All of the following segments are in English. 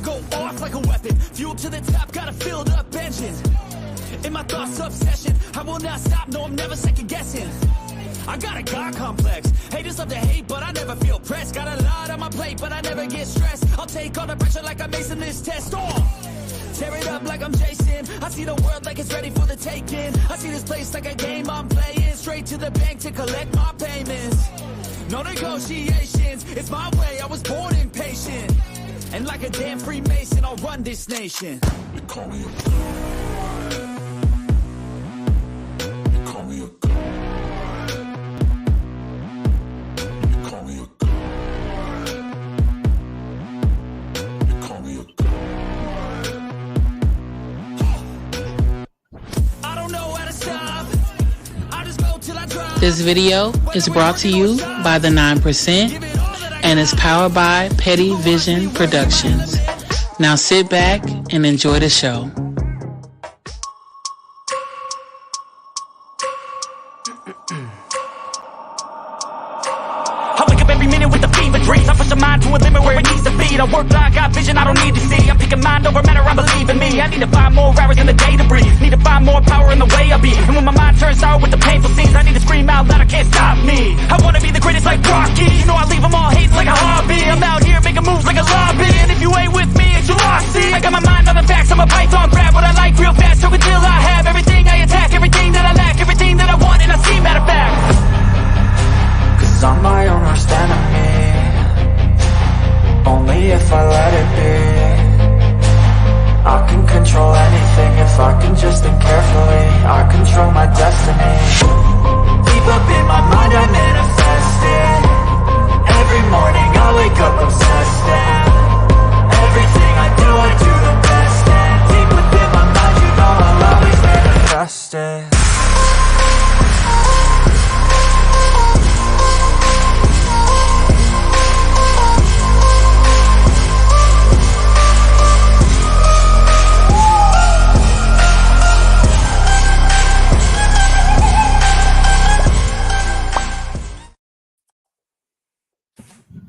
go off like a weapon. Fuel to the top, got a filled up engine. In my thoughts, obsession. I will not stop, no, I'm never second guessing. I got a God complex. Haters love to hate, but I never feel pressed. Got a lot on my plate, but I never get stressed. I'll take all the pressure like I'm acing this test. Tear it up like I'm Jason. I see the world like it's ready for the taking. I see this place like a game I'm playing. Straight to the bank to collect my payments. No negotiations, it's my way, I was born impatient. And like a damn Freemason, I'll run this nation. They call me a god. They call me a god. They call me a god. They call me a god. I don't know how to stop. I just go till I drop. This video is brought to you by the 9% and is powered by Petty Vision Productions. Now sit back and enjoy the show. I wake up every minute with the fever dreams. I push the mind to a limit where it needs to be. I work blind, got vision I don't need to see. I'm picking mind over matter, I believe in me. I need to find more hours in the day to breathe. Need to find more power in the way I be. And when my mind turns sour with the painful scenes, I need to scream out loud, I can't stop me. I wanna be the greatest like Rocky. You know I leave them all hating like a hobby. I'm out here making moves like a lobby. And if you ain't with me, it's your loss. See, I got my mind on the facts, I'm a python, grab what I like real fast. So until I have everything I attack, everything that I lack, everything that I want, and I see matter of fact. Cause I'm my own worst enemy. Only if I let it be. I can control anything if I can just think carefully. I control my destiny. Deep up in my mind I manifest it. Every morning I wake up obsessed and everything I do the best. And deep within my mind you know I'll always manifest it.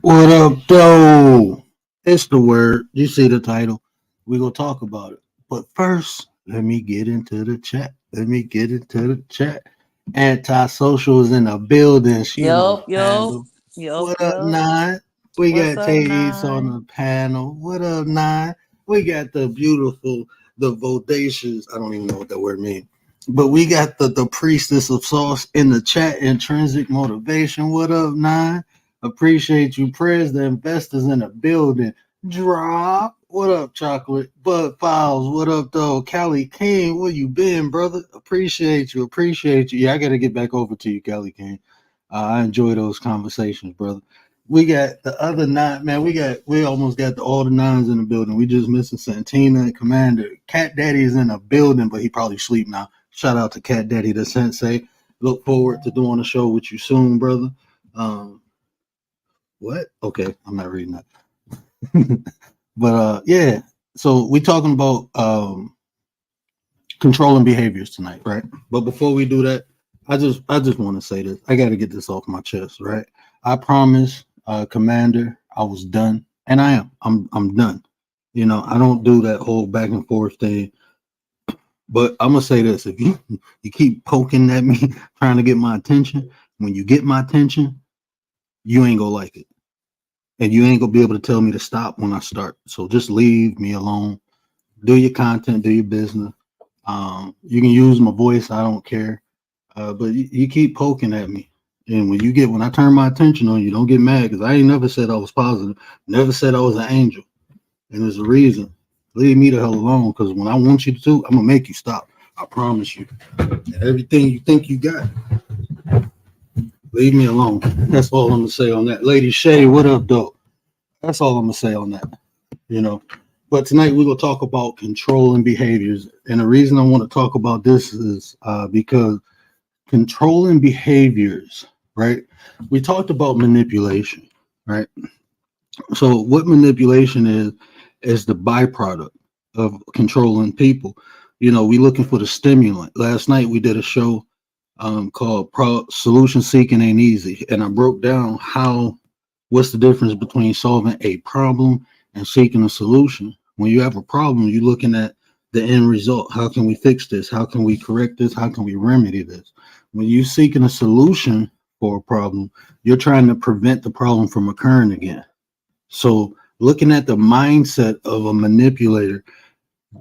What up, though? It's the word. You see the title. We're going to talk about it. But first, let me get into the chat. Antisocial is in the building. Yo. What up, Nine? We got Taze on the panel. What up, Nine? We got the beautiful, the vodacious, I don't even know what that word means. But we got the priestess of sauce in the chat, intrinsic motivation. What up, Nine? Appreciate you, prayers. The investors in the building. Drop. What up, Chocolate? Bud Files. What up, though? Cali King, where you been, brother? Appreciate you. Yeah, I got to get back over to you, Cali King. I enjoy those conversations, brother. We got the other nine, man. We almost got all the nines in the building. We just missing Santina and Commander. Cat Daddy is in the building, but he probably sleep now. Shout out to Cat Daddy, the sensei. Look forward to doing a show with you soon, brother. What? Okay, I'm not reading that. But yeah, so we're talking about controlling behaviors tonight, right? But before we do that, I just want to say this. I got to get this off my chest, right? I promise, Commander, I was done, and I am. I'm done. You know, I don't do that whole back and forth thing. But I'm gonna say this: if you keep poking at me, trying to get my attention, when you get my attention, you ain't gonna like it. And you ain't gonna be able to tell me to stop when I start. So just leave me alone. Do your content, do your business. You can use my voice, I don't care. But you keep poking at me. And when I turn my attention on you, don't get mad, because I ain't never said I was positive, never said I was an angel. And there's a reason. Leave me the hell alone, because when I want you to, I'm gonna make you stop. I promise you. And everything you think you got, leave me alone. That's all I'm gonna say on that. Lady Shay, what up, though? That's all I'm gonna say on that. You know. But tonight we're gonna talk about controlling behaviors. And the reason I want to talk about this is because controlling behaviors, right? We talked about manipulation, right? So what manipulation is the byproduct of controlling people. You know, we looking for the stimulant. Last night we did a show called Solution Seeking Ain't Easy, and I broke down what's the difference between solving a problem and seeking a solution. When you have a problem, you're looking at the end result. How can we fix this? How can we correct this? How can we remedy this? When you're seeking a solution for a problem, you're trying to prevent the problem from occurring again. So looking at the mindset of a manipulator,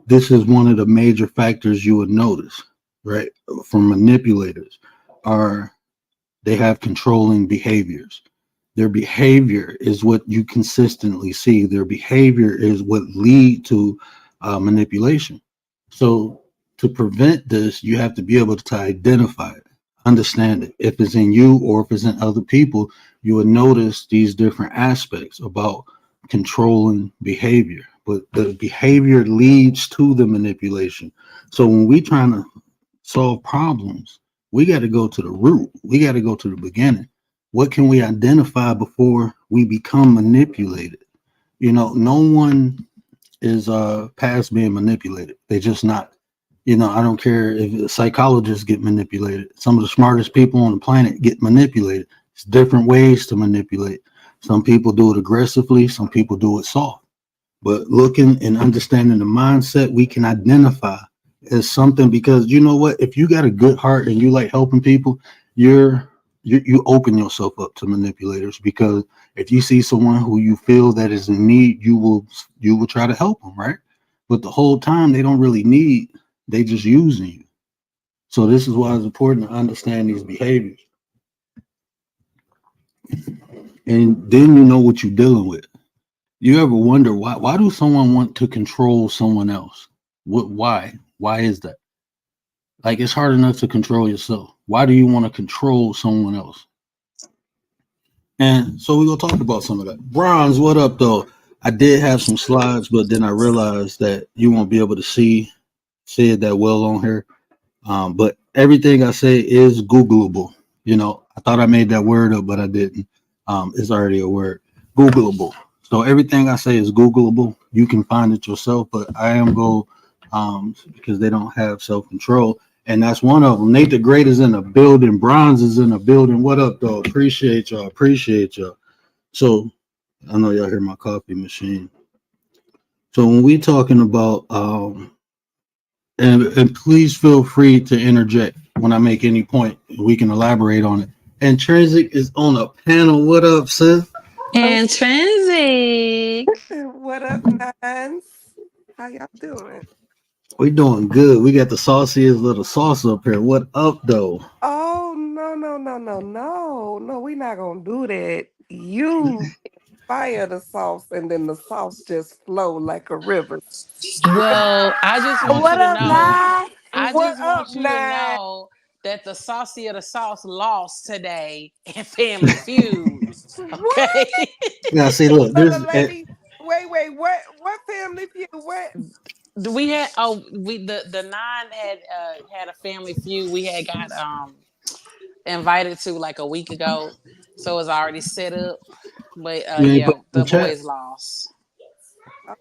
this is one of the major factors you would notice, right? From manipulators are they have controlling behaviors. Their behavior is what you consistently see. Their behavior is what lead to manipulation. So to prevent this, you have to be able to identify it, understand it. If it's in you or if it's in other people, you will notice these different aspects about controlling behavior. But the behavior leads to the manipulation. So when we trying to solve problems, we got to go to the root. We got to go to the beginning. What can we identify before we become manipulated? You know, no one is past being manipulated. They just not. You know, I don't care if psychologists get manipulated. Some of the smartest people on the planet get manipulated. It's different ways to manipulate. Some people do it aggressively. Some people do it soft. But looking and understanding the mindset, we can identify as something, because you know what? If you got a good heart and you like helping people, you open yourself up to manipulators, because if you see someone who you feel that is in need, you will try to help them, right? But the whole time they don't really need, they just using you. So this is why it's important to understand these behaviors, and then you know what you're dealing with. You ever wonder why do someone want to control someone else? Why is that? Like, it's hard enough to control yourself. Why do you want to control someone else? And so we're gonna talk about some of that. Bronze, what up though? I did have some slides, but then I realized that you won't be able to see it that well on here. But everything I say is Googleable. You know, I thought I made that word up, but I didn't. It's already a word. Googleable. So everything I say is Googleable. You can find it yourself, but I am because they don't have self-control. And that's one of them. Nate the Great is in the building. Bronze is in the building. What up, though? Appreciate y'all. Appreciate y'all. So I know y'all hear my coffee machine. So when we talking about, and please feel free to interject when I make any point. We can elaborate on it. Intrinsic is on a panel. What up, sis? Intrinsic. What up, nines? How y'all doing? We doing good. We got the sauciest little sauce up here. What up, though? Oh, no, we not gonna do that. You fire the sauce and then the sauce just flow like a river. Well, I just want you What to up, know. Nye? I What just up, want you to nine? know that the saucy of the sauce lost today in Family Feud. What? Okay. Now, see, look, So the this. lady, wait, what family feud? What? we had the nine had a Family Feud we had got invited to like a week ago, so it's already set up. But You ain't yeah, put in the the chat. boys lost. Oh,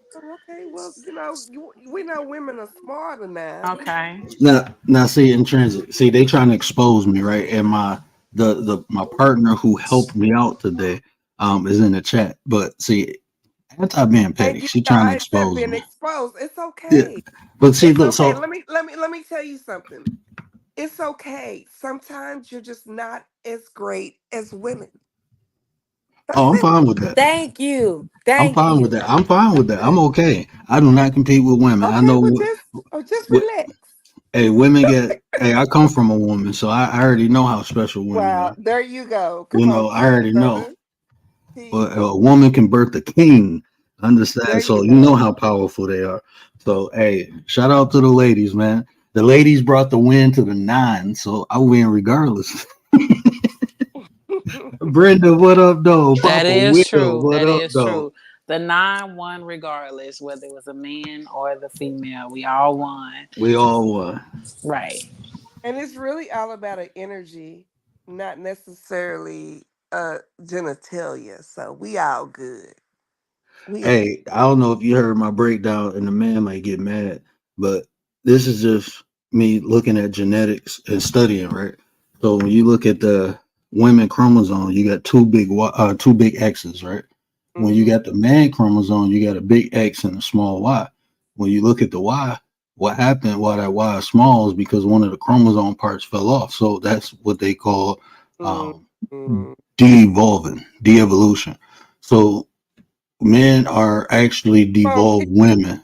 okay, well, we know women are smarter now. Okay. Now, see, intrinsic. See, they trying to expose me, right? And my partner who helped me out today, is in the chat. But see, that's not being And petty. you She trying to guys have expose been me. exposed. It's Yeah, okay. but see, It's look. okay. So, Let me tell you something. It's okay. Sometimes you're just not as great as women. That's oh, I'm it. fine with that. Thank you. I'm Thank fine with you. that. I'm fine with that. I'm okay. I do not compete with women. I Okay, know well what. just What relax. hey, women get. Hey, I come from a woman, so I already know how special women Wow, are. there you go. You Come on, know, I tease, already know. brother. Tease. But a woman can birth a king. There Understand? you So you know go. how powerful they are. So hey, shout out to the ladies, man. The ladies brought the win to the nine, so I win regardless. Brenda, what up, though? That Papa is Will, true. what That up, is though? true. The nine won regardless, whether it was a man or the female. We all won. We all won. Right. And it's really all about an energy, not necessarily genitalia. So we all good. We all Hey, I don't know if you heard my breakdown, and the man might get mad, but this is just me looking at genetics and studying, right? So when you look at the women chromosome, you got two big X's, right? When you Mm-hmm. got the man chromosome, you got a big X and a small Y. When you look at the Y, what happened? Why that Y is small is because one of the chromosome parts fell off. So that's what they call um, Mm-hmm. de-evolving, de-evolution. So men are actually Well, devolved women.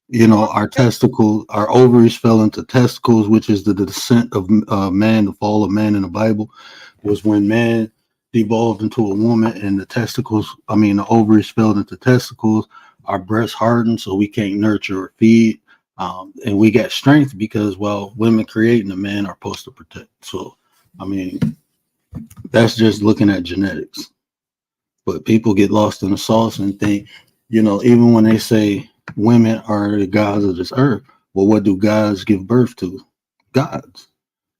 You know, well, our testicles, our ovaries fell into testicles, which is the descent of man, the fall of man in the Bible, was when man devolved into a woman and the testicles, I mean, the ovaries fell into testicles, our breasts hardened, so we can't nurture or feed. And we got strength because, well, women creating a man are supposed to protect. So, I mean, that's just looking at genetics. But people get lost in the sauce and think, you know, even when they say women are the gods of this earth, well, what do gods give birth to? Gods.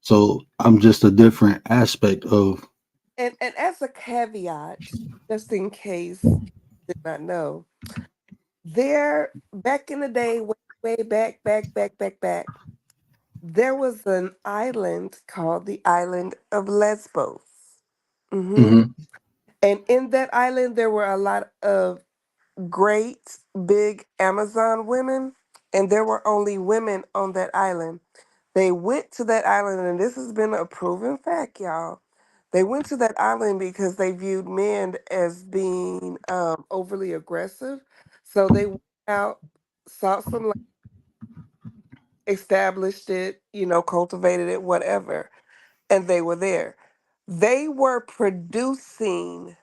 So I'm just a different aspect of. and as a caveat, just in case you did not know, there back in the day, way back, there was an island called the island of Lesbos. Hmm. Mhm, And in that island, there were a lot of great big Amazon women, and there were only women on that island. They went to that island, and this has been a proven fact, y'all. They went to that island because they viewed men as being overly aggressive. So they went out, sought some land, established it, cultivated it, whatever, and they were there. They were producing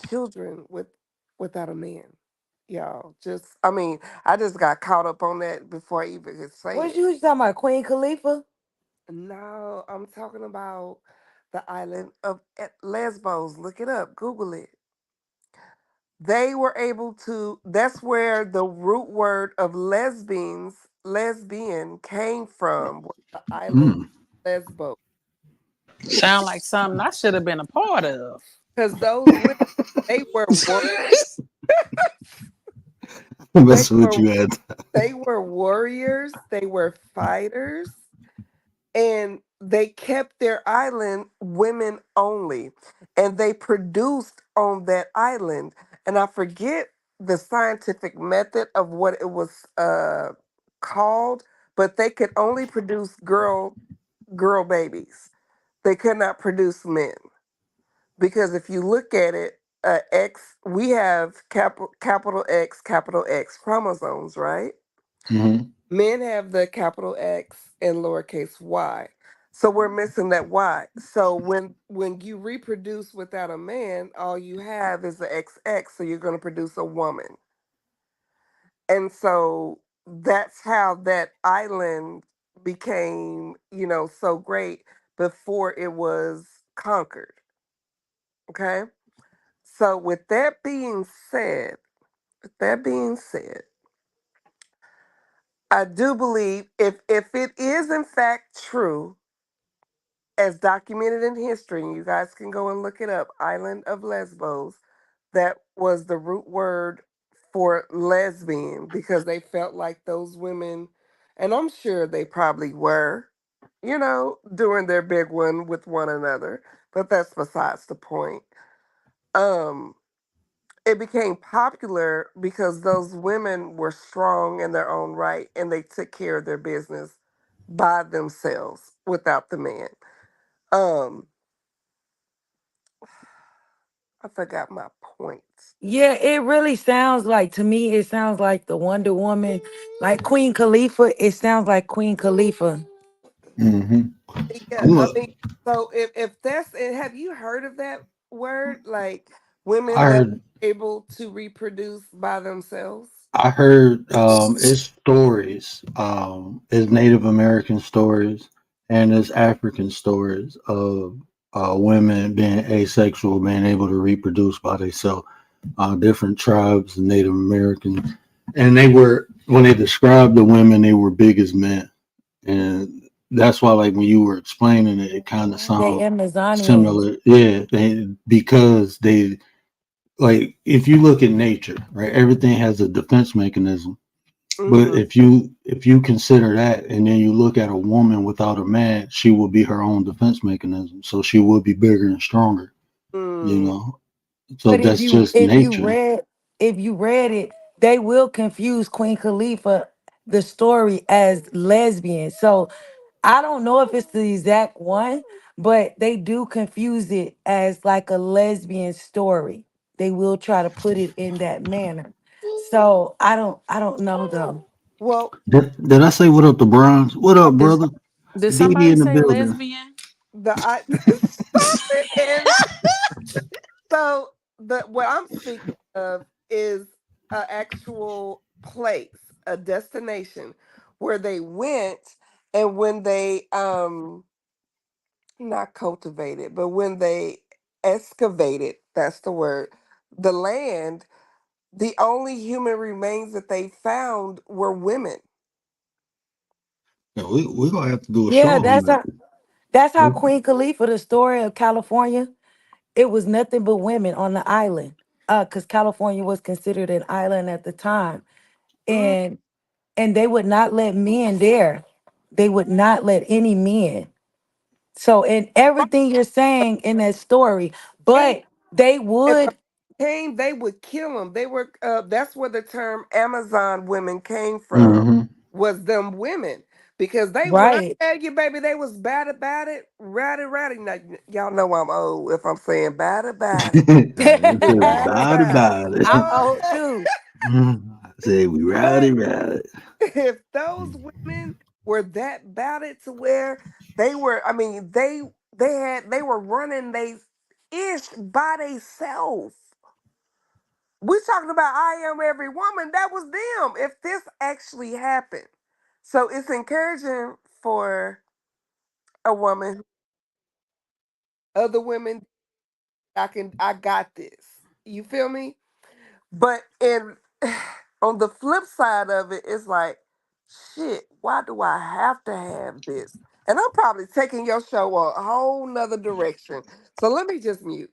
children without a man. Y'all, just I mean, I just got caught up on that before I even could say What it. you talking about, Queen Khalifa? No, I'm talking about the island of Lesbos. Look it up, Google it. They were able to, that's where the root word of lesbian came from, was the island mm. Lesbos. Sound like something I should have been a part of. Because those women, they were they That's what were you had. they were warriors, they were fighters, and they kept their island women only, and they produced on that island. And I forget the scientific method of what it was called, but they could only produce girl babies. They could not produce men, because if you look at it, X, we have capital X chromosomes, right? Mhm. Men have the capital X and lowercase y. So we're missing that Y. So when you reproduce without a man, all you have is the XX, so you're going to produce a woman. And so that's how that island became, so great before it was conquered. Okay? So with that being said, I do believe if it is in fact true, as documented in history, and you guys can go and look it up, Island of Lesbos, that was the root word for lesbian, because they felt like those women, and I'm sure they probably were, doing their big one with one another, but that's besides the point. Um, it became popular because those women were strong in their own right and they took care of their business by themselves without the man. Um, I forgot my point. Yeah, it really sounds like, to me, it sounds like the Wonder Woman, like Queen Khalifa. It sounds like Queen Khalifa. Mhm. Yeah, I'm I a, mean, so if that's it, have you heard of that word? Like I women that heard are able to reproduce by themselves? I heard it's stories, it's Native American stories and it's African stories of women being asexual, being able to reproduce by themselves. Different tribes, Native Americans, and they were when they described the women, they were big as men, and that's why, like when you were explaining it, it kind of They sounded Amazonian. similar. Yeah, because they, like if you look at nature, right, everything has a defense mechanism. But Mm-hmm. if you consider that, and then you look at a woman without a man, she will be her own defense mechanism. So she will be bigger and stronger. You Mm. know. So But that's just nature. if you read it, they will confuse Queen Khalifa the story as lesbian. So I don't know if it's the exact one, but they do confuse it as like a lesbian story. They will try to put it in that manner. So I don't know though. Well, Did I say what up to Bronze? What up, Did, brother? did Dee Dee somebody in the say building. lesbian? the I stop it, Eddie. So the what I'm speaking of is an actual place, a destination where they went, and when they not cultivated, but when they excavated, that's the word, the land, the only human remains that they found were women. Yeah, we're gonna have to do a show Yeah, on that's how that. Queen Khalifa, the story of California, it was nothing but women on the island. Because California was considered an island at the time. Mm. And they would not let men there. They would not let any men. So in everything you're saying in that story, Right. but they If would, a came, they would kill them. They were. That's where the term Amazon women came from. Hmm. Was them women because they? When I right. tell you, baby, they was bad about it, ratty, ratty. Now y'all know I'm old if I'm saying bad about it, It's bad about about it. about it. I'm old Oh, too. I say we ride but it, ride it. if those women were that bad it to where they were, I mean, they were running they ish by themselves. We talking about I am every woman. That was them. If this actually happened, so it's encouraging for a woman, other women. I got this. You feel me? But in on the flip side of it, it's like, shit. Why do I have to have this? And I'm probably taking your show a whole nother direction. So let me just mute.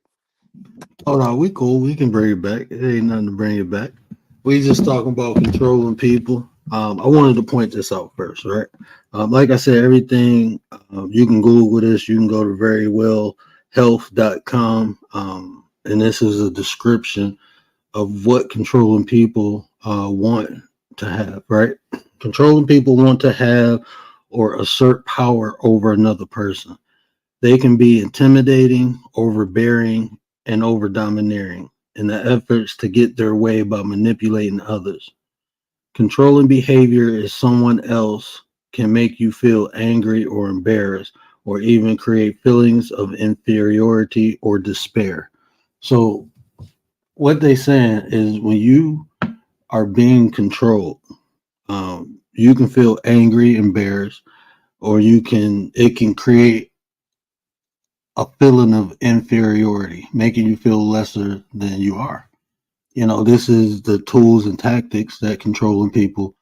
Hold on, we cool. We can bring it back. It ain't nothing to bring it back. We just talking about controlling people. I wanted to point this out first, right? Like I said, everything you can Google this. You can go to verywellhealth.com, and this is a description of what controlling people want to have, right? Controlling people want to have or assert power over another person. They can be intimidating, overbearing, and over domineering in the efforts to get their way by manipulating others. Controlling behavior is someone else can make you feel angry or embarrassed or even create feelings of inferiority or despair. So what they saying is when you are being controlled, you can feel angry, embarrassed, or it can create a feeling of inferiority, making you feel lesser than you are. This is the tools and tactics that controlling people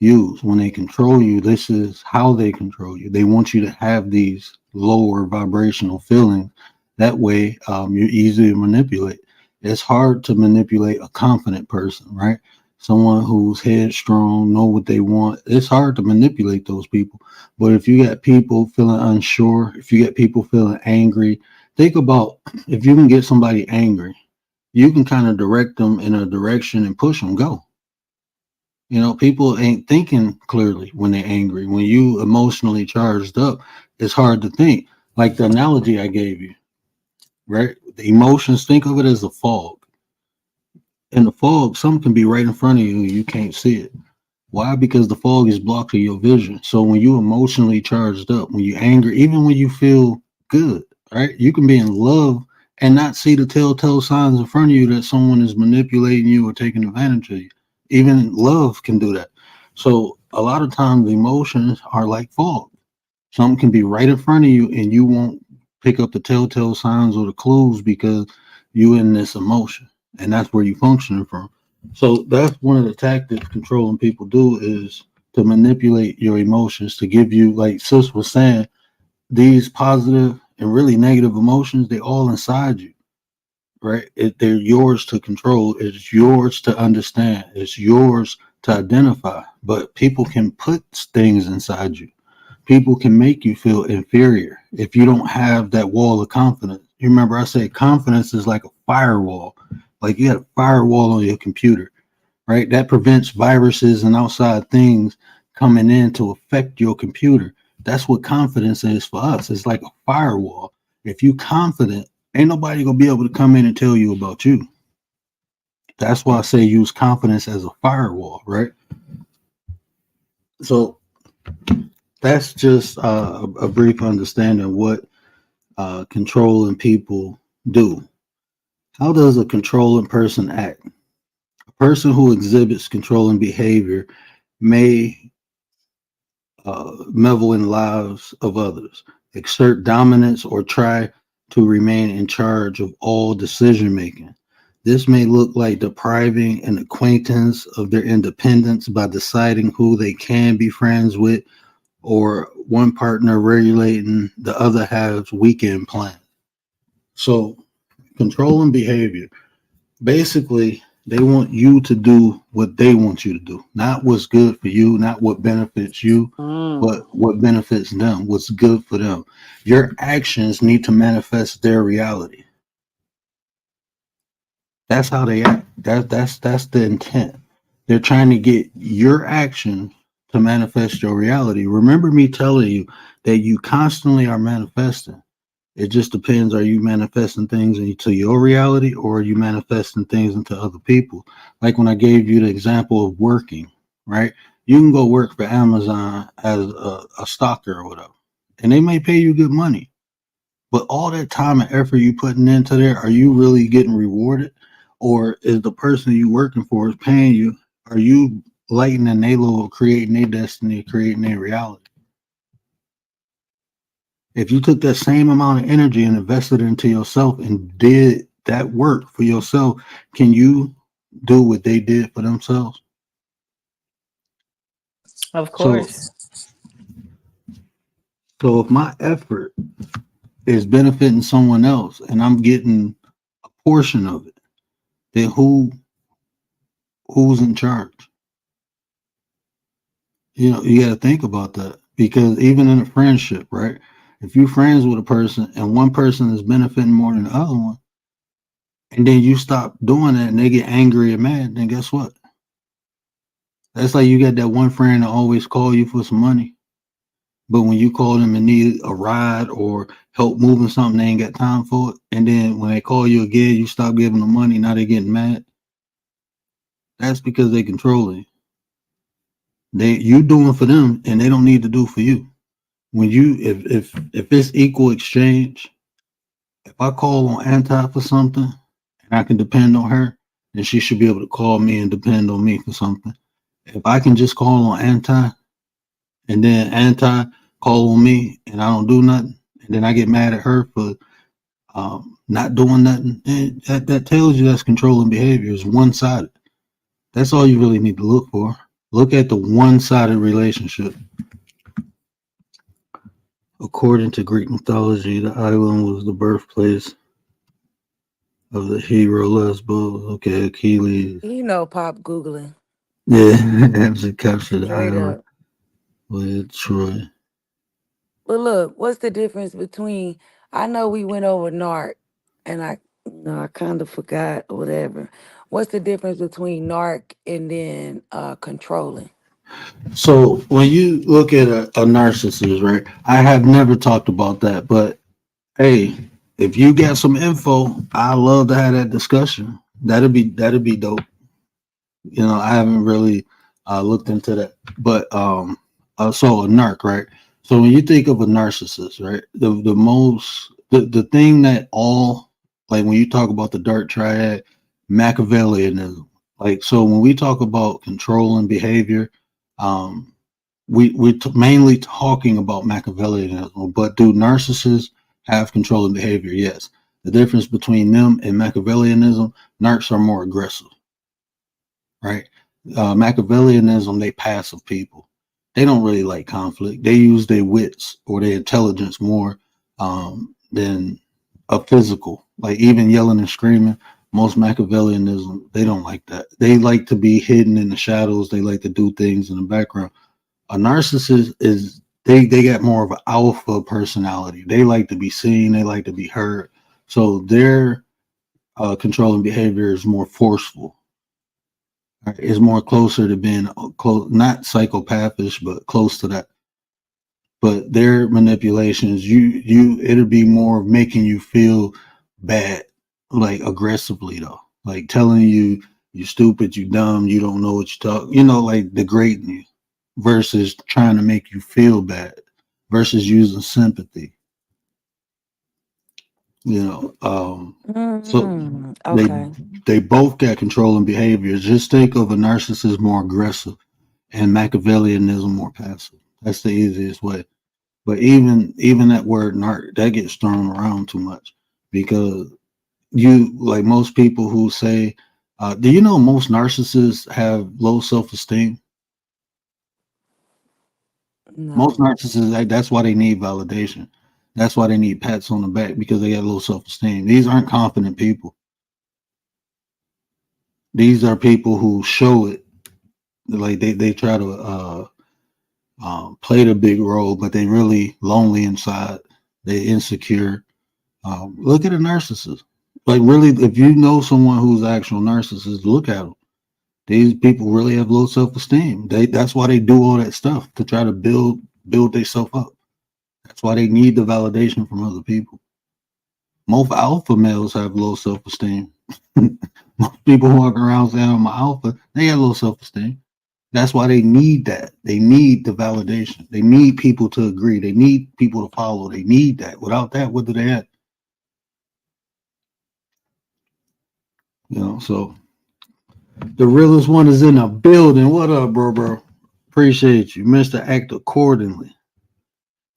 use. When they control you, this is how they control you. They want you to have these lower vibrational feelings. That way, you're easy to manipulate. It's hard to manipulate a confident person, right? Someone who's headstrong, know what they want. It's hard to manipulate those people. But if you got people feeling unsure, if you get people feeling angry, think about if you can get somebody angry, you can kind of direct them in a direction and push them, go. People ain't thinking clearly when they're angry. When you emotionally charged up, it's hard to think. Like the analogy I gave you, right? The emotions, think of it as a fog. In the fog, something can be right in front of you and you can't see it. Why? Because the fog is blocking your vision. So when you emotionally charged up, when you're angry, even when you feel good, right? You can be in love and not see the telltale signs in front of you that someone is manipulating you or taking advantage of you. Even love can do that. So a lot of times emotions are like fog. Something can be right in front of you and you won't pick up the telltale signs or the clues because you in this emotion. And that's where you functioning from. So that's one of the tactics controlling people do is to manipulate your emotions to give you, like Sis was saying, these positive and really negative emotions, they all inside you, right? They're yours to control. It's yours to understand. It's yours to identify. But people can put things inside you. People can make you feel inferior if you don't have that wall of confidence. You remember I said confidence is like a firewall. Like you got a firewall on your computer, right? That prevents viruses and outside things coming in to affect your computer. That's what confidence is for us. It's like a firewall. If you confident, ain't nobody gonna be able to come in and tell you about you. That's why I say use confidence as a firewall, right? So that's just a brief understanding of what controlling people do. How does a controlling person act? A person who exhibits controlling behavior may meddle in lives of others, exert dominance, or try to remain in charge of all decision making. This may look like depriving an acquaintance of their independence by deciding who they can be friends with, or one partner regulating the other half's weekend plan. So, controlling behavior. Basically, they want you to do what they want you to do, not what's good for you, not what benefits you, Mm. but what benefits them, what's good for them. Your actions need to manifest their reality. That's how they act. That's the intent. They're trying to get your action to manifest your reality. Remember me telling you that you constantly are manifesting. It just depends. Are you manifesting things into your reality, or are you manifesting things into other people? Like when I gave you the example of working, right? You can go work for Amazon as a stalker or whatever, and they may pay you good money. But all that time and effort you putting into there, are you really getting rewarded? Or is the person you working for is paying you? Are you lightening their load, creating their destiny, creating their reality? If you took that same amount of energy and invested into yourself and did that work for yourself, can you do what they did for themselves? Of So, course. so if my effort is benefiting someone else and I'm getting a portion of it, then who's in charge? You know, you got to think about that, because even in a friendship, right? If you're friends with a person and one person is benefiting more than the other one, and then you stop doing that and they get angry and mad, then guess what? That's like you got that one friend that always call you for some money, but when you call them and need a ride or help moving something, they ain't got time for it. And then when they call you again, you stop giving them money. Now they're getting mad. That's because they control you. You doing for them, and they don't need to do for you. When you if it's equal exchange, if I call on Anti for something and I can depend on her, then she should be able to call me and depend on me for something. If I can just call on Anti and then Anti call on me and I don't do nothing, and then I get mad at her for not doing nothing, that tells you that's controlling behavior. It's one sided. That's all you really need to look for. Look at the one sided relationship. According to Greek mythology, the island was the birthplace of the hero Lesbos. Okay, Achilles. You know, pop Googling. Yeah, Amson captured the Straight island up. with Troy. But look, what's the difference between, I know we went over narc and I kind of forgot or whatever. What's the difference between narc and then controlling? So when you look at a narcissist, right? I have never talked about that, but hey, if you got some info, I love to have that discussion. That'd be dope. You know, I haven't really looked into that, but so a narc, right? So when you think of a narcissist, right, the thing that all, like when you talk about the dark triad, Machiavellianism, like, so when we talk about control and behavior, um, we're mainly talking about Machiavellianism. But do narcissists have control and behavior? Yes. The difference between them and Machiavellianism, narcs are more aggressive, right? Machiavellianism, they passive people. They don't really like conflict. They use their wits or their intelligence more than a physical. Like even yelling and screaming, Most Machiavellianism, they don't like that. They like to be hidden in the shadows. They like to do things in the background. A narcissist is they got more of an alpha personality. They like to be seen. They like to be heard. So their controlling behavior is more forceful. Right? It's more closer to being close, not psychopathish, but close to that. But their manipulations, it'll be more of making you feel bad, like aggressively though, like telling you you stupid, you dumb, you don't know what you talk, like degrading you, versus trying to make you feel bad, versus using sympathy. So they Okay. they both got controlling behaviors. Just think of a narcissist more aggressive and Machiavellianism more passive. That's the easiest way. But even that word narc that gets thrown around too much because you like most people who say, do you know most narcissists have low self esteem? Most No. narcissists that's why they need validation. That's why they need pats on the back because they got low self esteem. These aren't confident people. These are people who show it like they try to play the big role, but they really lonely inside. They insecure. Look at a narcissist. Like really, if you know someone who's actual narcissist, look at them. These people really have low self esteem. That's why they do all that stuff to try to build themselves up. That's why they need the validation from other people. Most alpha males have low self esteem. Most people who walk around saying I'm an alpha, they have low self esteem. That's why they need that. They need the validation. They need people to agree. They need people to follow. They need that. Without that, what do they have? So the realest one is in the building. What up, bro? Appreciate you. Mr. Act accordingly.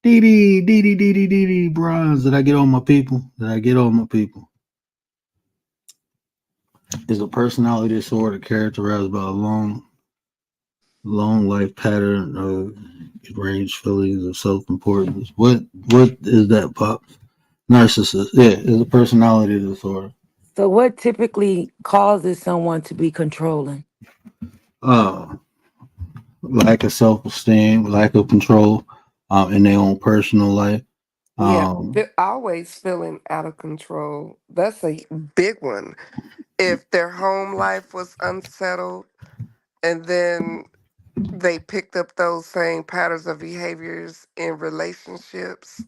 Dee bronze. Did I get all my people? Is a personality disorder characterized by a long life pattern of deranged feelings of self-importance. What is that, Pop? Narcissist. Yeah, it's a personality disorder. So what typically causes someone to be controlling? Uh, Lack of self-esteem, lack of control in their own personal life. Yeah, Um, they're always feeling out of control. That's a big one. If their home life was unsettled and then they picked up those same patterns of behaviors in relationships,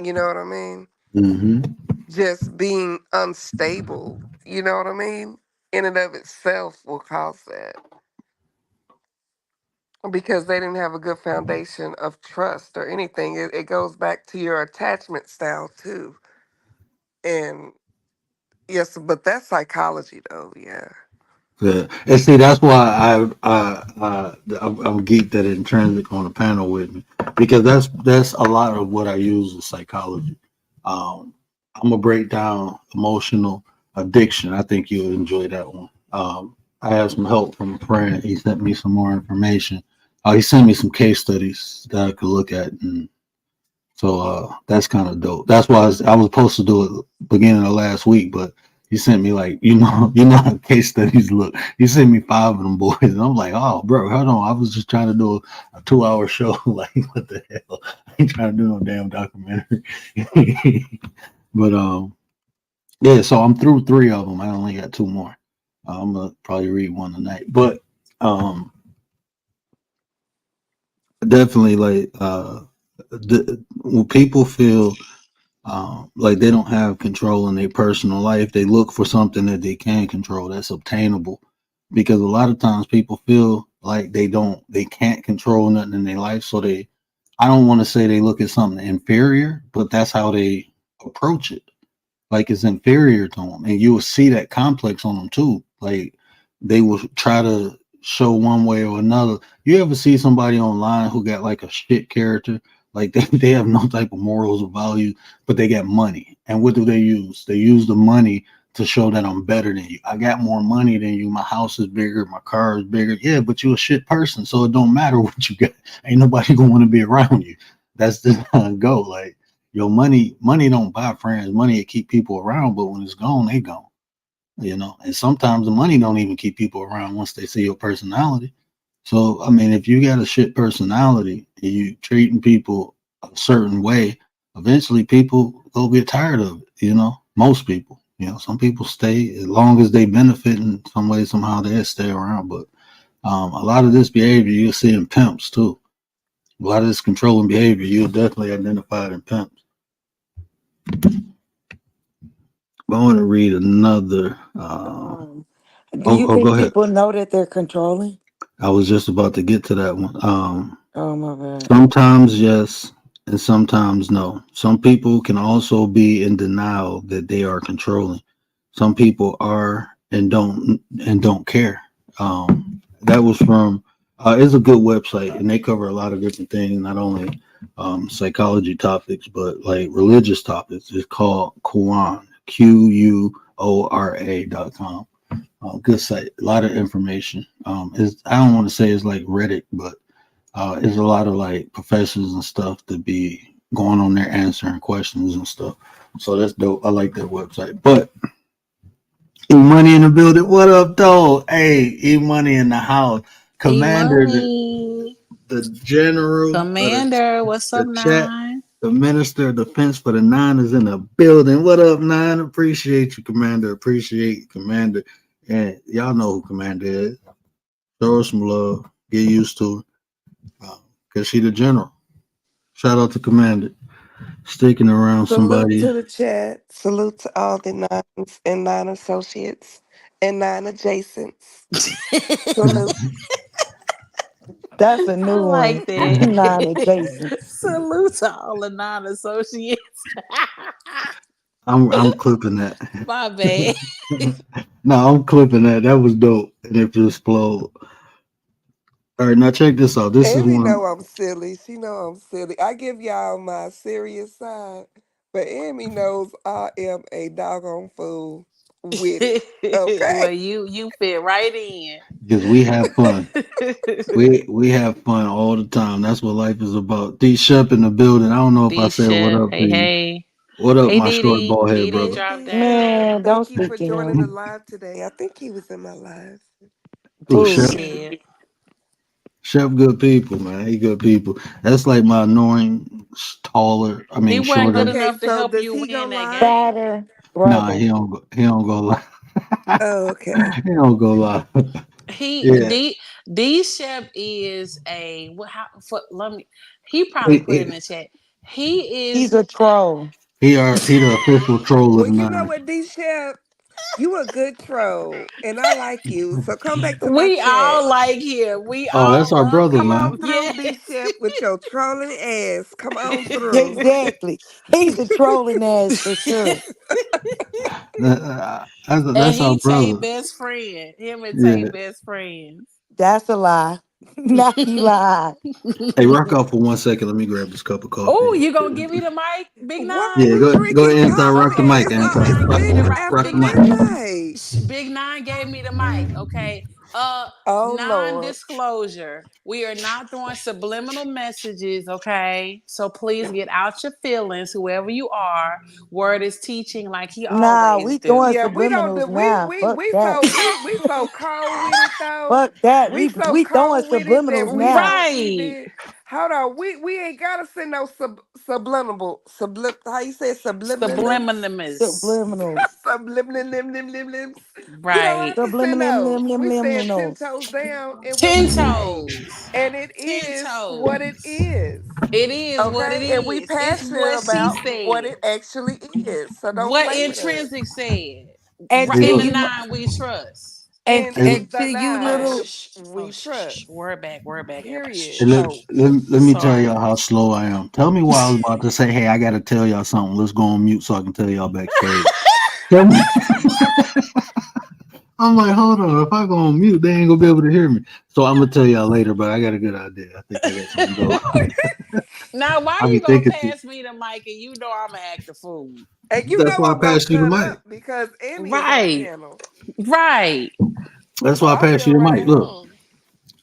you know what I mean? mhm. Just being unstable, you know what I mean? In and of itself will cause that because they didn't have a good foundation of trust or anything. It goes back to your attachment style too. And yes, but that's psychology though, yeah. Yeah. And see, that's why I'm geeked that intrinsic on the panel with me because that's a lot of what I use in psychology. Um, I'm gonna break down emotional addiction. I think you'll enjoy that one. I have some help from a friend. He sent me some more information. He sent me some case studies that I could look at, and so that's kind of dope. That's why I was supposed to do it beginning of last week, but he sent me like how case studies look. He sent me 5 of them boys, and I'm like, oh, bro, hold on. I was just trying to do a 2 hour show. Like, what the hell? I ain't trying to do no damn documentary. But yeah. So I'm through 3 of them. I only got 2 more. I'm gonna probably read one tonight, but um, definitely like when people feel like they don't have control in their personal life, they look for something that they can control that's obtainable. Because a lot of times people feel like they can't control nothing in their life. So I don't want to say they look at something inferior, but that's how they approach it. Like it's inferior to them. And you will see that complex on them too. Like they will try to show one way or another. You ever see somebody online who got like a shit character? Like they have no type of morals or values, but they got money. And what do they use? They use the money to show that I'm better than you. I got more money than you. My house is bigger. My car is bigger. Yeah, but you're a shit person. So it don't matter what you got. Ain't nobody gonna want to be around you. That's just how it go. Like your money don't buy friends. Money to keep people around, but when it's gone, they gone. And sometimes the money don't even keep people around once they see your personality. So, I mean, if you got a shit personality and you treating people a certain way, eventually people will get tired of it. Most people, some people stay as long as they benefit in some way, somehow they stay around. But a lot of this behavior you'll see in pimps too. A lot of this controlling behavior you'll definitely identify it in pimps. But I want to read another. Do you Go think ahead. people know that they're controlling? I was just about to get to that one. Oh my bad. Sometimes yes, and sometimes no. Some people can also be in denial that they are controlling. Some people are and don't care. That was from it's a good website, and they cover a lot of different things, not only psychology topics, but like religious topics. It's called Quran, QUORA.com. Good site, a lot of information. I don't want to say it's like Reddit, but it's a lot of like professors and stuff to be going on there answering questions and stuff. So that's dope. I like that website. But E-Money in the building. What up, though? Hey, E-Money in the house. Commander, Money. the general, Commander, what's up, the chat, Nine? the minister of defense for the Nine is in the building. What up, Nine? Appreciate you, Commander. Appreciate you, Commander. And y'all know who Commander is. Show her some love. Get used to it. Because she the general. Shout out to Commander. Sticking around Salute somebody. to the chat. Salute to all the nines and nine associates and nine adjacents. Salute. That's a I new one. like that. Non-adjacent. Salute to all the non-associates. I'm clipping that. My bad. No, I'm clipping that. That was dope. And if it explode. All right, now check this out. This is Emmy one. know I'm silly. She know I'm silly. I give y'all my serious side, but Emmy knows I am a doggone fool with it. Well, Okay. you fit right in. Because we have fun. We have fun all the time. That's what life is about. D Shep in the building. I don't know if I D said what Chef, up to hey you. hey. What up, Hey my short Didi. bald head Didi brother? Hey, drop D Chef. down. Man, don't Thank you speak for to joining the him. live today. I think he was in my live. Who D Shep? Who? Chef. Chef, good people, man. He good people. That's like my annoying, taller. I He mean, wasn't good shorter. Okay, enough to so help does you he go win that live? game. Fatter Nah, brother. he don't go live. Oh, okay. He don't go live. He Yeah. D Chef is a what how for let me he probably He, put it in he, the chat. He He's is a troll. he the official troll of Well, the you know Nine. what, D Chef? You a good troll, and I like you. So come back to my we chat. all like him. We Oh, all that's our love brother, Come him. on man. through, Yes. D Chef, with your trolling ass. Come on through. Exactly. He's a trolling ass for sure. And That's our he Tay brother. best friend. Him and Tay Yeah. best friends. That's a lie. Now he lied. Hey, rock out for 1 second. Let me grab this cup of Oh, coffee. you gonna give me the mic, Big Why Nine? are Yeah, we go drinking ahead, Anti. Rock the coffee? mic, Okay, Anti. Big It's Nine, give me the it's Rock, mic. after rock the Big Nine, mic. midnight. Big Nine gave me the mic. Okay. Oh Lord. Non-disclosure. We are not throwing subliminal messages, okay? So please get out your feelings, whoever you are. Word is teaching like he Nah, always we throwing do. Yeah, we don't do subliminals now. Fuck we that. so we so cold with it though. Fuck that. We so We throwing cold with it that subliminals we now. don't Right. even hold on. We ain't gotta send no subliminal how you say subliminals. Subliminous. Subliminals. Subliminals. We don't Right. have to send Subliminal those. lim lim We lim stand 10 liminals. toes down in what Ten we say. toes. And it Ten is what it toes. is. It is what it Okay? And we is. It's passionate what she about what said. it actually is. So don't What play with us. intrinsic said. And Right to Hey, in the look. you nine we trust. and In Hey, and the to you Oh nine, little shh. Oh we shh. trust. Word back, everybody. hey, Period. let, Shh. Oh, let me tell Sorry. y'all how slow I am. Tell me why I was about to say, hey, I got to tell y'all something. Let's go on mute so I can tell y'all backstage. Tell me. I'm like, hold on. If I go on mute, they ain't gonna be able to hear me. So I'm gonna tell y'all later. But I got a good idea. I think I got something dope. Now, why I be you gonna thinking. pass me the mic and you know I'm gonna act the fool? and you That's know why I I'm gonna passed you the cut mic. up because Emmy is our Right. panel. Right. That's So why I I'll be passed you the mic. around. Look,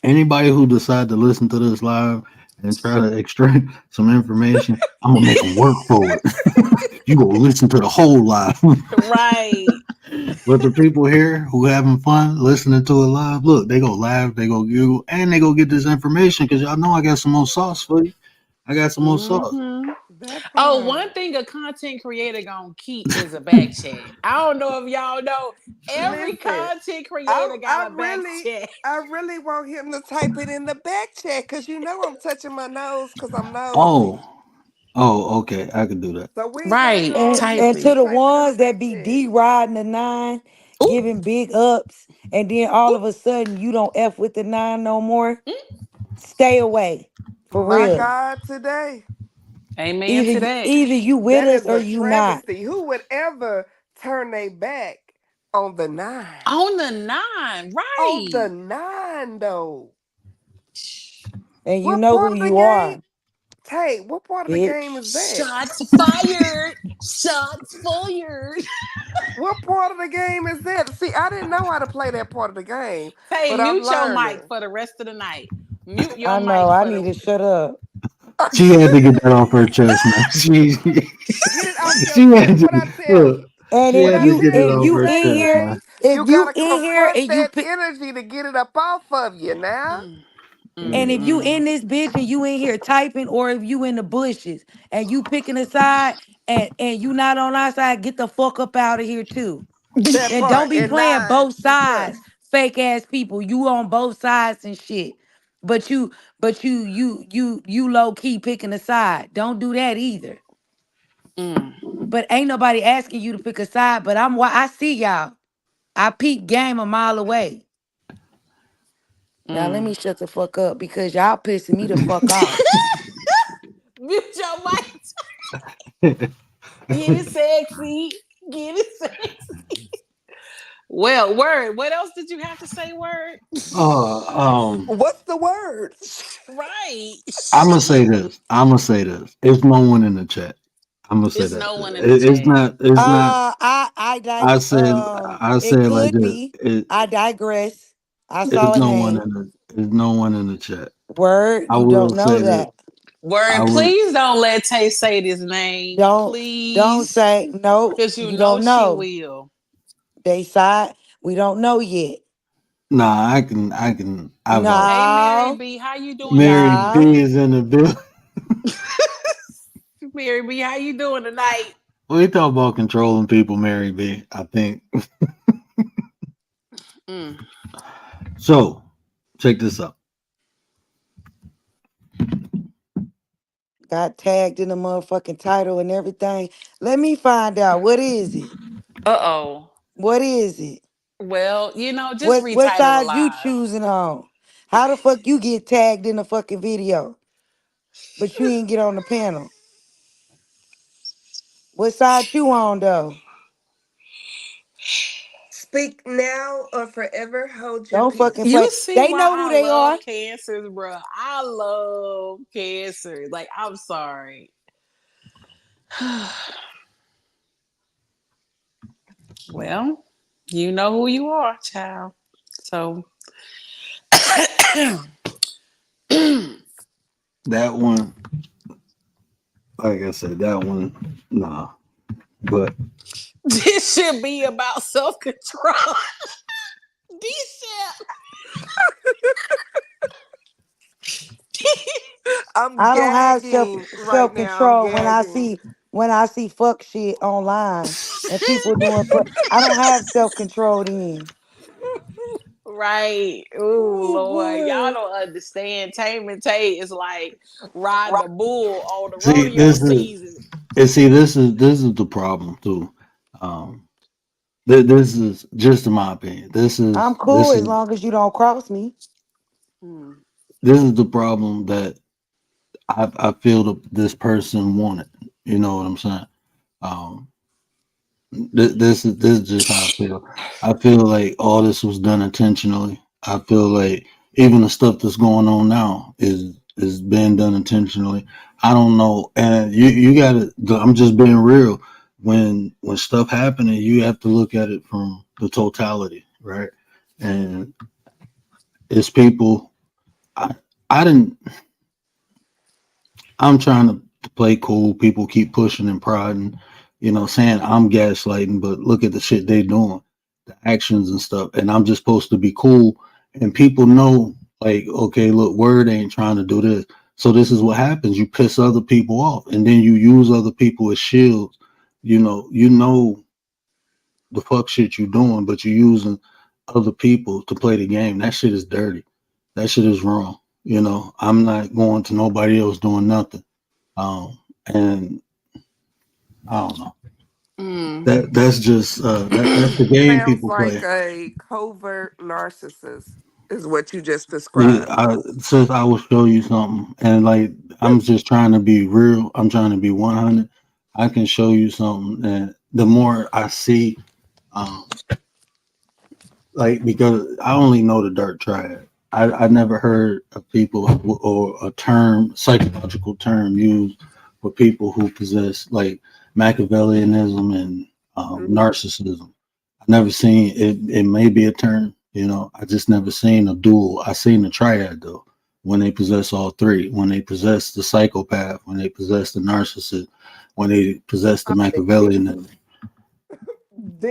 anybody who decide to listen to this live and try to extract some information, I'm gonna make them work for it. You go listen to the whole live. Right. But the people here who having fun listening to it live, look, they go laugh, they go giggle, and they go get this information because y'all know I got some more sauce for you. I got some more sauce. Hmm. That Oh, part. one thing a content creator gonna keep is a back chat. I don't know if y'all know. Every Listen, content I creator I got a back really chat. I really want him to type it in the back chat because you know I'm touching my nose because I'm nosy. Oh, oh, okay, I can do that. So we ain't got to Right. go. You Type And can to it. just the type it in the ones that back be chat. D-riding the nine, Ooh, giving big ups, and then all ooh, of a sudden you don't F with the nine no more, stay away. For My real. God, today. amen to that. Either you with That us is or a you not. travesty. Who would ever turn their back on the nine? On the nine, On right. the nine, though. And you What know part who of the you game? are, Tay, what part of the game bitch. is that? Shots fired. Shots fired. What part of the game is that? See, I didn't know how to play that part of the game, Say, but I'm mute your mic learning. for the rest of the night. Mute your I know, mic I for need the. to shut up. She had to get that off her chest, man. Get it off your She had chest. What I to tell look. you? And She What if had I to you get tell it if you, off you her in chest, here, man. Jay? if You you gotta in here confront and you that pick energy to get it up off of you now. Mm, and if you mm. in this bitch and you in here typing, or if you in the bushes and you picking a side and you not on our side, get the fuck up out of here too. That And don't part. be And playing nine, both be careful. sides. Fake ass people. You on both sides and shit. But you low key picking a side. Don't do that either. Mm, But ain't nobody asking you to pick a side. But I see y'all. I peep game a mile away. Now let mm. me shut the fuck up because y'all pissing me the fuck off. Mute your mic. Get it sexy. Get it sexy. Well, word. What else did you have to say, word? uh, What's the word? Right. I'm gonna say Shit. this. I'm gonna say this. It's no one in the chat. I'm gonna say It's that. no one in the It's chat. not. It's not. I I it said like could this. be. I digress. I saw It's a no one name. in the. There's no one in the chat. Word, I you will don't know say that. that. I Word. will. Please don't let Tay say this name. Don't Please. say no, Because you you know don't she know. will. They side, we don't know yet. Nah, I can. I can. I vouch. Hey, Mary No, B. How you doing Mary tonight? no. B is in the building. Mary B. How you doing tonight? We talk about controlling people, Mary B. I think Mm. so. Check this out. Got tagged in the motherfucking title and everything. Let me find out. What is it? Uh-oh. What is it? Well, just What retitle the side you live. choosing on? How the fuck you get tagged in the fucking video, but you ain't get on the panel? What side you on though? Speak now or forever hold your Don't fucking peace. play. You see They why know who I they love are. cancers, bro. I love cancers. Like, I'm sorry. Well, you know who you are, child. So, That one, like I said, that one, nah. But this should be about self control. This shit. I'm I don't have gagging right self now. I'm control gagging. when I see fuck shit online and people doing fuck. I don't have self control then. Right. Oh Oh Lord. Y'all boy. don't understand. Taman Tate is like riding a bull on the see, rodeo this is season. and see, this is the problem too. Um, this is just in my opinion. I'm cool as long as you don't cross me. Hmm. This is the problem that I feel that this person wanted. You know what I'm saying? Um, this is just how I feel. I feel like all this was done intentionally. I feel like even the stuff that's going on now is being done intentionally. I don't know, and you got to. I'm just being real. When stuff happening, you have to look at it from the totality, right? And it's people. I I didn't. I'm trying to play cool. People keep pushing and prodding, saying I'm gaslighting, but look at the shit they doing, the actions and stuff. And I'm just supposed to be cool. And people know, like, okay, look, Word ain't trying to do this. So this is what happens. You piss other people off, and then you use other people as shields. You know the fuck shit you doing, but you're using other people to play the game. That shit is dirty. That shit is wrong. I'm not going to nobody else doing nothing. And I don't know. Mm. That's just that's the game Sounds people like play. a covert narcissist, is what you just Yeah, described. since I will show you something, and like I'm just trying to be real. I'm trying to be 100. I can show you something, and the more I see, um, like because I only know the dark triad. I never heard of people or a term, psychological term used for people who possess like Machiavellianism and Hmm. narcissism. I never seen it. It may be a term, I just never seen a dual. I seen the triad though. When they possess all three, when they possess the psychopath, when they possess the narcissist, when they possess the I think you need Machiavellianism.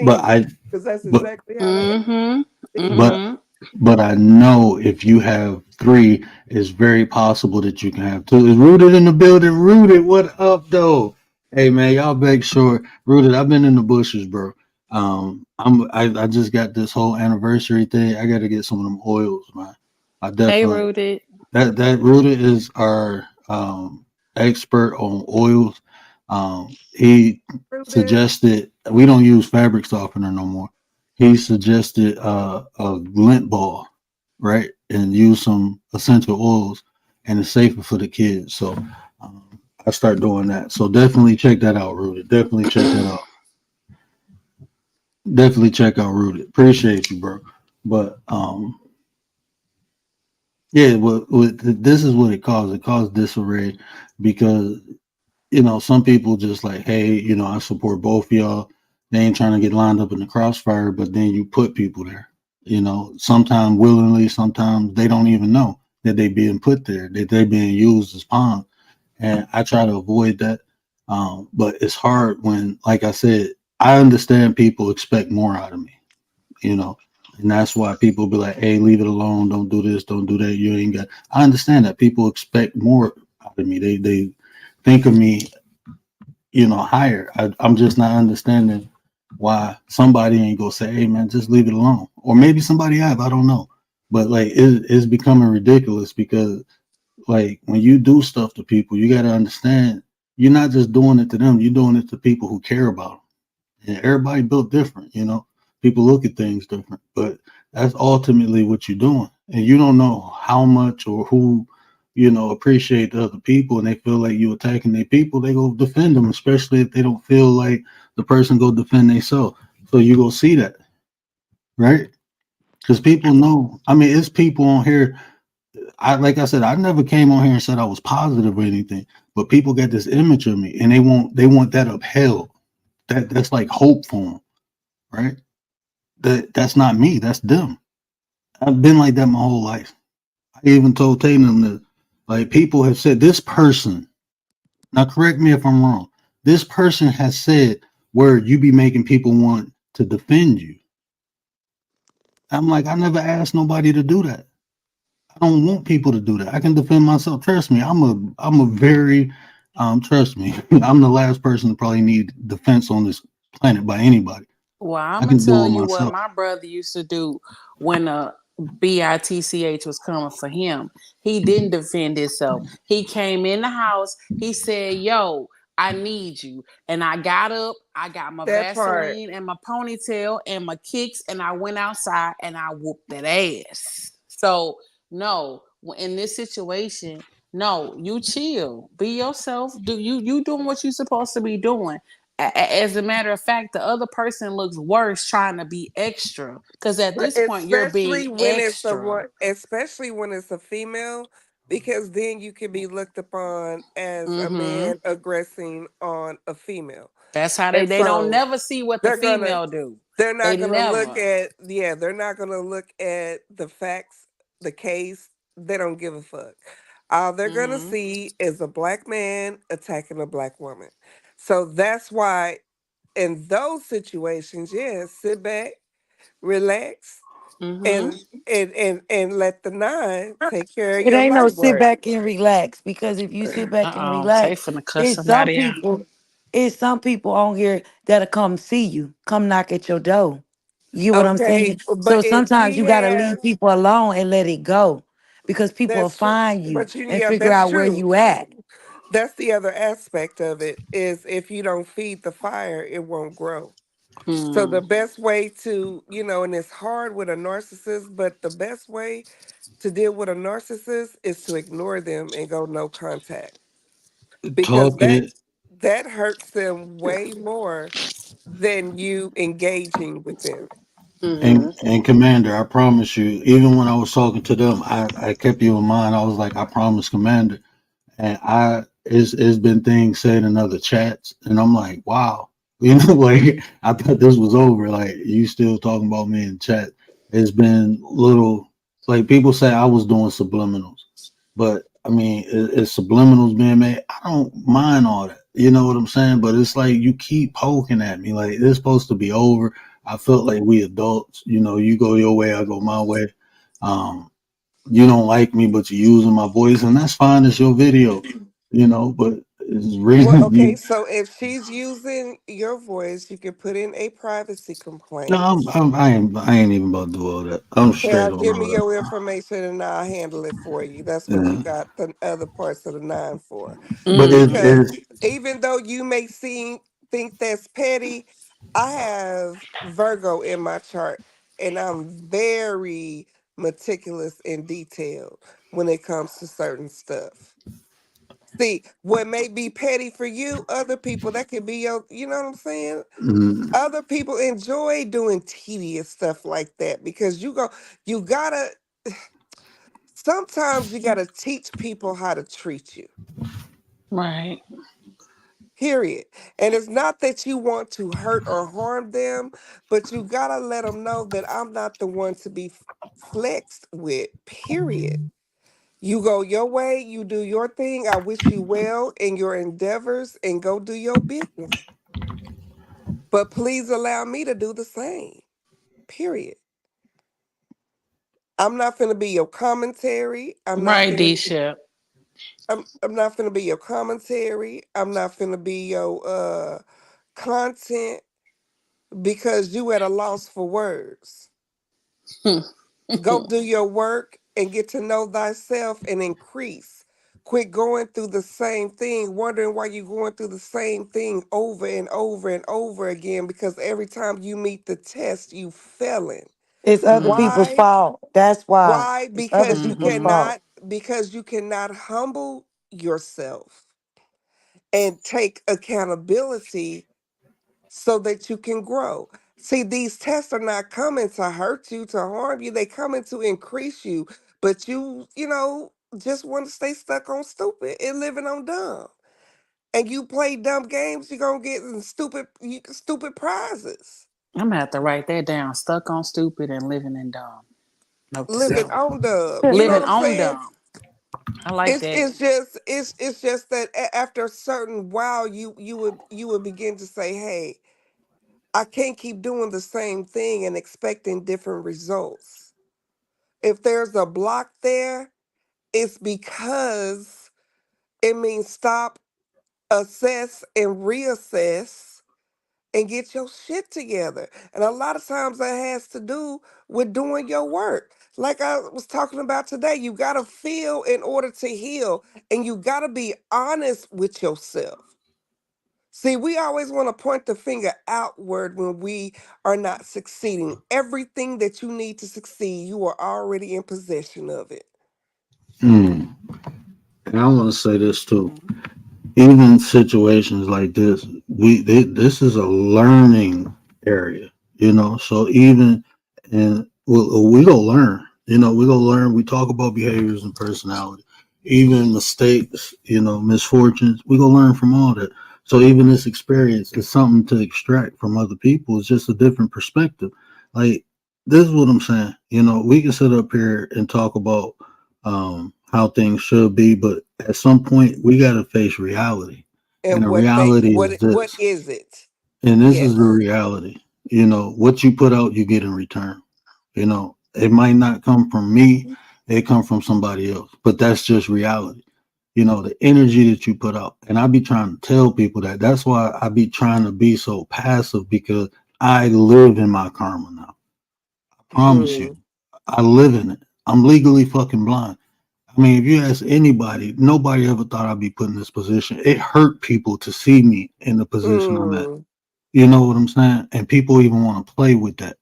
But demon, I, because that's but exactly how they are. Mm-hmm. Demon. but Mm-hmm. but I know if you have three, it's very possible that you can have two. It's rooted in the building. Rooted, what up, though? Hey man, y'all make sure rooted. I've been in the bushes, bro. I just got this whole anniversary thing. I got to get some of them oils, man. I Hey, definitely Rooted. that Rooted is our expert on oils. He Rooted. suggested we don't use fabric softener no more. He suggested a lint ball, right, and use some essential oils, and it's safer for the kids. So I start doing that. So definitely check that out, Rooted. Definitely check that out. Definitely check out Rooted. Appreciate you, bro. But yeah, this is what it caused. It caused disarray because some people just like, hey, I support both of y'all. They ain't trying to get lined up in the crossfire, but then you put people there. Sometimes willingly, sometimes they don't even know that they being put there, that they being used as pawns. And I try to avoid that. But it's hard when, like I said, I understand people expect more out of me, you know, and that's why people be like, hey, leave it alone, don't do this, don't do that. You ain't got. I understand that people expect more out of me. They think of me higher. I'm just not understanding why somebody ain't gonna say, "Hey, man, just leave it alone," or maybe somebody have. I don't know, but like it's becoming ridiculous because like when you do stuff to people, you got to understand you're not just doing it to them. You're doing it to people who care about them. And everybody built different. People look at things different, but that's ultimately what you're doing. And you don't know how much or who appreciate the other people, and they feel like you attacking their people, they go defend them, especially if they don't feel like the person go defend themselves. So you go see that, right? Because people know. I mean, it's people on here. Like I said, I never came on here and said I was positive or anything, but people get this image of me, and they want that upheld. That's like hope for them, right? That's not me. That's them. I've been like that my whole life. I even told Tatum that like people have said this person. Now correct me if I'm wrong. This person has said where you be making people want to defend you. I'm like, I never asked nobody to do that. I don't want people to do that. I can defend myself. Trust me, I'm a very trust me. I'm the last person to probably need defense on this planet by anybody. Well, I'm I gonna can do tell it you what myself. my brother used to do when BITCH was coming for him. He didn't defend himself. He came in the house. He said, "Yo, I need you." And I got up. I got my That part. Vaseline and my ponytail and my kicks, and I went outside and I whooped that ass. So no, in this situation, no, you chill, be yourself. Do you doing what you supposed to be doing? As a matter of fact, the other person looks worse trying to be extra because at But this point you're being extra. especially when it's a female, because then you can be looked upon as a Mm-hmm. man aggressing on a female. That's how they And they don't so never see what the they're gonna female do. they're They not gonna look never. at they're not gonna look at the facts, the case. They don't give a fuck. All they're gonna Mm-hmm. see is a black man attacking a black woman. So that's why in those situations, yes, sit back, relax, Mm-hmm. and let the nine take care of It your ain't no light sit work. back and relax, because if you sit back and Uh-oh. Tay relax, finna cuss it's some somebody out. people, it's some people on here that'll come see you, come knock at your door. You get what I'm Okay, saying? but So if sometimes we you gotta have leave people alone and let it go, because people will that's true, find you but and yeah, figure that's out where true. you at. That's the other aspect of it is if you don't feed the fire, it won't grow. So Hmm. the best way to, and it's hard with a narcissist, but the best way to deal with a narcissist is to ignore them and go no contact because Talking that hurts them way more than you engaging with them. Mm-hmm. and Commander, I promise you, even when I was talking to them, I kept you in mind. I was like, I promise, Commander. And it's been things said in other chats, and I'm like, wow, like I thought this was over. Like you still talking about me in chat. It's been little, like people say I was doing subliminals, but I mean, it's subliminals being made. I don't mind all that. You know what I'm saying? But it's like you keep poking at me. Like it's supposed to be over. I felt like we adults. You go your way, I go my way. Um, you don't like me, but you're using my voice, and that's fine. It's your video, but it's Well, reason okay, you. so if she's using your voice, you can put in a privacy No, complaint. I ain't even about to do all that. I'm straight Yeah, on give all me that. your information and I'll handle it for you. That's what you Yeah. got the other parts of the nine for. But Because Mm-hmm. even though you may think that's petty, I have Virgo in my chart and I'm very meticulous and detailed when it comes to certain stuff. See, what may be petty for you, other people, that could be you know what I'm saying? mm, Other people enjoy doing tedious stuff like that because you gotta, sometimes you gotta teach people how to treat you, Right. period. And it's not that you want to hurt or harm them, but you gotta let them know that I'm not the one to be flexed with, period. You go your way, you do your thing. I wish you well in your endeavors and go do your business. But please allow me to do the same, period. I'm not finna be your commentary. Right, D-Ship. I'm not finna be your commentary. I'm not finna be your content because you at a loss for words. Go do your work and get to know thyself and increase. Quit going through the same thing, wondering why you're going through the same thing over and over and over again because every time you meet the test, you failing. It's other people's Mm-hmm. Why? fault. That's why. Why? It's other Because people's fault. you cannot humble yourself and take accountability so that you can grow. See, these tests are not coming to hurt you, to harm you. They coming to increase you. But just want to stay stuck on stupid and living on dumb. And you play dumb games, you're gonna get stupid prizes. I'm gonna have to write that down. Stuck on stupid and living in dumb. Note to Living self. on dumb. You know what Living I'm on saying? dumb. I like It's that. it's just it's just that after a certain while you would begin to say, hey, I can't keep doing the same thing and expecting different results. If there's a block there, it's because it means stop, assess, and reassess and get your shit together. And a lot of times that has to do with doing your work. Like I was talking about today, you got to feel in order to heal, and you got to be honest with yourself. See, we always want to point the finger outward when we are not succeeding. Everything that you need to succeed, you are already in possession of it. mm. And I want to say this too. Mhm. Even situations like this, this is a learning area. So even and we go learn. We go learn. We talk about behaviors and personality, even mistakes. Misfortunes. We go learn from all that. So even this experience is something to extract from other people. It's just a different perspective. Like this is what I'm saying. We can sit up here and talk about how things should be, but at some point we got to face reality. And And the reality is what this. is it? And this is the Yes. reality. What you put out, you get in return. It might not come from me, it come from somebody else, but that's just reality. The energy that you put out. And I be trying to tell people that. That's why I be trying to be so passive, because I live in my karma now. I promise you. Hmm. I live in it. I'm legally fucking blind. I mean, if you ask anybody, nobody ever thought I'd be put in this position. It hurt people to see me in the position I'm at. Mm. You know what I'm saying? And people even want to play with that.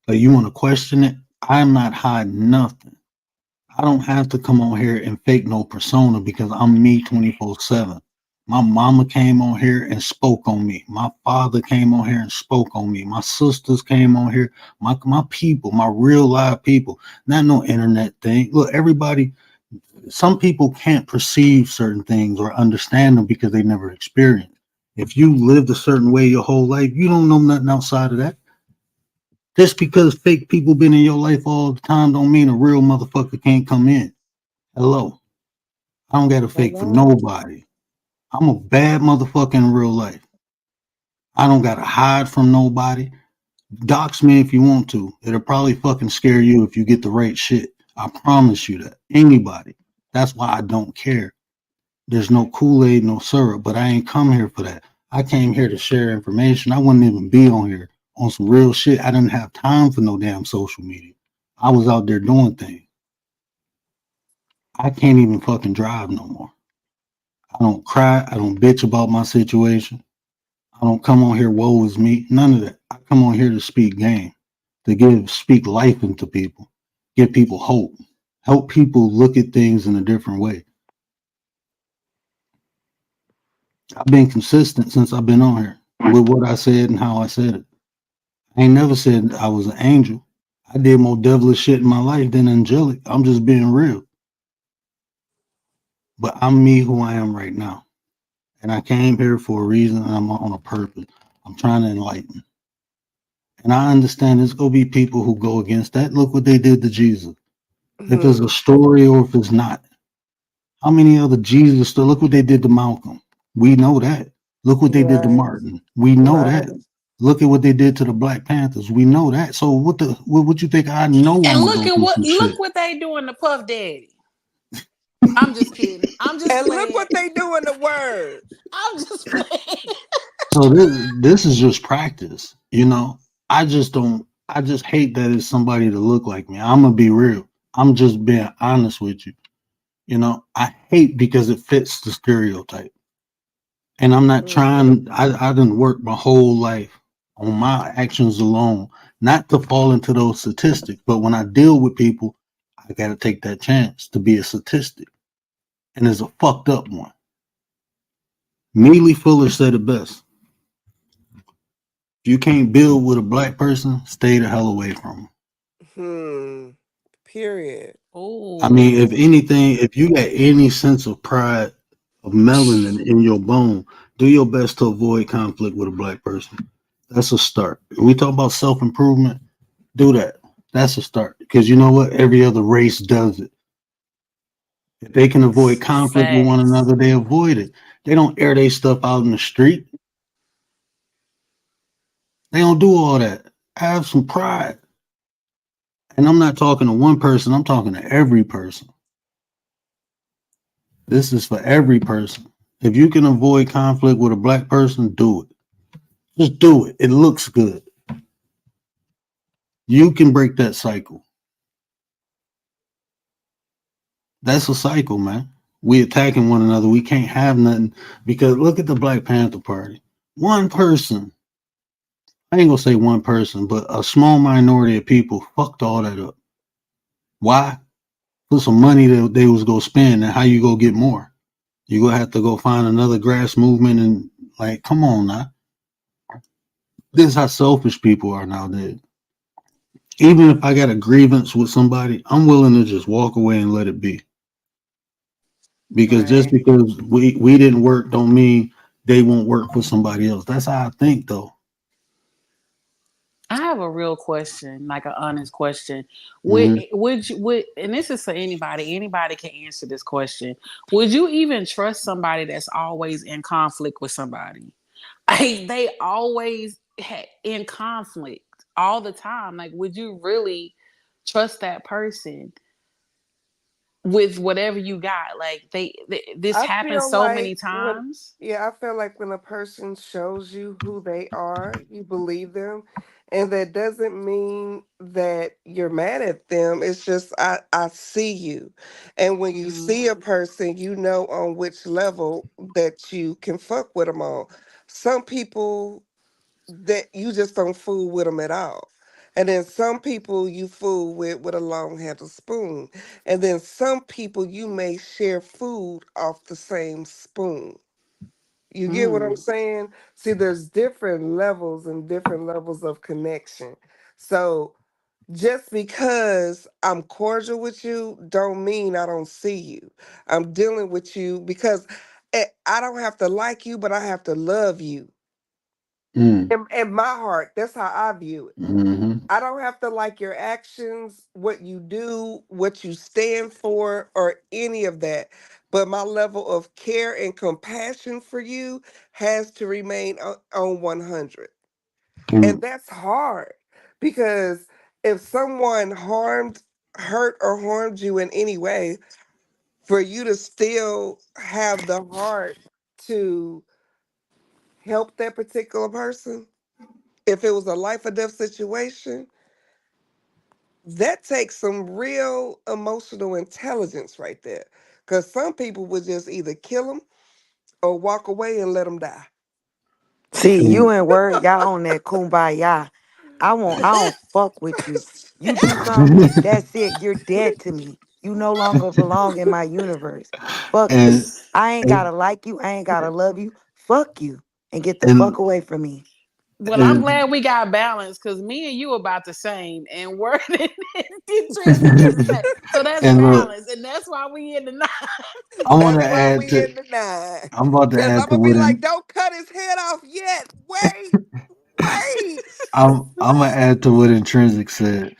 Like, you want to question it? I'm not hiding nothing. I don't have to come on here and fake no persona, because I'm me 24/7. My mama came on here and spoke on me. My father came on here and spoke on me. My sisters came on here. My people, my real live people. Not no internet thing. Look, everybody, some people can't perceive certain things or understand them because they never experienced. If you lived a certain way your whole life, you don't know nothing outside of that. Just because fake people been in your life all the time don't mean a real motherfucker can't come in. Hello. I don't got to fake for Hello. nobody. I'm a bad motherfucker in real life. I don't got to hide from nobody. Dox me if you want to. It'll probably fucking scare you if you get the right shit. I promise you that. Anybody. That's why I don't care. There's no Kool-Aid, no syrup, but I ain't come here for that. I came here to share information. I wouldn't even be on here on some real shit. I didn't have time for no damn social media. I was out there doing things. I can't even fucking drive no more. I don't cry. I don't bitch about my situation. I don't come on here, woe is me. None of that. I come on here to speak game, to speak life into people, give people hope, help people look at things in a different way. I've been consistent since I've been on here with what I said and how I said it. I ain't never said I was an angel. I did more devilish shit in my life than angelic. I'm just being real. But I'm me who I am right now. And I came here for a reason, and I'm on a purpose. I'm trying to enlighten. And I understand there's going to be people who go against that. Look what they did to Jesus. If it's a Hmm. story or if it's not. How many other Jesus? Look what they did to Malcolm. We know that. Look what they did to Right. Martin. We know that. Right. Look at what they did to the Black Panthers. We know that. So what you think? I know And I'm gonna go through some look shit. what they doing to Puff Daddy. I'm just kidding. I'm just And look playing. what they do in the word. I'm just playing. So this is just practice. I just don't. I just hate that it's somebody to look like me. I'm gonna be real. I'm just being honest with you. I hate because it fits the stereotype. And I'm not Hmm. trying. I didn't work my whole life on my actions alone, not to fall into those statistics. But when I deal with people, I got to take that chance to be a statistic, and it's a fucked up one. Neely Fuller said it best: "If you can't build with a black person, stay the hell away from them." Hmm. Period. I mean, if Oh, anything, if you got any sense of pride, of melanin in your bone, do your best to avoid conflict with a black person. That's a start. When we talk about self improvement, do that. That's a start. Because you know what? Every other race does it. If they can avoid conflict with one facts. another, they avoid it. They don't air their stuff out in the street. They don't do all that. Have some pride. And I'm not talking to one person, I'm talking to every person. This is for every person. If you can avoid conflict with a black person, do it. Just do it. It looks good. You can break that cycle. That's a cycle, man. We attacking one another. We can't have nothing because look at the Black Panther Party. One person, I ain't gonna say one person, but a small minority of people fucked all that up. Why? For some money that they was gonna spend, and how you gonna get more? You gonna have to go find another grass movement and like, come on now. This is how selfish people are nowadays. Even if I got a grievance with somebody, I'm willing to just walk away and let it be. Because just Right. because we didn't work don't mean they won't work for somebody else. That's how I think though. I have a real question, like an honest question. Hmm. And this is for anybody. Anybody can answer this question. Would you even trust somebody that's always in conflict with somebody? Like they always in conflict all the time. Like, would you really trust that person with whatever you got? Like this I happens feel so many like when, times. yeah, I feel like when a person shows you who they are, you believe them. And that doesn't mean that you're mad at them. It's just I see you. And when you Mm, see a person, you know on which level that you can fuck with them on. Some people that you just don't fool with them at all. And then some people you fool with a long handled spoon. And then some people you may share food off the same spoon. You get what I'm mm. saying? See, there's different levels and different levels of connection. So just because I'm cordial with you don't mean I don't see you. I'm dealing with you because I don't have to like you, but I have to love you. Mm. In my heart, that's how I view it. Hmm. I don't have to like your actions, what you do, what you stand for, or any of that. But my level of care and compassion for you has to remain on 100. And Mm. that's hard because if someone hurt, or harmed you in any way, for you to still have the heart to help that particular person, if it was a life or death situation, that takes some real emotional intelligence right there. Because some people would just either kill them or walk away and let them die. See, you Mm. and Word, y'all on that kumbaya. I don't fuck with you. You do something, that's it. You're dead to me. You no longer belong in my universe. Fuck you. and, I ain't and gotta like you. I ain't gotta love you. Fuck you. And get the fuck and away from me. Well, I'm and glad we got balance because me and you about the same, and word and intrinsic is the same. So that's and look, balance, and that's why we in the nine. I want to That's why add we to. in the nine. I'm about to Because add I'm to going to be what like, in, don't cut his head off yet. Wait, wait. I'm gonna add to what intrinsic said.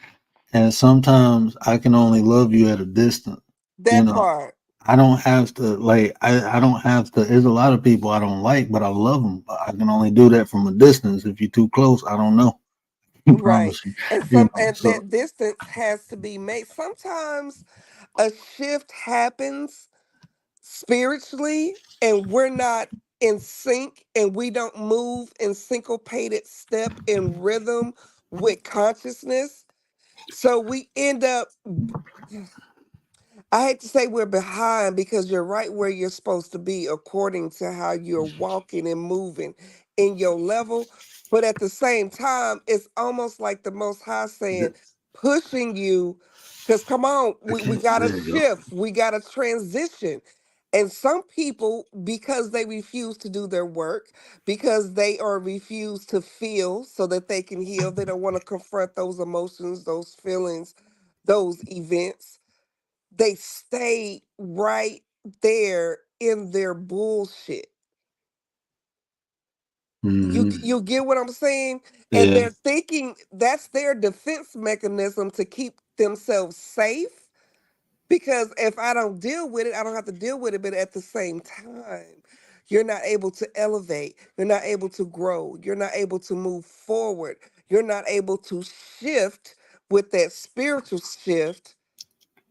And sometimes I can only love you at a distance. You That know, part. I don't have to like. I don't have to. There's a lot of people I don't like, but I love them. But I can only do that from a distance. If you're too close, I don't know. I Right. promise you. And You some know. and So that distance has to be made. Sometimes a shift happens spiritually and we're not in sync and we don't move in syncopated step in rhythm with consciousness. So we end up, I hate to say we're behind because you're right where you're supposed to be according to how you're walking and moving in your level. But at the same time, it's almost like the Most High saying, pushing you, because come on, I we can't. got to There you go. shift, we got to transition. And some people, because they refuse to do their work, because they are refused to feel so that they can heal, they don't want to confront those emotions, those feelings, those events, they stay right there in their bullshit. Hmm. You get what I'm saying? And Yeah. they're thinking that's their defense mechanism to keep themselves safe. Because if I don't deal with it, I don't have to deal with it. But at the same time, you're not able to elevate. You're not able to grow. You're not able to move forward. You're not able to shift with that spiritual shift.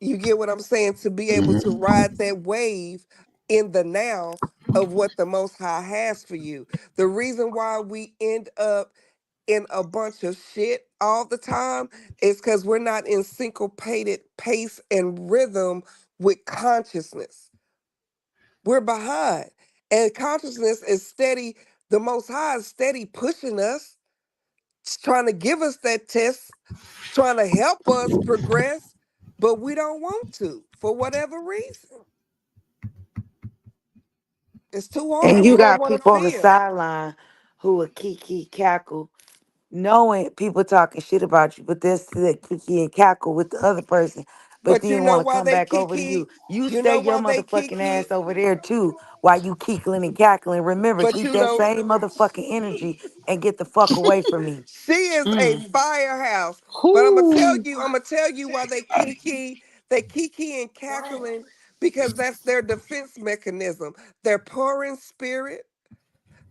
You get what I'm saying? To be able to Hmm. ride that wave in the now of what the Most High has for you. The reason why we end up in a bunch of shit all the time is because we're not in syncopated pace and rhythm with consciousness. We're behind. And consciousness is steady. The Most High is steady pushing us, trying to give us that test, trying to help us progress, but we don't want to for whatever reason. It's too And hard. you We don't got want to people on the feel. sideline who will kiki cackle, knowing people talking shit about you, but they'll still kiki and cackle with the other person. but But you then know want to why come they back over to you. kiki? You You stay know your why they motherfucking kiki? ass over there too while you keekling and cackling. Remember, But keep you that know, same motherfucking energy and get the fuck away from me. she is a Mm. firehouse. But Whoo. I'm gonna tell you why they kiki and cackling because that's their defense mechanism. They're poor in spirit.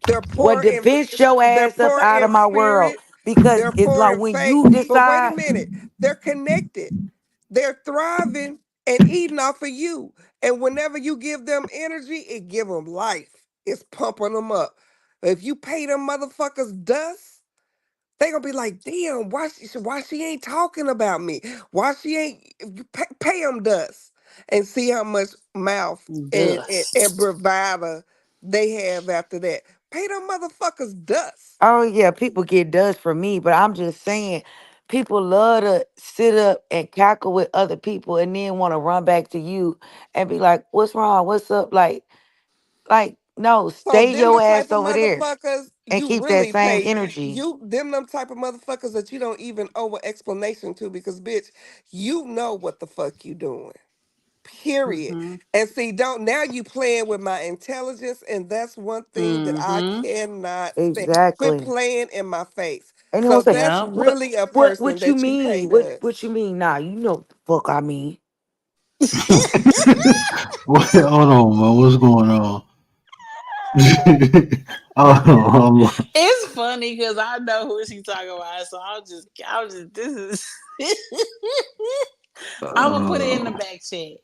They're Well, poor in defense your they're ass up poor out in of my world spirit. because They're it's poor like in when faith. you But wait a decide. minute, they're connected. They're thriving and eating off of you. And whenever you give them energy, it give them life. It's pumping them up. If you pay them motherfuckers dust, they gonna be like, damn, why she ain't talking about me? Why she ain't you pay them dust and see how much mouth and Dust. bravado they have after that. Pay them motherfuckers dust. Oh yeah, people get dust from me, but I'm just saying, people love to sit up and cackle with other people and then want to run back to you and be like, "What's wrong? What's up?" Like, no, So stay them your the type ass of over there motherfuckers and you keep that really same pay energy. them type of motherfuckers that you don't even owe an explanation to because bitch, you know what the fuck you doing. Period. Mm-hmm. And see, don't now you playing with my intelligence, and that's one thing that I Mm-hmm. cannot stand. Quit Exactly. playing in my face. And then So we'll say, that's Yep. really a What? person What you that you pay mean? What does. you mean? Nah, you know what the fuck I mean. What, hold on, man. What's going on? Hold on. It's funny because I know who she's talking about, so this is. I'm gonna put it in the Uh, back chat.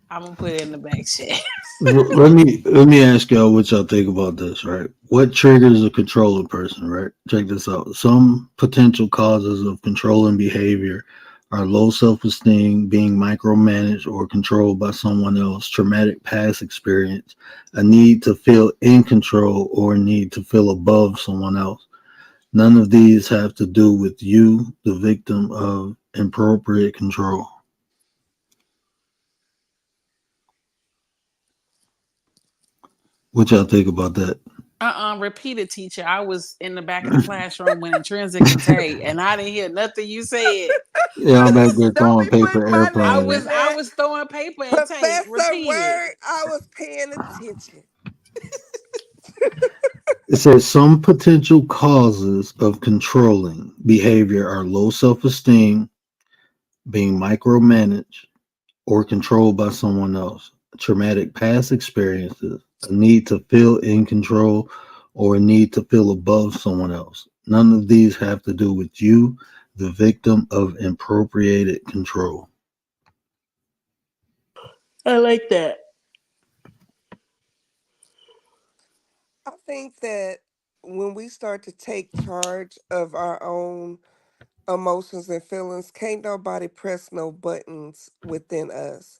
I'm gonna put it in the back chat. let me ask y'all what y'all think about this, right? What triggers a controlling person, right? Check this out. Some potential causes of controlling behavior are low self-esteem, being micromanaged or controlled by someone else, traumatic past experience, a need to feel in control or a need to feel above someone else. None of these have to do with you, the victim of inappropriate control. What y'all think about that? Repeat it, teacher. I was in the back of the classroom when Intrinsic and Tay, and I didn't hear nothing you said. Yeah, I'm back there Don't throwing be paper putting my I name airplanes. was in I that. was throwing paper and Tay. Professor Repeat it. Word, I was paying attention. It says some potential causes of controlling behavior are low self esteem, being micromanaged or controlled by someone else, traumatic past experiences, a need to feel in control, or a need to feel above someone else. None of these have to do with you, the victim of appropriated control. I like that. I think that when we start to take charge of our own emotions and feelings, can't nobody press no buttons within us.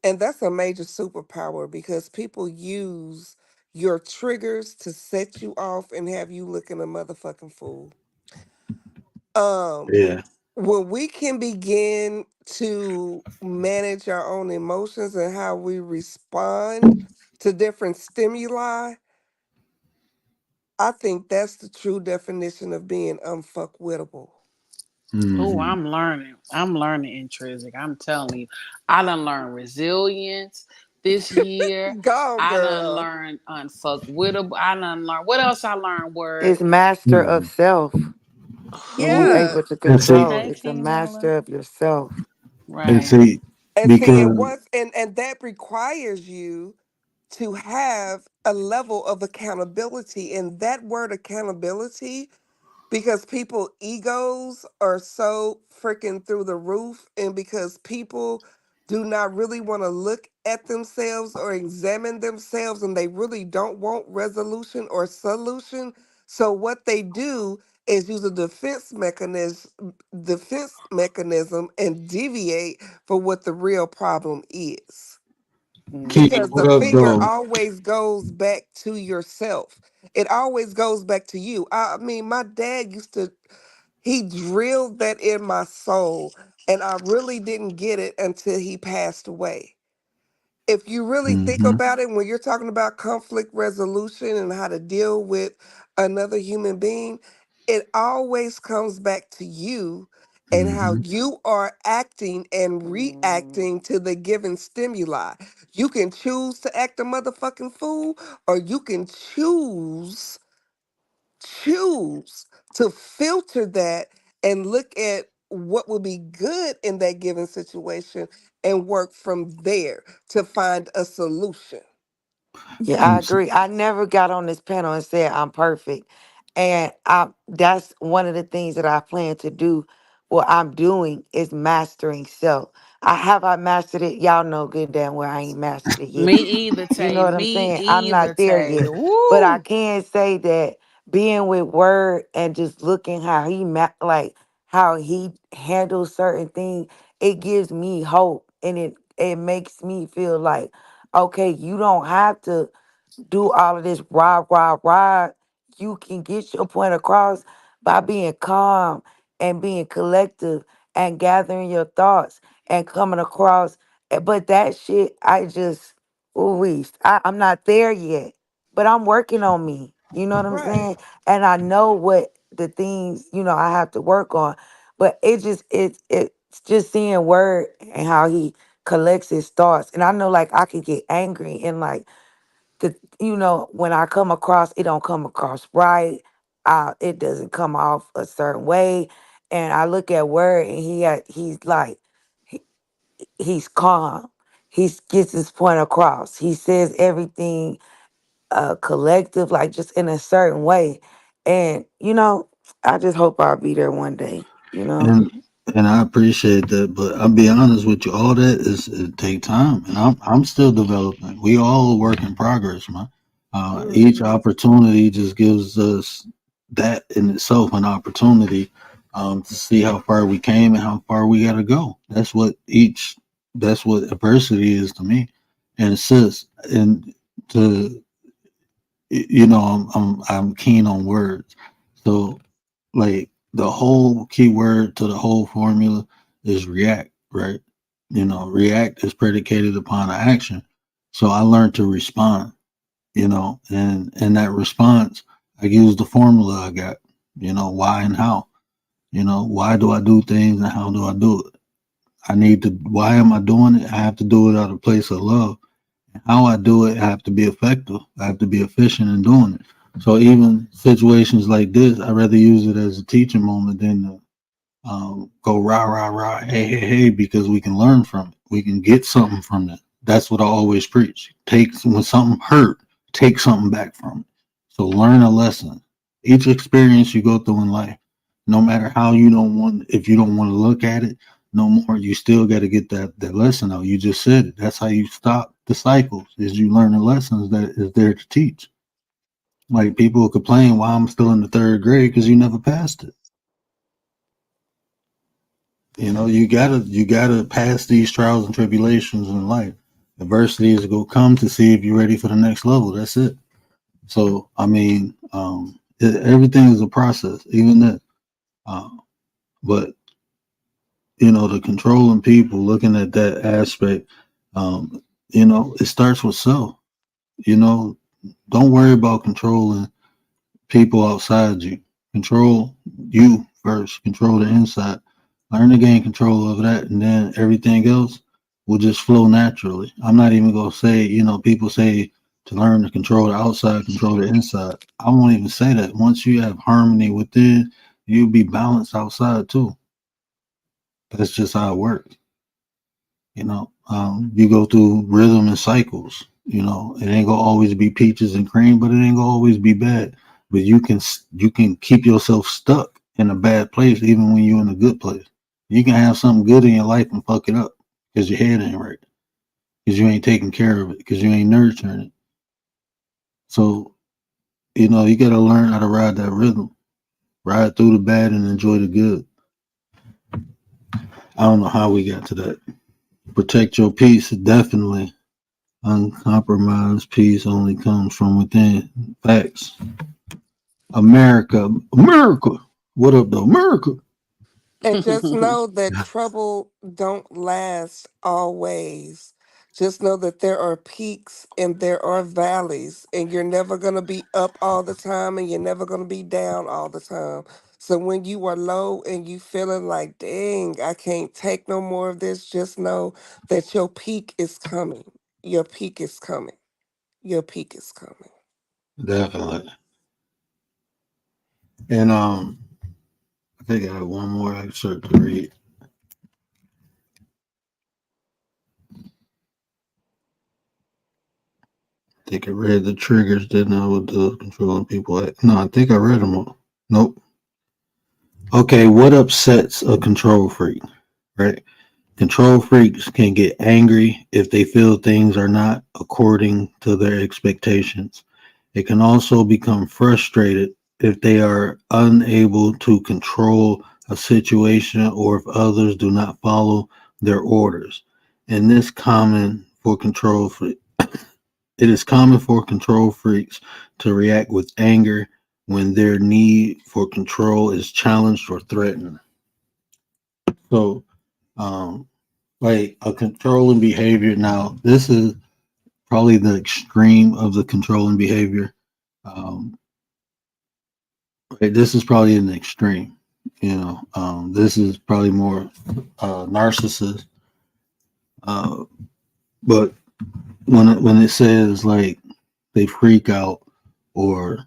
And that's a major superpower because people use your triggers to set you off and have you looking a motherfucking fool. Um, Yeah. when we can begin to manage our own emotions and how we respond to different stimuli, I think that's the true definition of being unfuckwittable. Oh, Hmm. I'm learning. I'm learning Intrinsic. I'm telling you, I done learned resilience this year. Go, I done girl. learned unfuckwittable. I done learned what else I learned. Word. It's master of Hmm. self. When you Yeah. able to And see, control, Okay, it's a King Dollar. master of yourself. and Right. see, And see, and because once and that requires you to have a level of accountability. And that word accountability, because people egos are so freaking through the roof, and because people do not really want to look at themselves or examine themselves, and they really don't want resolution or solution. So what they do is use a defense mechanism and deviate for what the real problem is, Keith, Hmm. because what the up, finger though? always goes back to yourself. It always goes back to you. I mean, my dad used to, he drilled that in my soul, and I really didn't get it until he passed away. If you really think Hmm. about it, when you're talking about conflict resolution and how to deal with another human being, it always comes back to you. and how Hmm. you are acting and Mm. reacting to the given stimuli. You can choose to act a motherfucking fool, or you can choose to filter that and look at what would be good in that given situation and work from there to find a solution. Yeah, I And s- agree. I never got on this panel and said I'm perfect. And I that's one of the things that I plan to do. What I'm doing is mastering self. I mastered it. Y'all know good damn well I ain't mastered it yet. Me either, You Tay. know what I'm Me saying? I'm either, not there Tay. yet. But I Woo! can say that being with Word and just looking how like how he handles certain things, it gives me hope, and it makes me feel like, okay, you don't have to do all of this rah, rah, rah. You can get your point across by being calm and being collective and gathering your thoughts and coming across. But that shit, I'm not there yet, but I'm working on me. You know what I'm Right. saying? And I know what the things, I have to work on. But it's just seeing Word and how he collects his thoughts. And I know, like, I could get angry and, like, when I come across, it don't come across right. It doesn't come off a certain way. And I look at Word, and he's like, he, he's calm. He gets his point across. He says everything collective, like, just in a certain way. And I just hope I'll be there one day. and and I appreciate that, but I'll be honest with you. All that is it take time, and I'm still developing. We all a work in progress, man. Each Hmm. opportunity just gives us that in itself an opportunity to see how far we came and how far we got to go. That's what adversity is to me, and sis, and to I'm keen on words, so like the whole keyword to the whole formula is react, right? React is predicated upon an action. So I learned to respond, and in that response, I use the formula I got, why and how. Why do I do things and how do I do it? Why am I doing it? I have to do it out of a place of love. How I do it, I have to be effective. I have to be efficient in doing it. So even situations like this, I rather use it as a teaching moment than to go rah rah rah, hey hey hey, because we can learn from it. We can get something from it. That's what I always preach. When something hurt, take something back from it. So learn a lesson. Each experience you go through in life, no matter how you don't want, if you don't want to look at it no more, you still got to get that lesson out. You just said it. That's how you stop the cycles. Is you learn the lessons that is there to teach. Like people complain why I'm still in the third grade because you never passed it. You gotta pass these trials and tribulations in life. Adversity is gonna come to see if you're ready for the next level. That's it. So I mean, everything is a process, even that. Uh, but the controlling people, looking at that aspect, it starts with self. You know, don't worry about controlling people outside you. Control you first. Control the inside. Learn to gain control of that, and then everything else will just flow naturally. I'm not even gonna say, people say to learn to control the outside, control the inside. I won't even say that. Once you have harmony within, you'll be balanced outside too. That's just how it works. You go through rhythm and cycles. It ain't gonna always be peaches and cream, but it ain't gonna always be bad. But you can keep yourself stuck in a bad place even when you're in a good place. You can have something good in your life and fuck it up because your head ain't right, because you ain't taking care of it, because you ain't nurturing it. So you gotta learn how to ride that rhythm, ride through the bad and enjoy the good. I don't know how we got to that. Protect your peace, definitely. Uncompromised peace only comes from within. Facts. America. America. What up, though? America. And just know that trouble don't last always. Just know that there are peaks and there are valleys, and you're never going to be up all the time and you're never going to be down all the time. So when you are low and you feeling like, dang, I can't take no more of this, just know that your peak is coming. Your peak is coming. Your peak is coming. Definitely. And I think I have one more excerpt to read. I think I read the triggers, didn't I, with the controlling people? No, I think I read them all. Nope. Okay, what upsets a control freak, right? Control freaks can get angry if they feel things are not according to their expectations. It can also become frustrated if they are unable to control a situation or if others do not follow their orders. And this common for control freaks. It is common for control freaks to react with anger when their need for control is challenged or threatened. So, um, like a controlling behavior. Now, this is probably the extreme of the controlling behavior. Um, right, this is probably an extreme. This is probably more narcissist. Uh, but when it says like they freak out or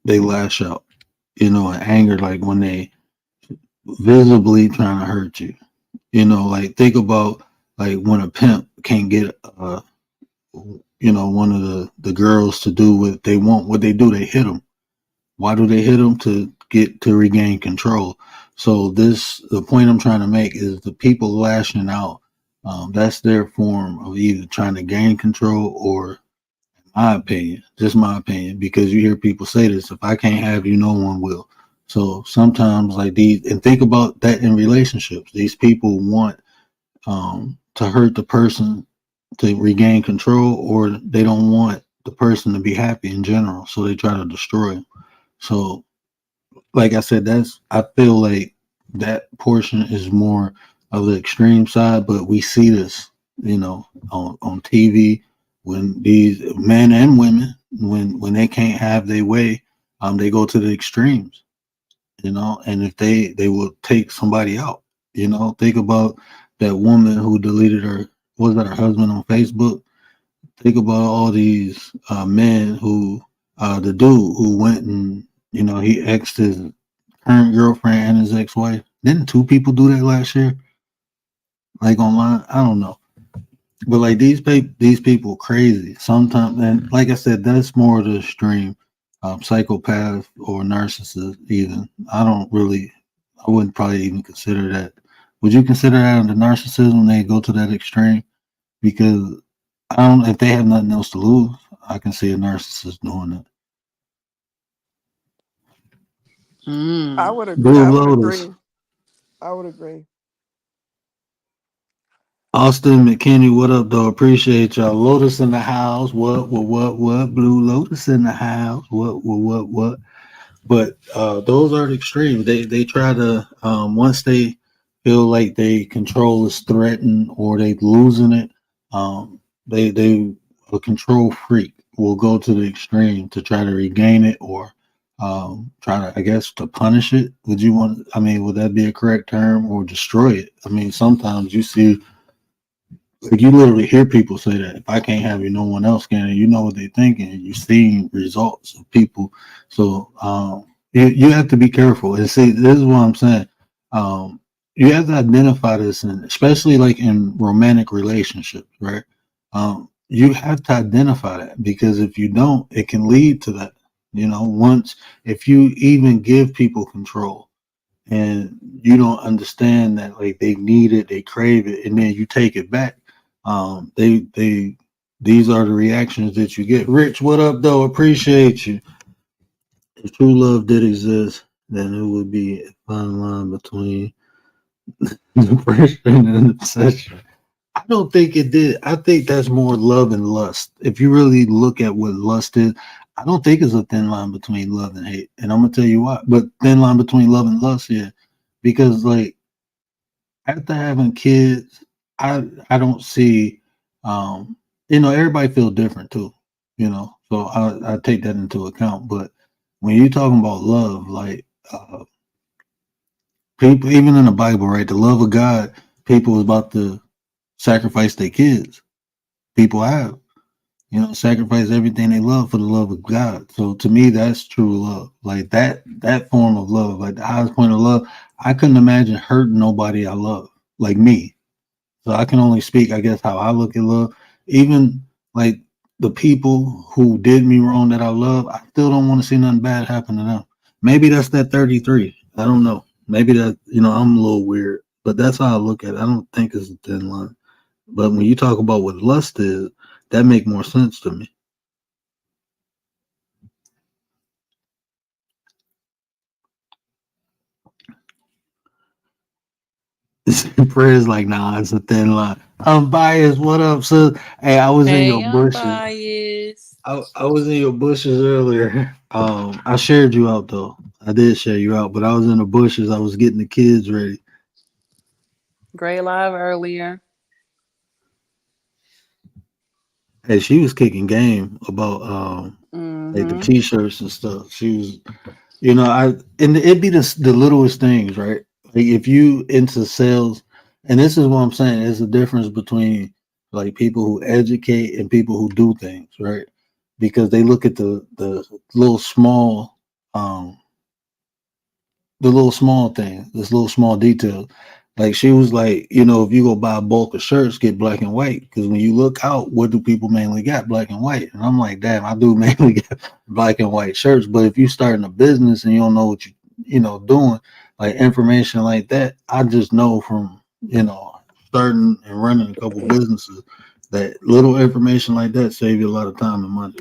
they lash out, in anger, like when they visibly trying to hurt you. Like think about like when a pimp can't get one of the girls to do what they want. What they do, they hit them. Why do they hit them? To regain control. So the point I'm trying to make is the people lashing out. That's their form of either trying to gain control or, my opinion, just my opinion, because you hear people say this: if I can't have you, no one will. So sometimes, like these, and think about that in relationships. These people want to hurt the person to regain control, or they don't want the person to be happy in general, so they try to destroy him. So, like I said, I feel like that portion is more of the extreme side, but we see this, on TV when these men and women, when they can't have their way, they go to the extremes, and if they will take somebody out, think about that woman who deleted her, was that her husband on Facebook? Think about all these men who, the dude who went and, he exed his current girlfriend and his ex-wife. Didn't two people do that last year? Like online? I don't know. But like these people crazy sometimes, and like I said, that's more the extreme, psychopath or narcissist. Even I wouldn't probably even consider that. Would you consider that under narcissism when they go to that extreme? Because I don't. If they have nothing else to lose, I can see a narcissist doing that. I Mm. would agree. Blue I would Lotus, agree. I would agree. Austin McKinney, what up, though? Appreciate y'all. Lotus in the house. What? Blue Lotus in the house. What? But those are the extremes. They try to, once they feel like they control is threatened or they losing it, they a control freak will go to the extreme to try to regain it or try to, I guess, to punish it. I mean, would that be a correct term, or destroy it? I mean, sometimes you see, like, you literally hear people say that if I can't have you, no one else can. And you know what they're thinking. And you're seeing results of people. So you have to be careful. And see, this is what I'm saying. Um, you have to identify this, and especially like in romantic relationships, right? You have to identify that, because if you don't, it can lead to that. Once, if you even give people control and you don't understand that, like, they need it, they crave it, and then you take it back, they these are the reactions that you get. Rich, what up, though? Appreciate you. If true love did exist, then it would be a fine line between depression and obsession. I don't think it did. I think that's more love and lust. If you really look at what lust is, I don't think it's a thin line between love and hate. And I'm gonna tell you why. But thin line between love and lust, yeah. Because, like, after having kids, I don't see, everybody feels different too, so I take that into account. But when you talking about love, like people, even in the Bible, right? The love of God, people was about to sacrifice their kids. People have, sacrifice everything they love for the love of God. So to me, that's true love. Like that form of love, like the highest point of love. I couldn't imagine hurting nobody I love, like me. So I can only speak, I guess, how I look at love. Even like the people who did me wrong that I love, I still don't want to see nothing bad happen to them. Maybe that's that 33. I don't know. Maybe that, I'm a little weird, but that's how I look at it. I don't think it's a thin line. But when you talk about what lust is, that make more sense to me. Prayer's like, nah, it's a thin line. I'm biased. What up, sis? Hey, I was in your Hey, I'm bushes. biased. I was in your bushes earlier. I shared you out though. I did share you out, but I was in the bushes. I was getting the kids ready. Great live earlier. Hey, she was kicking game about like the Mm-hmm. t-shirts and stuff. She was, I and it'd be the littlest things, right? Like if you into sales, and this is what I'm saying, there's a difference between like people who educate and people who do things, right? Because they look at the little small um the little small things, this little small detail. Like she was like, if you go buy a bulk of shirts, get black and white. Because when you look out, what do people mainly got? Black and white. And I'm like, damn, I do mainly get black and white shirts. But if you starting a business and you don't know what doing, like information like that, I just know from, starting and running a couple businesses that little information like that save you a lot of time and money.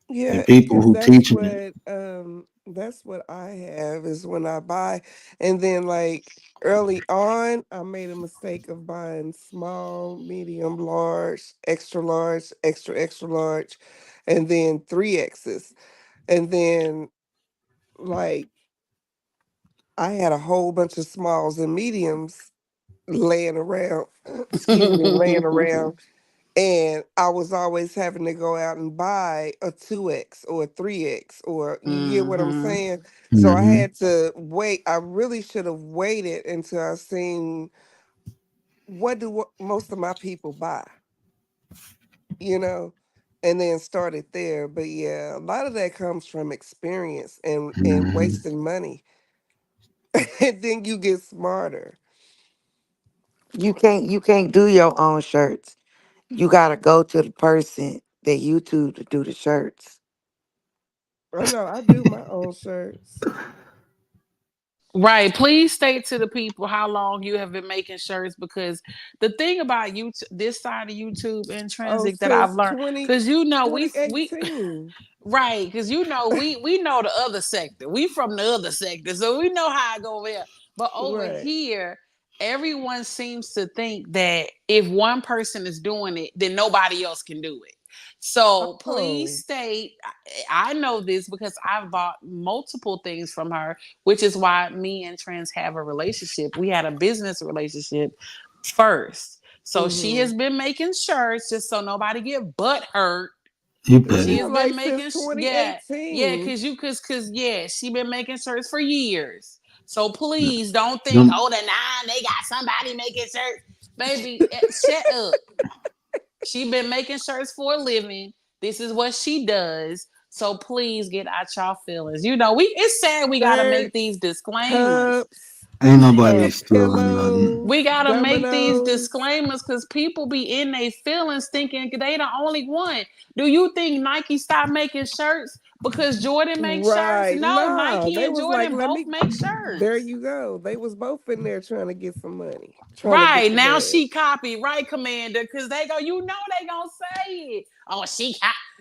Yeah, And people because who teaching it, that's what I have is when I buy, and then like early on I made a mistake of buying small, medium, large, extra extra large, and then 3X's. And then like I had a whole bunch of smalls and mediums laying around, excuse me, laying around. And I was always having to go out and buy a 2X or a 3X, or you get what I'm Mm-hmm. saying? So I hmm had to wait. I really should have waited until I seen what most of my people buy, you know, and then started there. But yeah, a lot of that comes from experience and hmm wasting money. And then you get smarter. You can't do your own shirts. You gotta go to the person that YouTube to do the shirts. Oh no, I do my own shirts. Right. Please state to the people how long you have been making shirts, because the thing about YouTube, this side of YouTube Oh, intrinsic that I've since learned, 20 because we 2018. right, because we know the other sector. We from the other sector, so we know how I go there. But over Right. here, everyone seems to think that if one person is doing it, then nobody else can do it. So please Oh. state. I know this because I've bought multiple things from her, which is why me and Trans have a relationship. We had a business relationship first. So she Mm-hmm. has been making shirts just so nobody get butt hurt. you She petty. Yeah, has been like since making yeah, 2018. cause yeah, she been making shirts for years. So please don't think, Them oh, the nine they got somebody making shirts, baby. Shut up. She been making shirts for a living. This is what she does. So please get out y'all feelings. It's sad we gotta make Shirts, these disclaimers. cups, ain't nobody stealing nothing. We pillows, gotta make these dominoes. disclaimers because people be in their feelings thinking they the only one. Do you think Nike stopped making shirts because Jordan makes shirts? Right. No, Nah. Nike They and was like, Jordan let both me make there shirts. you go. They was both in there trying to get some money, trying to get Right the now bag. she copied, right, Commander? Because they gonna say it. Oh,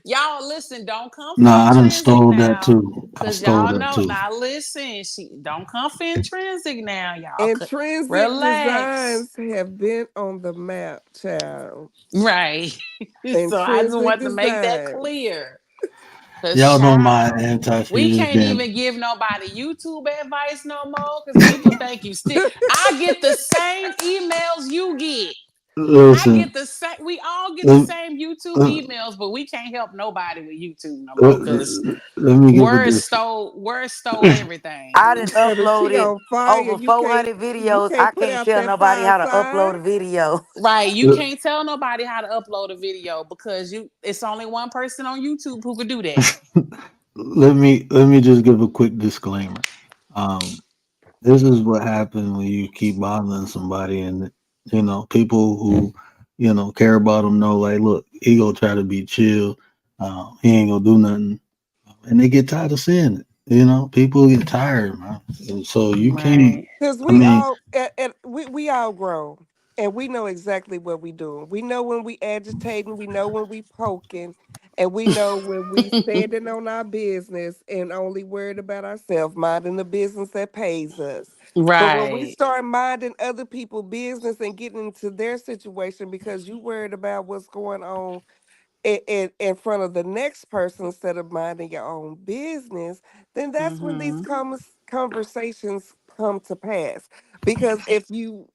y'all listen, don't come for Nah, I done intrinsic stole that now. too. I Cause stole y'all that know too. now listen, she don't come for intrinsic now, y'all. Intrinsic Relax. designs have been on the map, child. Right. So I just Intrinsic want to make that designs. clear. Cause Y'all know my child, we anti-fear can't damn. even give nobody YouTube advice no more because people think you still. I get the same emails you get. I Listen, get the same. We all get the let, same YouTube let, emails, but we can't help nobody with YouTube no more let, because let me give a this. Word stole everything. I done Baby, she uploaded on fire. over You can't 400 you videos. I can't put can't out tell that nobody how fire to upload sign. a video. Right, you can't tell nobody how to upload a video because it's only one person on YouTube who could do that. Let me just give a quick disclaimer. Um, this is what happens when you keep bothering somebody, and people who care about them know, like, look, he gonna try to be chill. He ain't gonna do nothing, and they get tired of seeing it. People get tired, man. And so you can't. Right. Because I we mean, all we all grown and we know exactly what we doing. We know when we agitating, we know when we poking, and we know when we standing on our business and only worried about ourselves, minding the business that pays us. But when we Right. start minding other people's business and getting into their situation because you worried about what's going on in front of the next person instead of minding your own business, then that's when these Mm-hmm. conversations come to pass. Because if you,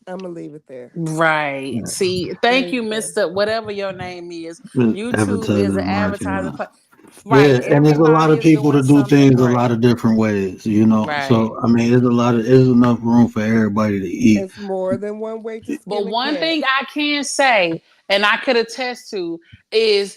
I'm gonna leave it there. Right. See, thank There you, you go. Mr. Whatever your name is. YouTube is an advertising advertising. marketing. Right. Yeah, and there's a lot Everybody of is people doing to do something things a great. lot of different ways. Right. So I mean, there's enough room for everybody to eat. It's more than one way to But skin a one cat. thing I can say, and I could attest to, is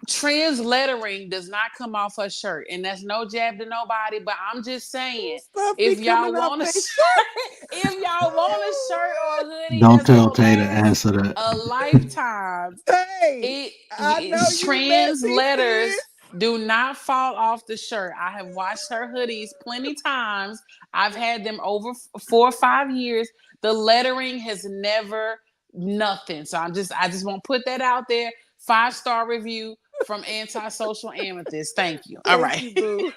trans lettering does not come off her shirt, and that's no jab to nobody. But I'm just saying, Stuff be if y'all coming off want a their shirt, if y'all want a shirt or a hoodie Don't that's tell gonna Tay to last answer that. a lifetime, Hey, I know it's you trans messy, letters sis. do not fall off the shirt. I have washed her hoodies plenty times. I've had them over 4 or 5 years. The lettering has never nothing. So I just want to put that out there. 5-star review from Antisocial Amethyst. Thank you. All Thank right. you, boo.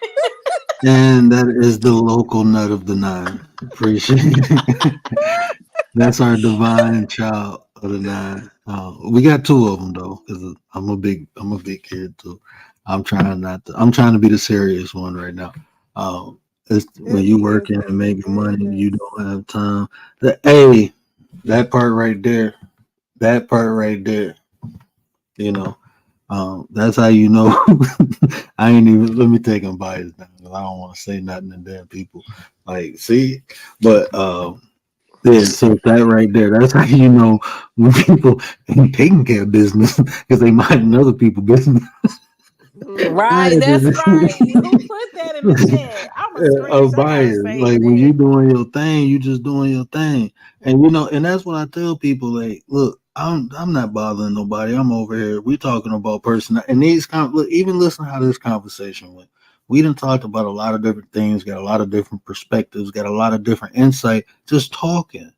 And that is the local nut of the nine. Appreciate it. That's our divine child of the nine. We got two of them though, because I'm a big kid too. I'm trying to be the serious one right now. It's when you He is working a and making money, and you serious. don't have time. Hey, that part right there. That part right there. You know, that's how you know. I ain't even. Let me take them bias down, 'cause I don't want to say nothing to damn people. Like, see, but yeah. So that right there, that's how you know when people ain't taking care of business because they minding other people's business. Right. Hmm. That's right. Who put that in the chat? I'm a screenshot. I gotta Bias. save Like when that. you doing your thing, you just doing your thing. And and that's what I tell people. Like, look, I'm not bothering nobody. I'm over here. We talking about person and look, even listen how this conversation went. We done talked about a lot of different things, got a lot of different perspectives, got a lot of different insight, just talking.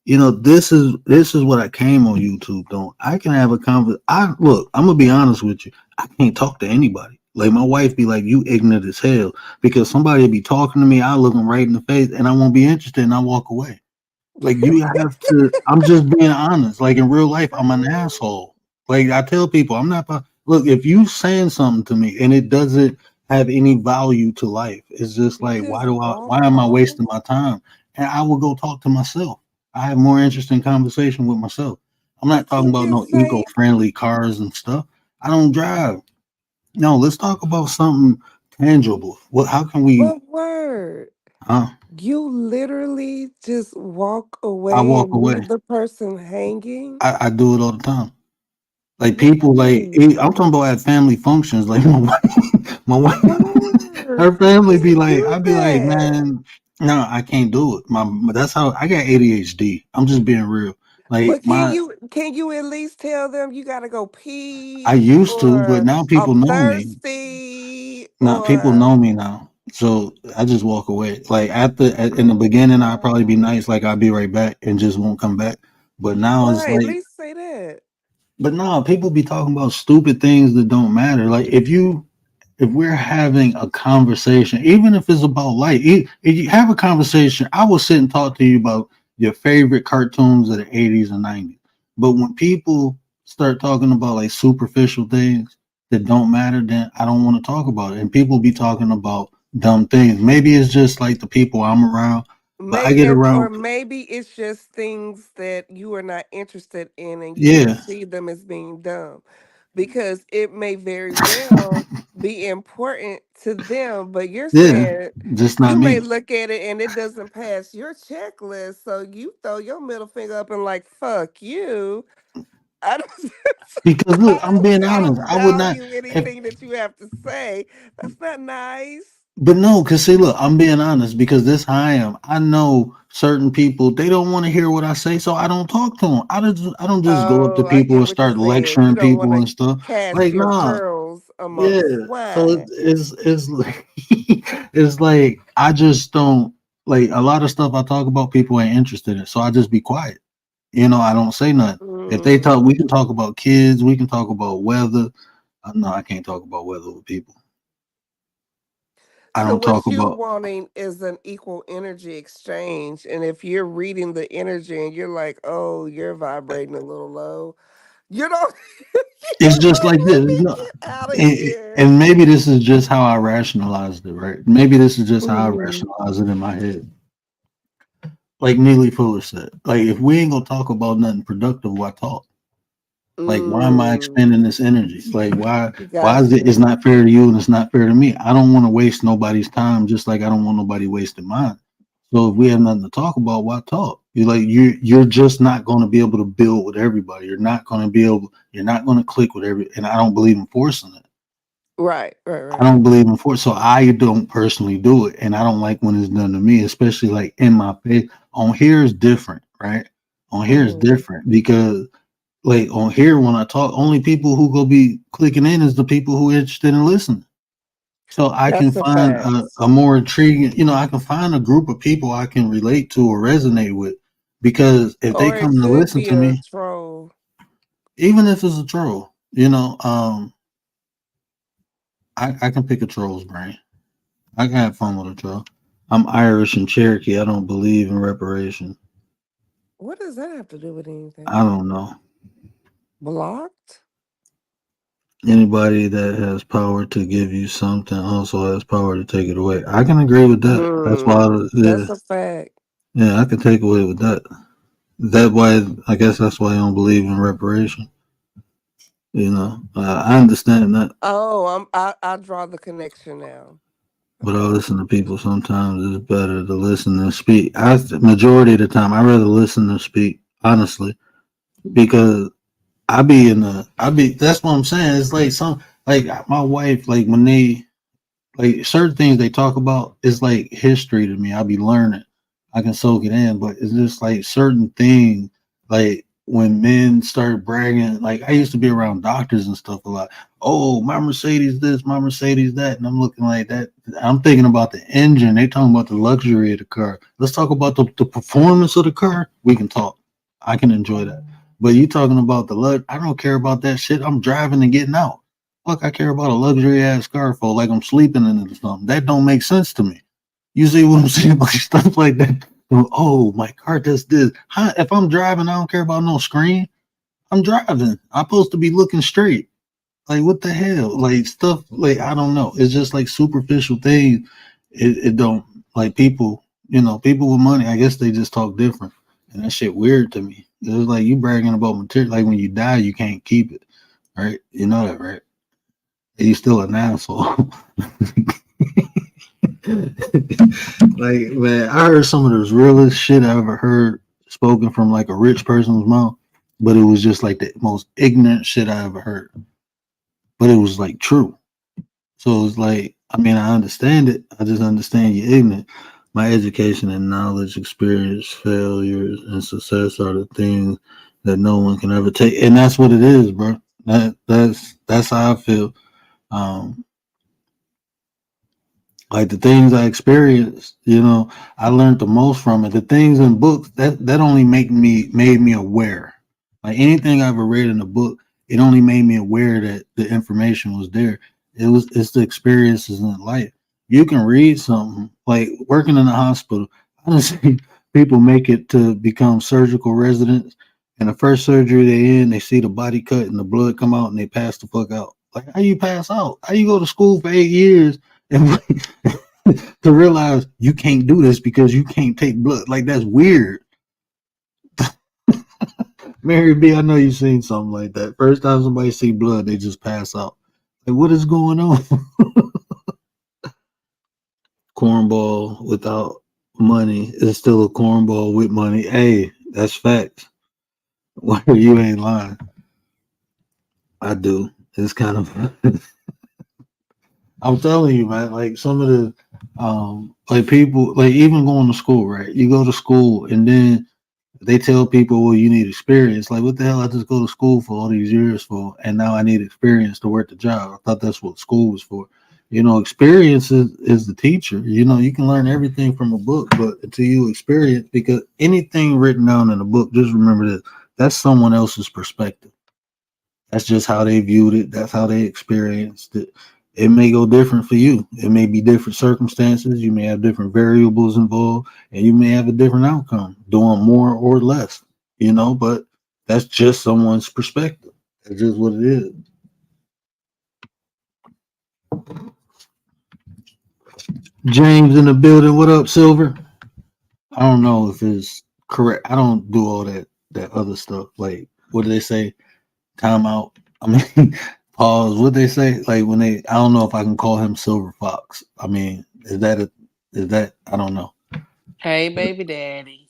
This is what I came on YouTube. Don't I can have a conversation. I'm gonna be honest with you. I can't talk to anybody. Like my wife be like, "You ignorant as hell," because somebody be talking to me. I look them right in the face, and I won't be interested, and I walk away. Like you have to. I'm just being honest. Like in real life, I'm an asshole. Like I tell people, I'm not. Look, if you saying something to me and it doesn't have any value to life, it's just You like, just walk why am I off. wasting my time? And I will go talk to myself. I have more interesting conversation with myself. I'm not But talking you about can no say eco-friendly cars and stuff. I don't drive. No, let's talk about something tangible. What? How can we? but word. Huh? You literally just walk I away walk and away. leave the person hanging. I do it all the time. Like people, Why? I'm talking about at family functions. Like my wife, Word. her You family be can't like, do I'd be like, that. man, no, I can't do it. That's how I got ADHD. I'm just being real. Like But can you at least tell them you gotta go I pee used to, but or now people I'm know me. thirsty Now people or know me now, so I just walk away. Like in the oh beginning, I'd probably be God. nice, like I'll be right back, and just won't come back. But now it's Right, at like, least say that. but no, people be talking about stupid things that don't matter. Like if we're having a conversation, even if it's about life, if you have a conversation, I will sit and talk to you about your favorite cartoons of the 80s and 90s. But when people start talking about like superficial things that don't matter, then I don't want to talk about it. And people be talking about dumb things. Maybe it's just like the people I'm around. But I get Or around, maybe it's just things that you are not interested in and you yeah, perceive them as being dumb. Because it may very well be important to them, but you're yeah, saying just not you may me. look at it and it doesn't pass your checklist. So you throw your middle finger up and like, fuck you. I don't Because look, I'm being I honest. don't I would not. value If anything that you have to say. That's not nice. But no, cause see, look, I'm being honest because this how I am. I know certain people they don't want to hear what I say, so I don't talk to them. I don't just go up to Oh, I people get and what you're start saying. You lecturing don't want people to and stuff. cast Like, your nah, pearls yeah. amongst So swine. it's like it's like I just don't like a lot of stuff I talk about. People ain't interested in, so I just be quiet. I don't say nothing. If they talk, we Mm. can talk about kids. We can talk about weather. No, I can't talk about weather with people. I So don't talk what you're about. wanting is an equal energy exchange, and if you're reading the energy and you're like, "Oh, you're vibrating a little low," you don't. It's You're just like, like "Let this. me No, get out of and, here." and maybe this is just how I rationalized it, right? Maybe this is just how I Mm. rationalize it in my head. Like Neely Fuller said, like if we ain't gonna talk about nothing productive, why talk? Like why am I expending Mm. this energy? Like why is it? It's Gotcha. not fair to you and it's not fair to me. I don't want to waste nobody's time, just like I don't want nobody wasting mine. So if we have nothing to talk about, why talk? You're just not going to be able to build with everybody. You're not going to be able. You're not going to click with every. And I don't believe in forcing it. Right, right, I right. don't believe in force, so I don't personally do it, and I don't like when it's done to me, especially like in my face. On here is different, right? On here is Mm. different because like on here when I talk, only people who go be clicking in is the people who are interested in listening. So I can That's a find fact. a more intriguing, I can find a group of people I can relate to or resonate with because if they Or it come to could listen be to a me, troll. even if it's a troll, I can pick a troll's brain. I can have fun with a troll. I'm Irish and Cherokee. I don't believe in reparation. What does that have to do with I anything? don't know. Blocked? Anybody that has power to give you something also has power to take it away. I can agree with that. That's why, Mm. yeah, That's a fact. yeah, I can take away with that. That why I guess that's why I don't believe in reparation. I understand that, Oh, I draw the connection now. but I Okay. listen to people. Sometimes it's better to listen than speak. Majority of the time, I rather listen than speak. Honestly, because that's what I'm saying. It's like like my wife, like when they, like certain things they talk about, it's like history to me. I be learning. I can soak it in, but it's just like certain things, like when men start bragging, like I used to be around doctors and stuff a lot. Oh, my Mercedes this, my Mercedes that. And I'm looking like that. I'm thinking about the engine. They talking about the luxury of the car. Let's talk about the performance of the car. We can talk. I can enjoy that. But you talking about I don't care about that shit. I'm driving and getting out. Fuck, I care about a luxury ass car for like I'm sleeping in it or something. That don't make sense to me. You see what I'm saying? Like stuff like that. Oh, my car does this. If I'm driving, I don't care about no screen. I'm driving. I'm supposed to be looking straight. Like what the hell? Like stuff like I don't know. It's just like superficial things. It don't like people. People with money. I guess they just talk different, and that shit weird to me. It's like you bragging about material. Like when you die, you can't keep it, right? You know that, right? He's still an asshole. Like, man, I heard some of the realest shit I ever heard spoken from like a rich person's mouth, but it was just like the most ignorant shit I ever heard. But it was like true. So it's like, I mean, I understand it. I just understand you're ignorant. My education and knowledge, experience, failures, and success are the things that no one can ever take, and that's what it is, bro. That's how I feel. Um, Like the things I experienced, I learned the most from it. The things in books that only made me aware. Like anything I ever read in a book, it only made me aware that the information was there. It's the experiences in life. You can read something like working in a hospital. I done seen people make it to become surgical residents, and the first surgery they see the body cut and the blood come out, and they pass the fuck out. Like how you pass out? How you go to school for 8 years and to realize you can't do this because you can't take blood. Like that's weird. Mary B, I know you've seen something like that. First time somebody see blood, they just pass out. Like, what is going on? Cornball without money is still a cornball with money. Hey, that's facts. You ain't lying. I do. It's kind of I'm telling you, man, like some of the like people like even going to school, right? You go to school and then they tell people, well, you need experience. Like, what the hell? I just go to school for all these years for, and now I need experience to work the job. I thought that's what school was for. Experience is the teacher. You can learn everything from a book, but until you experience, because anything written down in a book, just remember that that's someone else's perspective. That's just how they viewed it. That's how they experienced it. It may go different for you. It may be different circumstances. You may have different variables involved, and you may have a different outcome, doing more or less, but that's just someone's perspective. That's just what it is. James in the building. What up, Silver? I don't know if it's correct. I don't do all that other stuff. Like, what do they say? Timeout. I mean, pause. What they say? Like when they, I don't know if I can call him Silver Fox. I mean, is that? I don't know. Hey, baby daddy.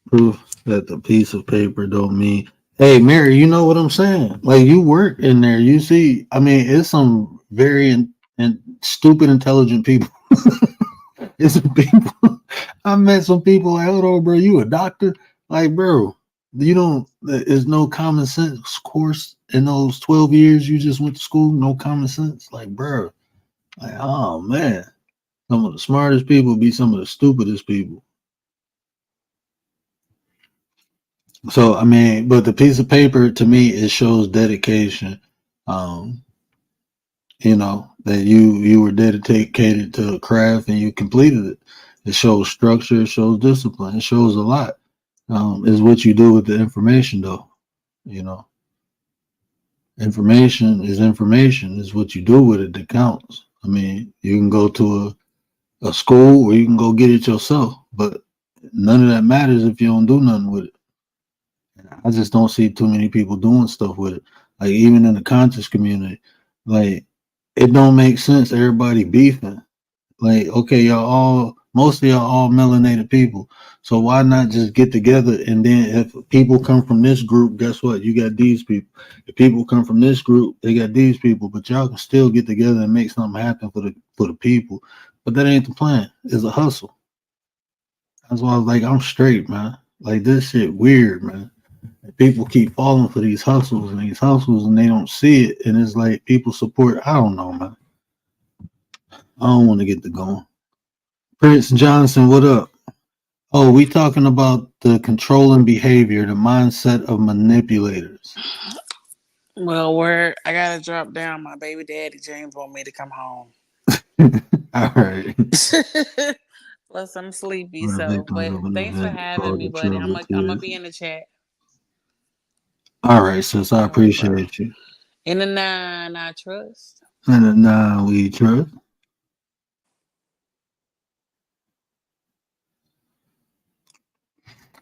Proof that the piece of paper don't mean. Hey, Mary, you know what I'm saying? Like you work in there. You see, I mean, it's some very and stupid, intelligent people. It's some people. I met some people like, hold on, bro, you a doctor? Like, bro, you don't. There's no common sense course in those 12 years you just went to school. No common sense, like, bro. Like, oh man, some of the smartest people be some of the stupidest people. So I mean, but the piece of paper to me it shows dedication. Um, that you were dedicated to a craft and you completed it. It shows structure. It shows discipline. It shows a lot. Is what you do with the information, though. You know, information is information. Is what you do with it that counts. I mean, you can go to a school or you can go get it yourself, but none of that matters if you don't do nothing with it. I just don't see too many people doing stuff with it. Like even in the conscious community, like it don't make sense. Everybody beefing. Like, okay, most of y'all all melanated people. So why not just get together and then if people come from this group, guess what? You got these people. If people come from this group, they got these people. But y'all can still get together and make something happen for the people. But that ain't the plan. It's a hustle. That's why I was like, I'm straight, man. Like this shit weird, man. People keep falling for these hustles and they don't see it. And it's like people support. I don't know, man. I don't want to get the going. Prince Johnson, what up? Oh, we talking about the controlling behavior, the mindset of manipulators. Well, I gotta drop down. My baby daddy James want me to come home. All right. Plus, I'm sleepy. One of the So, victims but of an thanks for event having called me, the buddy. Trail of I'm gonna Tears. be in the chat. All right, sis, I All right, bro. appreciate you. In the nine, I trust. And now we trust.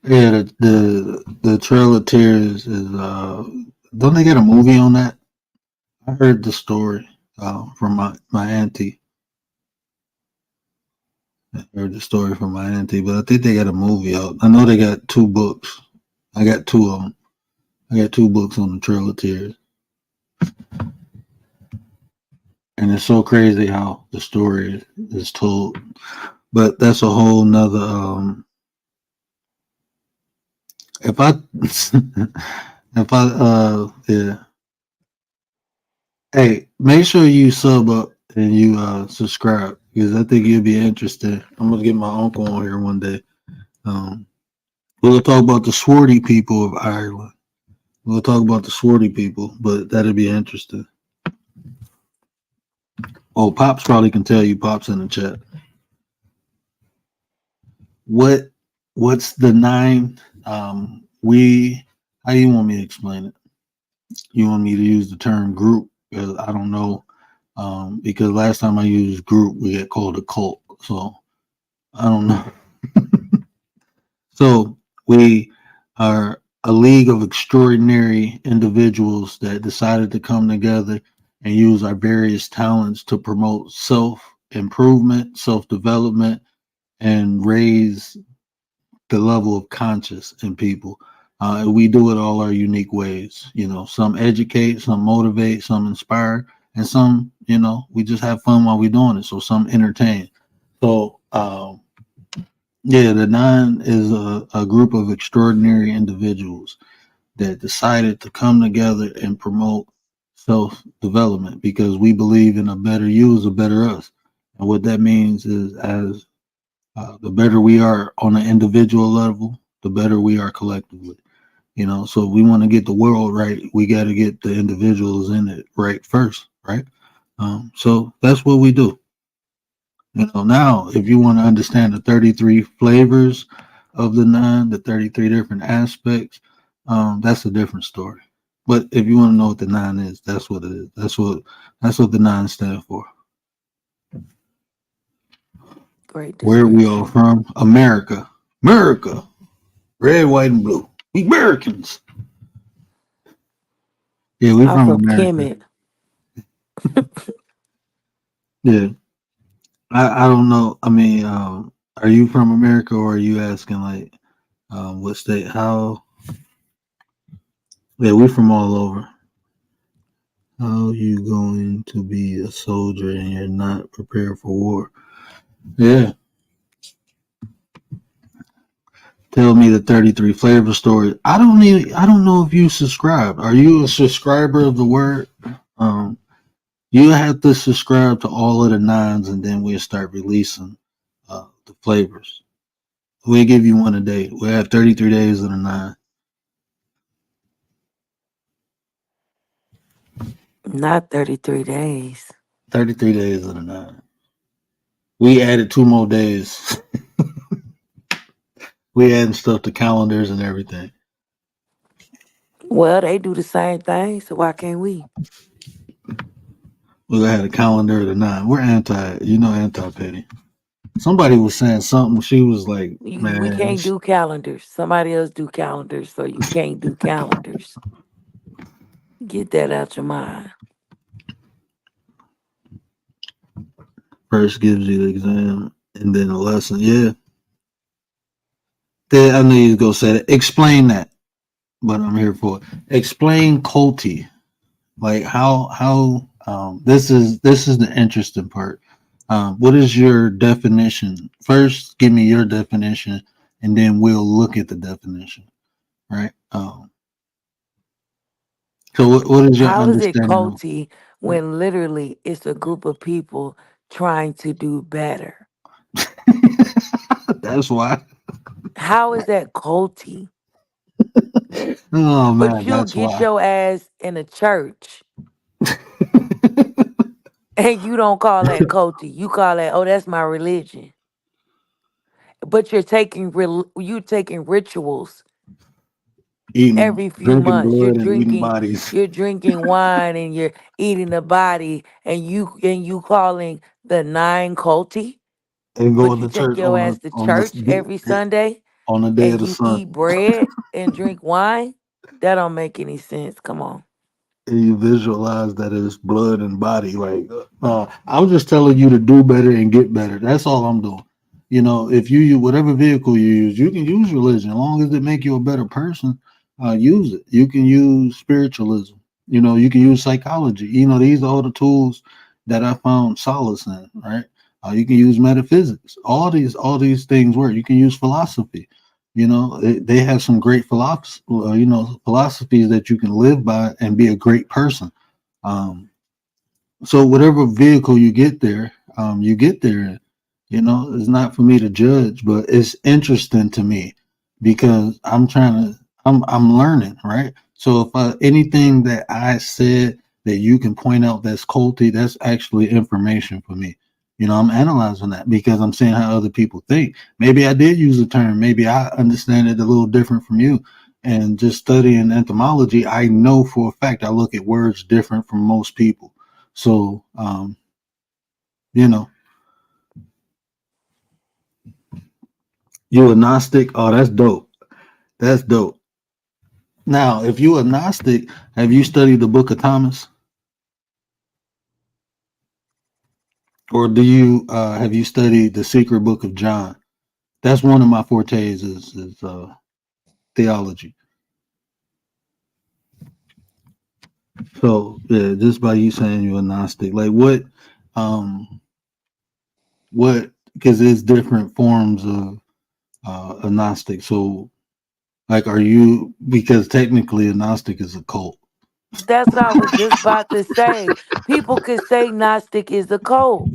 Yeah, the Trail of Tears is don't they get a movie on that? I heard the story from my auntie. I heard the story from my auntie, but I think they got a movie out. I know they got 2 books. I got 2 of them. I got 2 books on the Trail of Tears, and it's so crazy how the story is told. But that's a whole nother. If I, if I, yeah. Hey, make sure you sub up and you subscribe because I think you'll be interested. I'm gonna get my uncle on here one day. Um, we'll talk about the swarty people of Ireland. We'll talk about the swarty people, but that'll be interesting. Oh, Pops probably can tell you. Pops in the chat. What's the 9? We. How you want me to explain it? You want me to use the term group? Because I don't know because last time I used group, we get called a cult. So I don't know. So we are a league of extraordinary individuals that decided to come together and use our various talents to promote self improvement, self development, and raise the level of conscious in people. And we do it all our unique ways. You know, some educate, some motivate, some inspire, and some, you know, we just have fun while we're doing it. So some entertain. So, yeah, the nine is a group of extraordinary individuals that decided to come together and promote self development because we believe in a better you is a better us. And what that means is, as the better we are on an individual level, the better we are collectively. You know, so if we want to get the world right, we got to get the individuals in it right first, right? So that's what we do. You know, now if you want to understand the 33 flavors of the nine, the 33 different aspects, that's a different story. But if you want to know what the nine is, that's what it is. That's what the nine stands for. Great Where are we all description. from? America. America. Red, white, and blue. We Americans. Yeah, we I'm from from America. Kemet. Yeah. I don't know. I mean, are you from America or are you asking like what state? How? Yeah, we from all over. How you going to be a soldier and you're not prepared for war? Yeah. Tell me the 33 flavor story. I don't know if you subscribe. Are you a subscriber of the word? Um you have to subscribe to all of the nines and then we'll start releasing the flavors. We'll give you one a day. We'll have 33 days of the nine. Not 33 days. 33 days of the nine. We added 2 more days. We adding stuff to calendars and everything. Well, they do the same thing, so why can't we? We had a calendar of the nine. We're anti petty. Somebody was saying something. She was like, We man, can't do calendars. Somebody else do calendars, so you can't do calendars. Get that out your mind. first gives you the exam and then a lesson. Yeah. I knew you was going to say that. Explain that, but I'm here for it. Explain culty. Like this is the interesting part. What is your definition? First, give me your definition, and then we'll look at the definition. Right. So what is your How is it understanding of? culty when literally it's a group of people trying to do better? That's why. How is that culty? Oh But man, you'll that's get why. your ass in a church and you don't call that culty. You call that, oh, that's my religion. But you taking rituals Eating, every few drinking months. blood and eating bodies You're drinking wine and you're eating the body and you calling the nine culty, and but going you to take church your ass to church every Sunday on the day of and the you sun. eat bread and drink wine. That don't make any sense. Come on. And you visualize that it's blood and body. Like, I'm just telling you to do better and get better. That's all I'm doing. You know, if you use whatever vehicle you use, you can use religion as long as it make you a better person. Use it. You can use spiritualism. You know, you can use psychology. You know, these are all the tools that I found solace in. Right. You can use metaphysics. All these things work. You can use philosophy. You know, they have some great philosophies that you can live by and be a great person. Um, so whatever vehicle you get there in. You know, it's not for me to judge, but it's interesting to me because I'm learning, right? So if anything that I said that you can point out that's culty, that's actually information for me. You know, I'm analyzing that because I'm seeing how other people think. Maybe I did use a term, maybe I understand it a little different from you. And just studying entomology, I know for a fact I look at words different from most people. So, you know, you a Gnostic. Oh, that's dope. That's dope. Now, if you a Gnostic, have you studied the Book of Thomas, or do you have you studied the Secret Book of John? That's one of my fortes is theology. So yeah, just by you saying you're a Gnostic, like um, what? Because there's different forms of a Gnostic. So, like, are you? Because technically, a Gnostic is a cult. That's what I was just about to say. People could say Gnostic is a cult.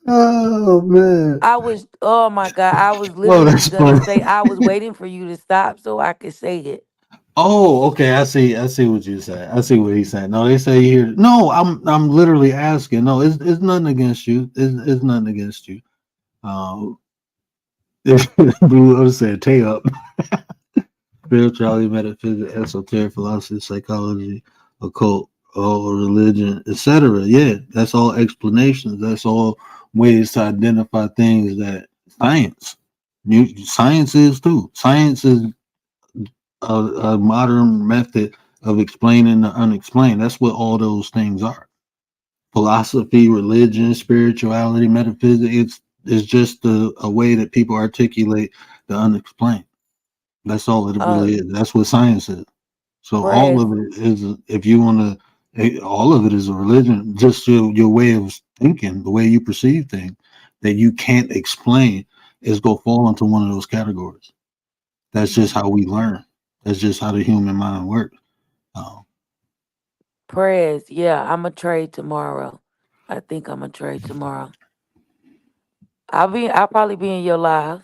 Oh man! Oh my God, I was Oh, literally that's gonna funny. say, I was waiting for you to stop so I could say it. Oh, okay. I see. I see what you said. I see what he's saying. No, they say here. No, I'm literally asking. No, it's nothing against you. It's nothing against you. Um, Blue Ocean said, "Tay up." Spirituality, metaphysics, esoteric philosophy, psychology, occult, all religion, etc. Yeah, that's all explanations. That's all ways to identify things that science is too. Science is a modern method of explaining the unexplained. That's what all those things are. Philosophy, religion, spirituality, metaphysics. It's just a way that people articulate the unexplained. That's all it Uh really is. That's what science is. So all Press, of it is, if you want to, all of it is a religion. Just your way of thinking, the way you perceive things that you can't explain is go fall into one of those categories. That's just how we learn. That's just how the human mind works. Um, press. Yeah, I'm a trade tomorrow. I think I'm a trade tomorrow. I'll probably be in your live.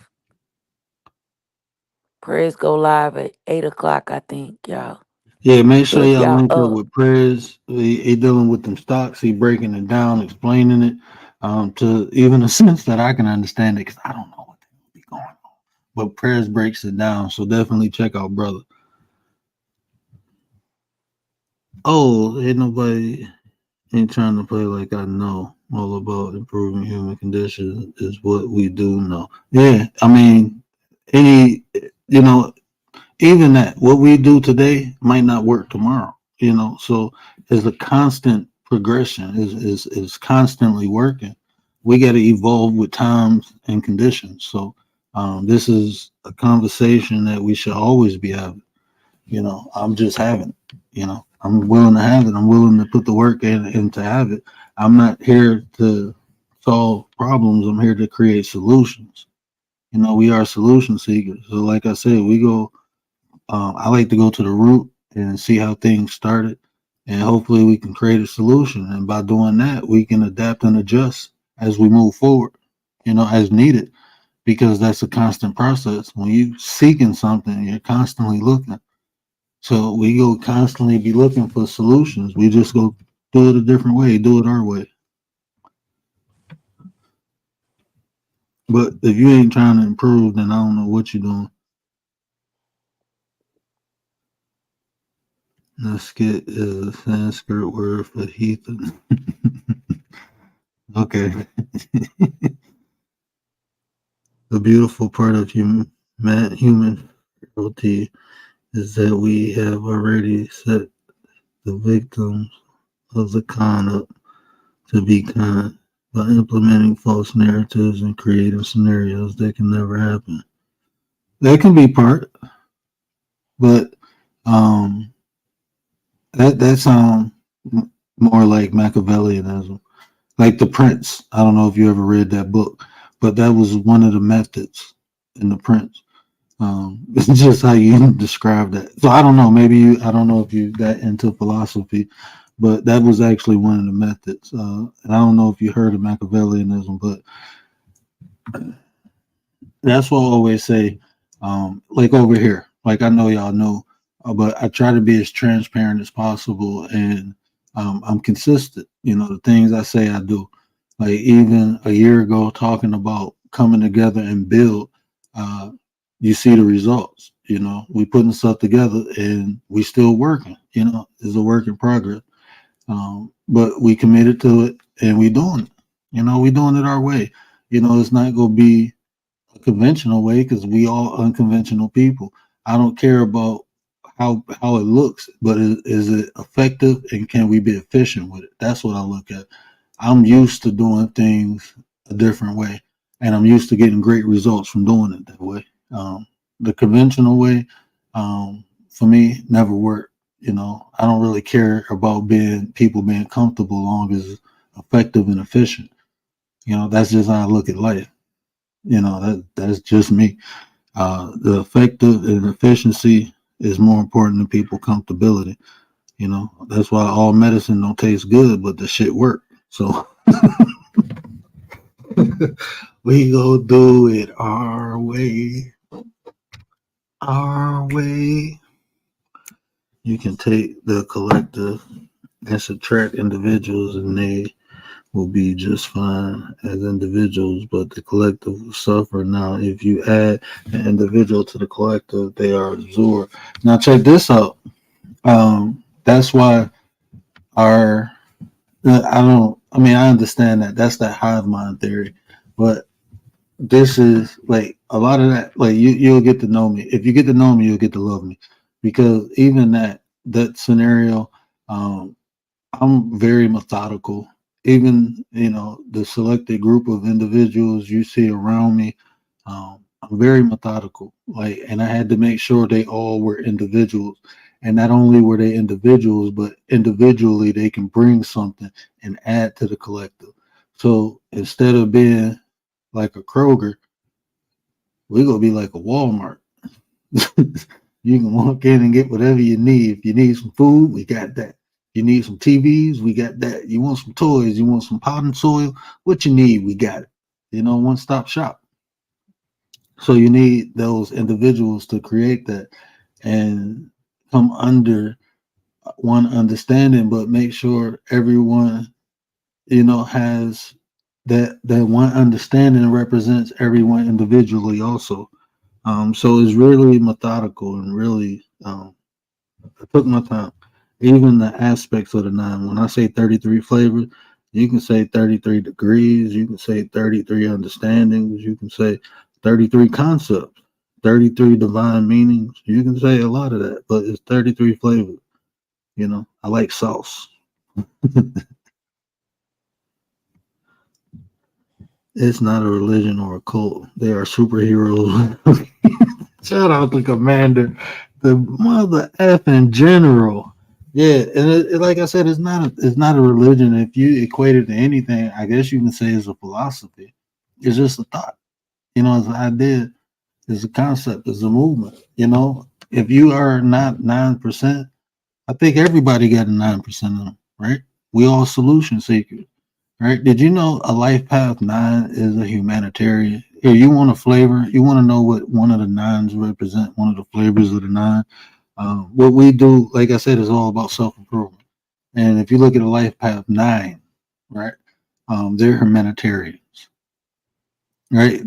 Prayers go live at 8 o'clock, I think, y'all. yeah, make So sure if y'all y'all link up up, with Prez. He dealing with them stocks. He breaking it down, explaining it to even a sense that I can understand it because I don't know what the hell be going on. But Prez breaks it down. So definitely check out brother. Oh, ain't nobody ain't trying to play like I know all about improving human conditions is what we do know. Yeah, I mean, any, you know, even that, what we do today might not work tomorrow, so it's a constant progression, is constantly working. We got to evolve with times and conditions. So this is a conversation that we should always be having. I'm just having it. I'm willing to have it. I'm willing to put the work in and to have it. I'm not here to solve problems. I'm here to create solutions. We are solution seekers. So like I said, I like to go to the root and see how things started, and hopefully we can create a solution. And by doing that, we can adapt and adjust as we move forward, as needed, because that's a constant process. When you seeking something, you're constantly looking. So we go constantly be looking for solutions. We just go do it a different way, do it our way. But if you ain't trying to improve, then I don't know what you're doing. Nusket is a Sanskrit word for heathen. Okay. The beautiful part of human frailty is that we have already set the victims of the con up to be kind by implementing false narratives and creating scenarios that can never happen. That can be part, but um, that sounds more like Machiavellianism, like The Prince. I don't know if you ever read that book, but that was one of the methods in The Prince. It's just how you describe that. So I don't know. I don't know if you got into philosophy, but that was actually one of the methods. And I don't know if you heard of Machiavellianism, but that's what I always say. Like over here, like I know y'all know, but I try to be as transparent as possible, and I'm consistent. The things I say, I do. Like even a year ago, talking about coming together and build, you see the results. We putting stuff together, and we still working. It's a work in progress. But we committed to it and we doing it. We doing it our way. It's not gonna be a conventional way because we all unconventional people. I don't care about how it looks, but is it effective and can we be efficient with it? That's what I look at. I'm used to doing things a different way, and I'm used to getting great results from doing it that way. The conventional way, for me, never worked. I don't really care about people being comfortable, long as it's effective and efficient. That's just how I look at life. That's just me. The effective and efficiency is more important than people comfortability. That's why all medicine don't taste good, but the shit work. So we go do it our way. Our way. You can take the collective and subtract individuals, and they will be just fine as individuals, but the collective will suffer. Now, if you add an individual to the collective, they are absorbed. Now, check this out. That's why our I understand that that's that hive mind theory, but this is like a lot of that. Like you'll get to know me. If you get to know me, you'll get to love me, because even that scenario, um, I'm very methodical. Even the selected group of individuals you see around me, I'm very methodical. Like, and I had to make sure they all were individuals, and not only were they individuals, but individually they can bring something and add to the collective. So instead of being like a Kroger, we're gonna be like a Walmart. You can walk in and get whatever you need. If you need some food, we got that. You need some TVs, we got that. You want some toys, you want some potting soil, what you need, we got it. One stop shop. So you need those individuals to create that and come under one understanding, but make sure everyone, has that one understanding represents everyone individually also. So it's really methodical and really I took my time. Even the aspects of the nine. When I say 33 flavors, you can say 33 degrees, you can say 33 understandings, you can say 33 concepts, 33 divine meanings. You can say a lot of that, but it's 33 flavors. I like sauce. It's not a religion or a cult. They are superheroes. Shout out to Commander, the mother effing general. Yeah, and like I said, it's not a religion. If you equate it to anything, I guess you can say it's a philosophy. It's just a thought. It's an idea. It's a concept. It's a movement. If you are not 9%, I think everybody got a 9% of them, right? We all solution seekers. Right? Did you know a life path 9 is a humanitarian? Here, you want a flavor? You want to know what one of the nines represent? One of the flavors of the nine. What we do, like I said, is all about self improvement. And if you look at a life path 9, right? They're humanitarians, right?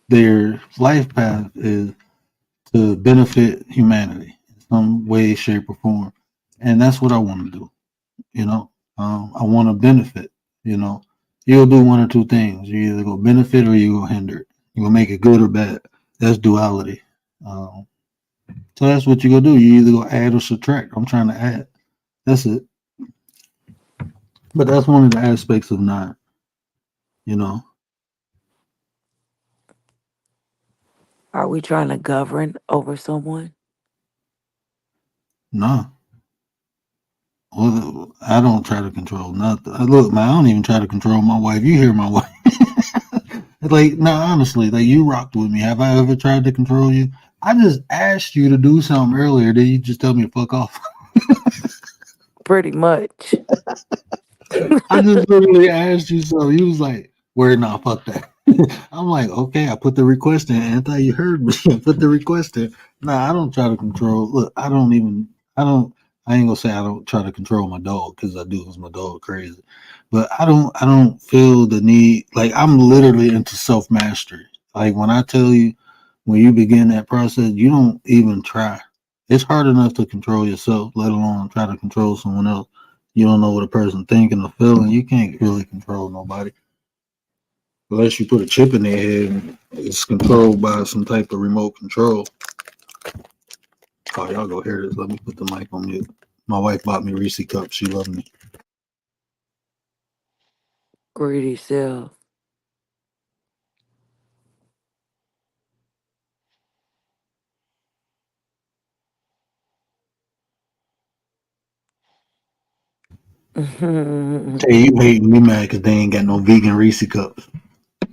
Their life path is to benefit humanity in some way, shape, or form, and that's what I want to do. You know, I want to benefit. You know, you'll do one or two things. You either go benefit or you go hinder it. You gonna make it good or bad. That's duality. Um, so that's what you gonna do. You either go add or subtract. I'm trying to add. That's it. But that's one of the aspects of nine. You know, Are we trying to govern over someone? no. Well, I don't try to control nothing. Look, man, I don't even try to control my wife. You hear my wife? Like, no, honestly, like you rocked with me. Have I ever tried to control you? I just asked you to do something earlier. Then you just tell me to fuck off. Pretty much. I just literally asked you so. You was like, "Where nah, fuck that." I'm like, okay, I put the request in. Anti, you heard me. I put the request in. Nah, I don't try to control. Look, I don't, I ain't gonna say I don't try to control my dog because I do because my dog crazy. But I don't feel the need. Like, I'm literally into self mastery. Like, when I tell you, when you begin that process, you don't even try. It's hard enough to control yourself, let alone try to control someone else. You don't know what a person thinking or feeling. You can't really control nobody unless you put a chip in their head. And it's controlled by some type of remote control. Oh, y'all go hear this. Let me put the mic on mute. My wife bought me Reese cups. She loved me. Greedy self. Hey, you hating me mad because they ain't got no vegan Reese cups.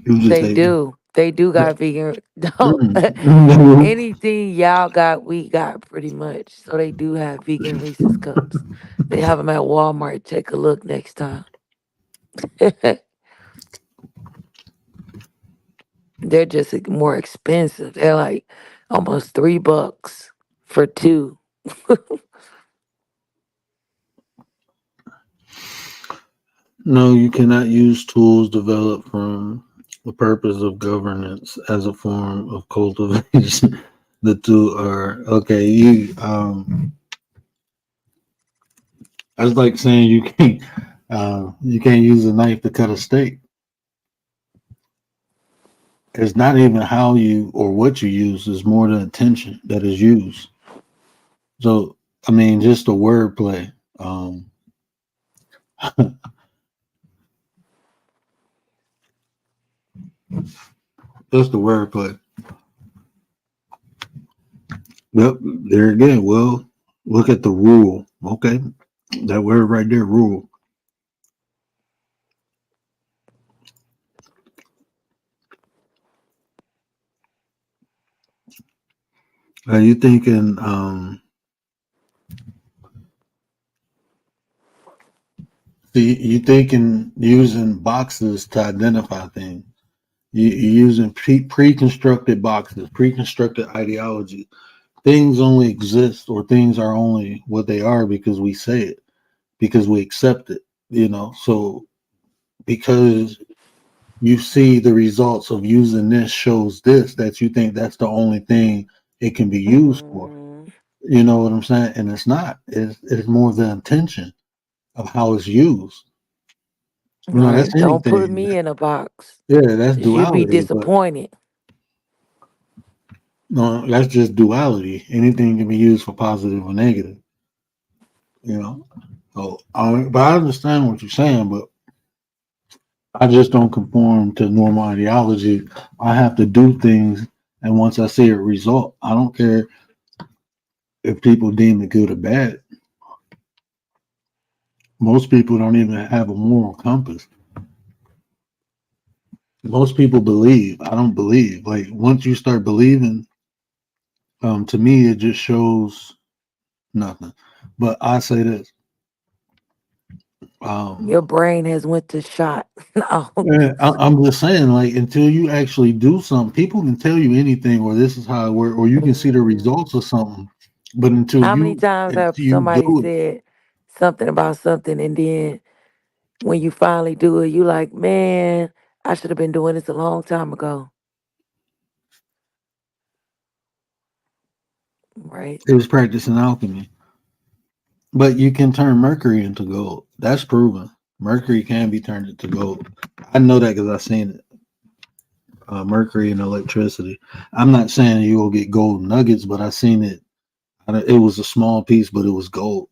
You just They hating. do. They do got vegan. Don't Mm. anything y'all got, we got pretty much. So they do have vegan Reese's cups. They have them at Walmart. Take a look next time. They're just more expensive. They're like almost $3 for two. No, you cannot use tools developed from the purpose of governance as a form of cultivation. The two are okay. That's like saying you can't use a knife to cut a steak. It's not even how you or what you use; it's more the intention that is used. So, I mean, just the wordplay. Just the wordplay. Yep, there again. Well, look at the rule. Okay, that word right there, rule. Are you thinking? See, you thinking using boxes to identify things. You're using pre-constructed boxes, pre-constructed ideology. Things only exist, or things are only what they are because we say it, because we accept it. So because you see the results of using this shows this, that you think that's the only thing it can be used for. Mm, You know what I'm saying? And it's not. It's more the intention of how it's used. That's right. Don't put anything. me in a box. Yeah, that's 'Cause you be duality. But disappointed. no, that's just duality. Anything can be used for positive or negative. You know. But I understand what you're saying, but I just don't conform to normal ideology. I have to do things, and once I see a result, I don't care if people deem it good or bad. Most people don't even have a moral compass. Most people believe. I don't believe. Like once you start believing, to me, it just shows nothing. But I say this. Your Um, brain has went to shot. No. Yeah, I'm just saying, like, until you actually do something, people can tell you anything, or this is how it works, or you can see the Mhm. results of something, but until How many you times have until you somebody do it, said something about something and then when you finally do it, you like, man, I should have been doing this a long time ago. Right. it was practicing alchemy. But you can turn mercury into gold. That's proven. Mercury can be turned into gold. I know that because I've seen it. Mercury and electricity. I'm not saying you will get gold nuggets, but I seen it. It was a small piece, but it was gold.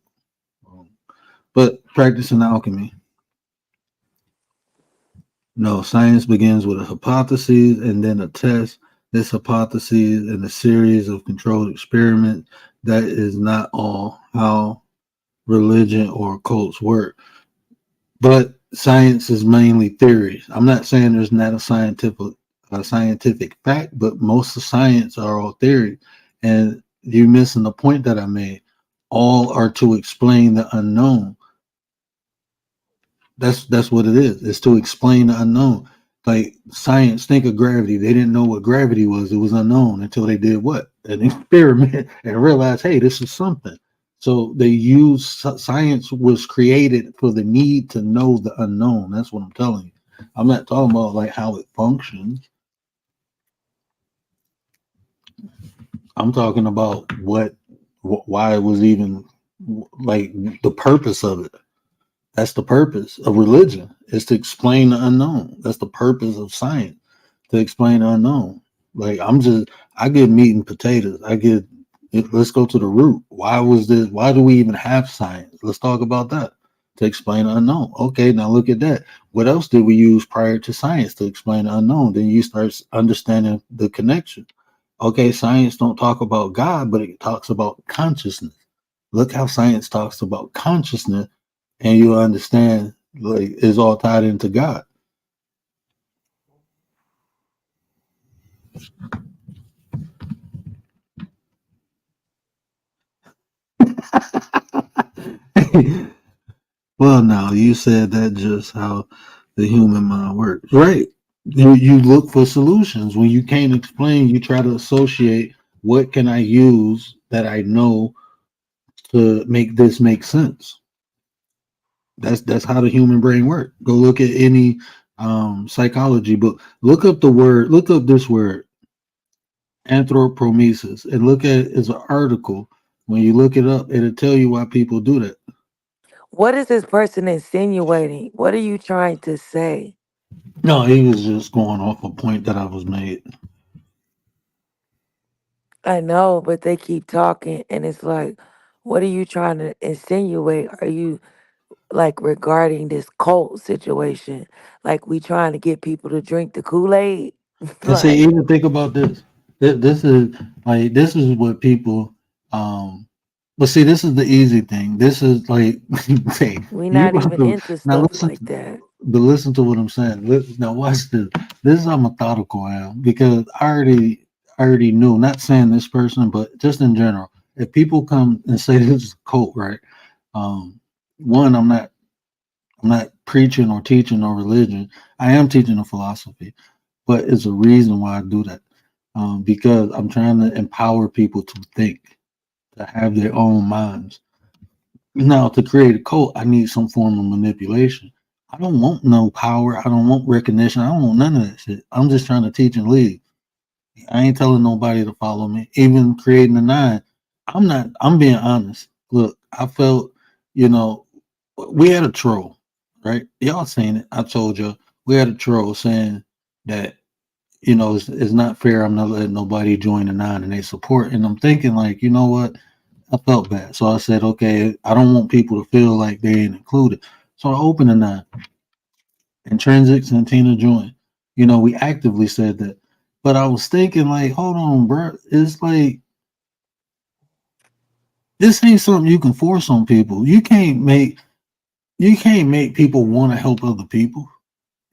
But practicing alchemy. No, science begins with a hypothesis and then a test. This hypothesis and a series of controlled experiments. That is not all how religion or cults work. But science is mainly theories. I'm not saying there's not a scientific fact, but most of science are all theory. And you're missing the point that I made. All are to explain the unknown. That's what it is. It's to explain the unknown. Like science, think of gravity. They didn't know what gravity was. It was unknown until they did what? An experiment and realized, hey, this is something. So they use science was created for the need to know the unknown. That's what I'm telling you. I'm not talking about like how it functions. I'm talking about why it was even like the purpose of it. That's the purpose of religion, is to explain the unknown. That's the purpose of science, to explain the unknown. Like I get meat and potatoes. Let's go to the root. Why was this? Why do we even have science? Let's talk about that, to explain the unknown. Okay, now look at that. What else did we use prior to science to explain the unknown? Then you start understanding the connection. Okay, science don't talk about God, but it talks about consciousness. Look how science talks about consciousness, and you understand like it's all tied into God. Well, now you said that just how the human mind works, right? You look for solutions when you can't explain. You try to associate what can I use that I know to make this make sense. That's how the human brain works. Go look at any psychology book. Look up the word. Look up this word, anthropomesis, and look at it as an article. When you look it up, it'll tell you why people do that. What is this person insinuating? What are you trying to say? No, he was just going off a point that I was made. I know, but they keep talking, and it's like, what are you trying to insinuate? Are you like regarding this cult situation? Like we trying to get people to drink the Kool Aid? And see, Like even think about this. This is what people but see, this is the easy thing. This is like hey, we you not about even to into now stuff listen like to that. but listen to what I'm saying. Now watch this. This is how methodical I am because I already knew, not saying this person, but just in general. If people come and say this is a cult, right? Um one, I'm not preaching or teaching or religion. I am teaching a philosophy, but it's a reason why I do that. Because I'm trying to empower people to think, to have their own minds. Now, to create a cult, I need some form of manipulation. I don't want no power. I don't want recognition. I don't want none of that shit. I'm just trying to teach and lead. I ain't telling nobody to follow me. Even creating a nine, I'm not. I'm being honest. Look, I felt, you know, we had a troll, right? Y'all seen it. I told you we had a troll saying that it's not fair. I'm not letting nobody join the nine and they support. And I'm thinking, like, you know what? I felt bad. So I said, okay, I don't want people to feel like they ain't included. So I opened the nine. Intrinsics and Tina joined. We actively said that. But I was thinking, like, hold on, bro. It's like, this ain't something you can force on people. You can't make people want to help other people.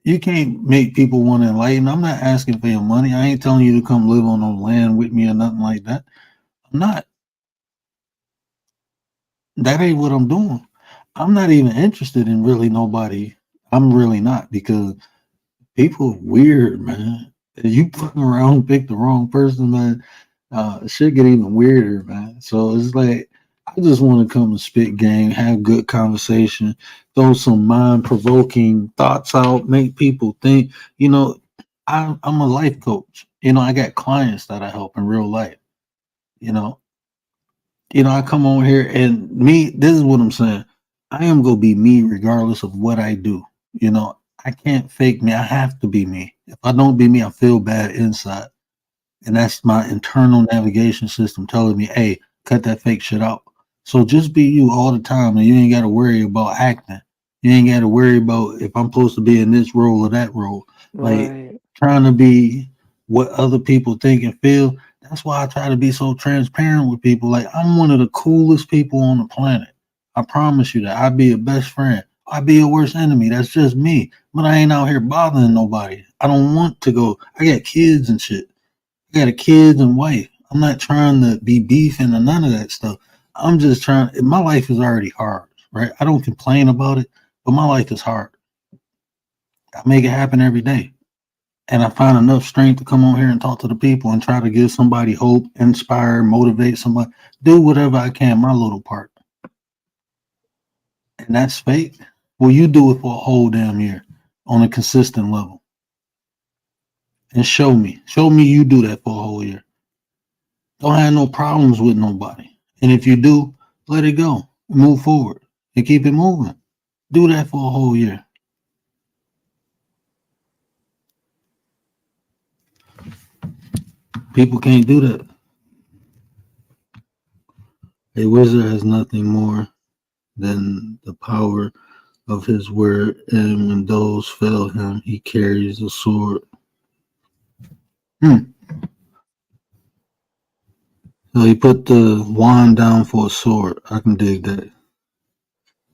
You can't make people want to enlighten. I'm not asking for your money. I ain't telling you to come live on no land with me or nothing like that. I'm not. That ain't what I'm doing. I'm not even interested in really nobody. I'm really not, because people weird, man. If you fuck around, pick the wrong person, man. Shit get even weirder, man. So it's like I just want to come and spit game, have good conversation, throw some mind provoking thoughts out, make people think. I'm a life coach. I got clients that I help in real life. You know, I come on here and me, this is what I'm saying. I am gonna be me regardless of what I do. I can't fake me. I have to be me. If I don't be me, I feel bad inside. And that's my internal navigation system telling me, hey, cut that fake shit out. So just be you all the time, and you ain't gotta worry about acting. You ain't gotta worry about if I'm supposed to be in this role or that role. Like, Right. trying to be what other people think and feel. That's why I try to be so transparent with people. Like, I'm one of the coolest people on the planet. I promise you that. I'd be your best friend. I'd be your worst enemy. That's just me. But I ain't out here bothering nobody. I don't want to go. I got kids and shit. I got a kid and wife. I'm not trying to be beefing or none of that stuff. I'm just trying. My life is already hard, right? I don't complain about it, but my life is hard. I make it happen every day. And I find enough strength to come on here and talk to the people and try to give somebody hope, inspire, motivate somebody, do whatever I can, my little part. And that's fake. Well, you do it for a whole damn year on a consistent level and show me. Show me you do that for a whole year. Don't have no problems with nobody. And if you do, let it go. Move forward and keep it moving. Do that for a whole year. People can't do that. A wizard has nothing more than the power of his word, and when those fail him, he carries a sword. Hmm. So he put the wand down for a sword. I can dig that.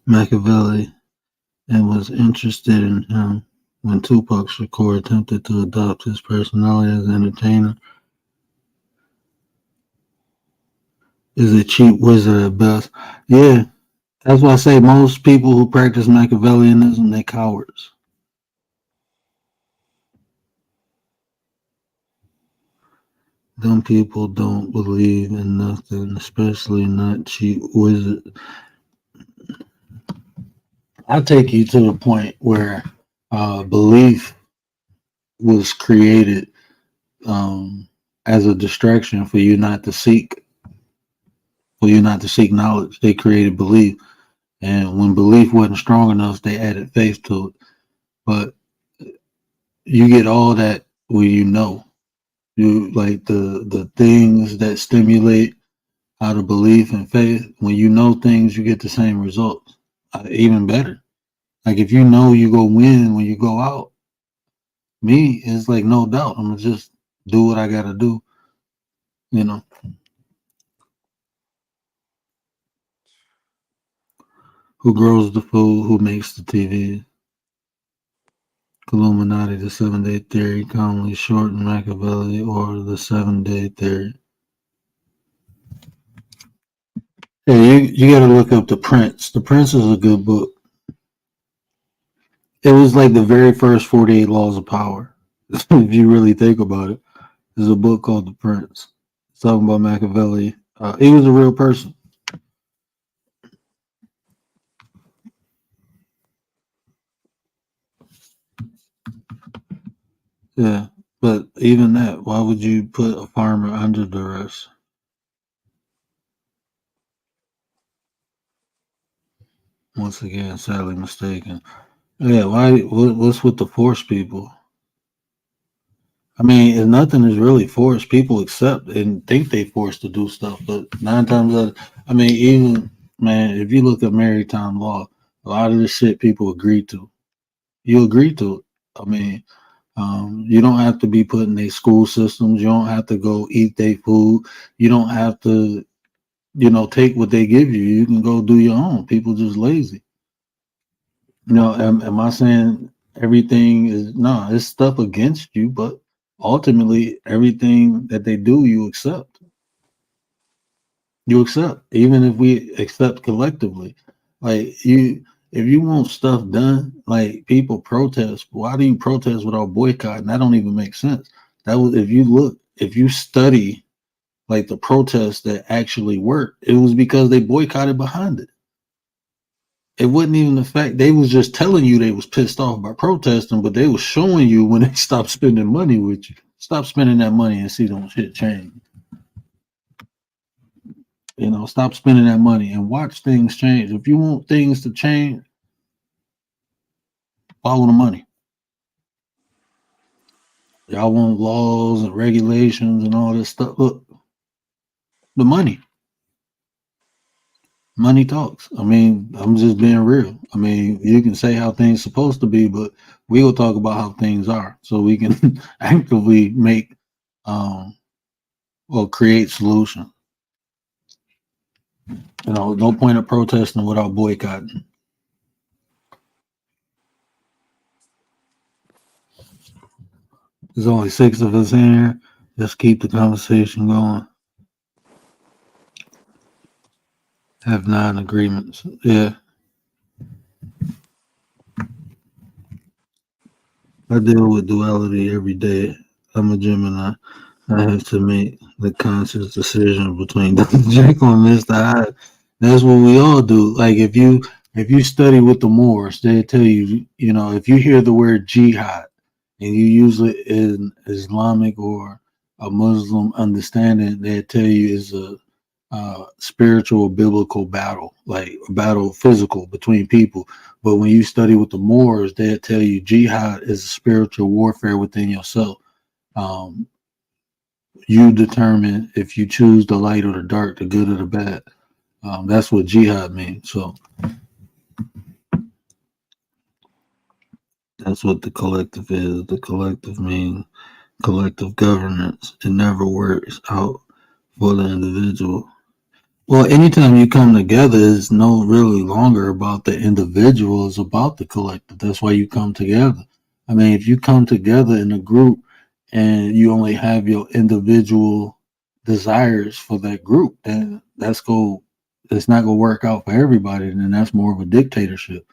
Machiavelli and was interested in him when Tupac Shakur attempted to adopt his personality as an entertainer. Is a cheap wizard at best. Yeah, that's why I say most people who practice Machiavellianism, they cowards. Dumb people don't believe in nothing, especially not cheap wizards. I'll take you to the point where belief was created as a distraction for you not to seek knowledge. They created belief, and when belief wasn't strong enough, they added faith to it. But you get all that when you know. You like the things that stimulate out of belief and faith. When you know things, you get the same results, even better. Like if you know you go win when you go out, me it's like no doubt. I'm gonna just do what I gotta do. You know, who grows the food, who makes the TV. Illuminati, the 7 Day Theory, commonly shortened Machiavelli, or the 7 Day Theory. Yeah, you got to look up The Prince. The Prince is a good book. It was like the very first 48 Laws of Power. If you really think about it, there's a book called The Prince. It's talking about Machiavelli. He was a real person. Yeah, but even that, why would you put a farmer under duress? Once again, sadly mistaken. Yeah, why? What's with the force people? I mean, if nothing is really forced, people accept and think they forced to do stuff. But 9 times out, I mean, even man, if you look at maritime law, a lot of the shit people agree to. You agree to it. I mean, you don't have to be put in their school systems. You don't have to go eat their food. You don't have to, take what they give you. You can go do your own. People just lazy. Am I saying everything is no? It's stuff against you, but ultimately, everything that they do, you accept. You accept, even if we accept collectively. Like if you want stuff done, like people protest. Why do you protest without boycotting? That don't even make sense. That was if you study like the protests that actually worked, it was because they boycotted behind it. It wasn't even the fact they was just telling you they was pissed off by protesting, but they was showing you when they stopped spending money with you. Stop spending that money and see them shit change. Stop spending that money and watch things change. If you want things to change, follow the money. Y'all want laws and regulations and all this stuff. Look, the money. Money talks. I mean, I'm just being real. I mean, you can say how things supposed to be, but we will talk about how things are so we can actively make or create solutions. No point of protesting without boycotting. There's only 6 of us in here. Just keep the conversation going. Have 9 agreements. Yeah. I deal with duality every day. I'm a Gemini. I have to make the conscious decision between Dr. Jekyll and Mr. Hyde. That's what we all do. Like if you study with the Moors, they tell you, if you hear the word jihad and you use it in Islamic or a Muslim understanding, they tell you is spiritual biblical battle, like a battle physical between people. But when you study with the Moors, they'll tell you jihad is a spiritual warfare within yourself. Um, you determine if you choose the light or the dark, the good or the bad. That's what jihad means. So that's what the collective is. The collective means collective governance. It never works out for the individual. Well, anytime you come together, it's no really longer about the individual, it's about the collective. That's why you come together. I mean, if you come together in a group and you only have your individual desires for that group, then it's not gonna work out for everybody, and then that's more of a dictatorship.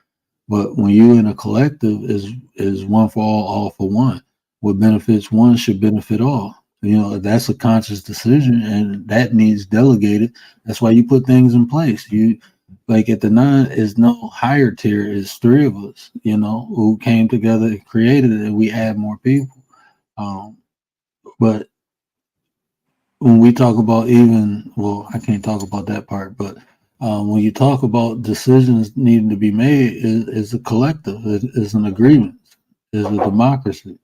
But when you in a collective is one for all for one. What benefits one should benefit all. You know, that's a conscious decision and that needs delegated. That's why you put things in place. You like at the nine is no higher tier, it's three of us, you know, who came together and created it and we add more people. But when we talk about I can't talk about that part, but when you talk about decisions needing to be made, is a collective, is an agreement, is a democracy.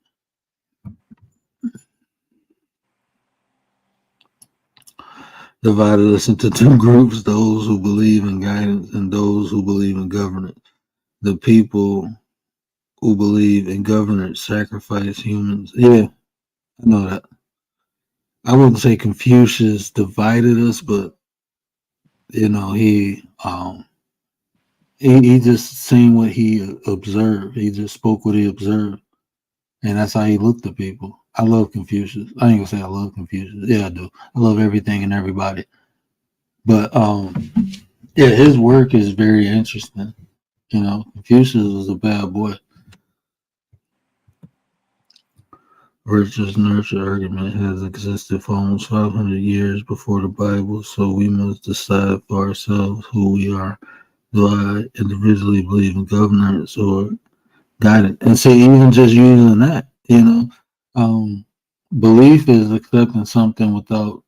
Divided us into two groups: those who believe in guidance and those who believe in governance. The people who believe in governance sacrifice humans. Yeah, I know that. I wouldn't say Confucius divided us, but you know, he just seen what he observed. He just spoke what he observed, and that's how he looked at people. I love Confucius. I ain't gonna say I love Confucius. Yeah, I do. I love everything and everybody. But yeah, his work is very interesting. You know, Confucius was a bad boy. Virtuous nurture argument has existed for almost 500 years before the Bible, so we must decide for ourselves who we are. Do I individually believe in governance or guidance? And see, even just using that, you know, belief is accepting something without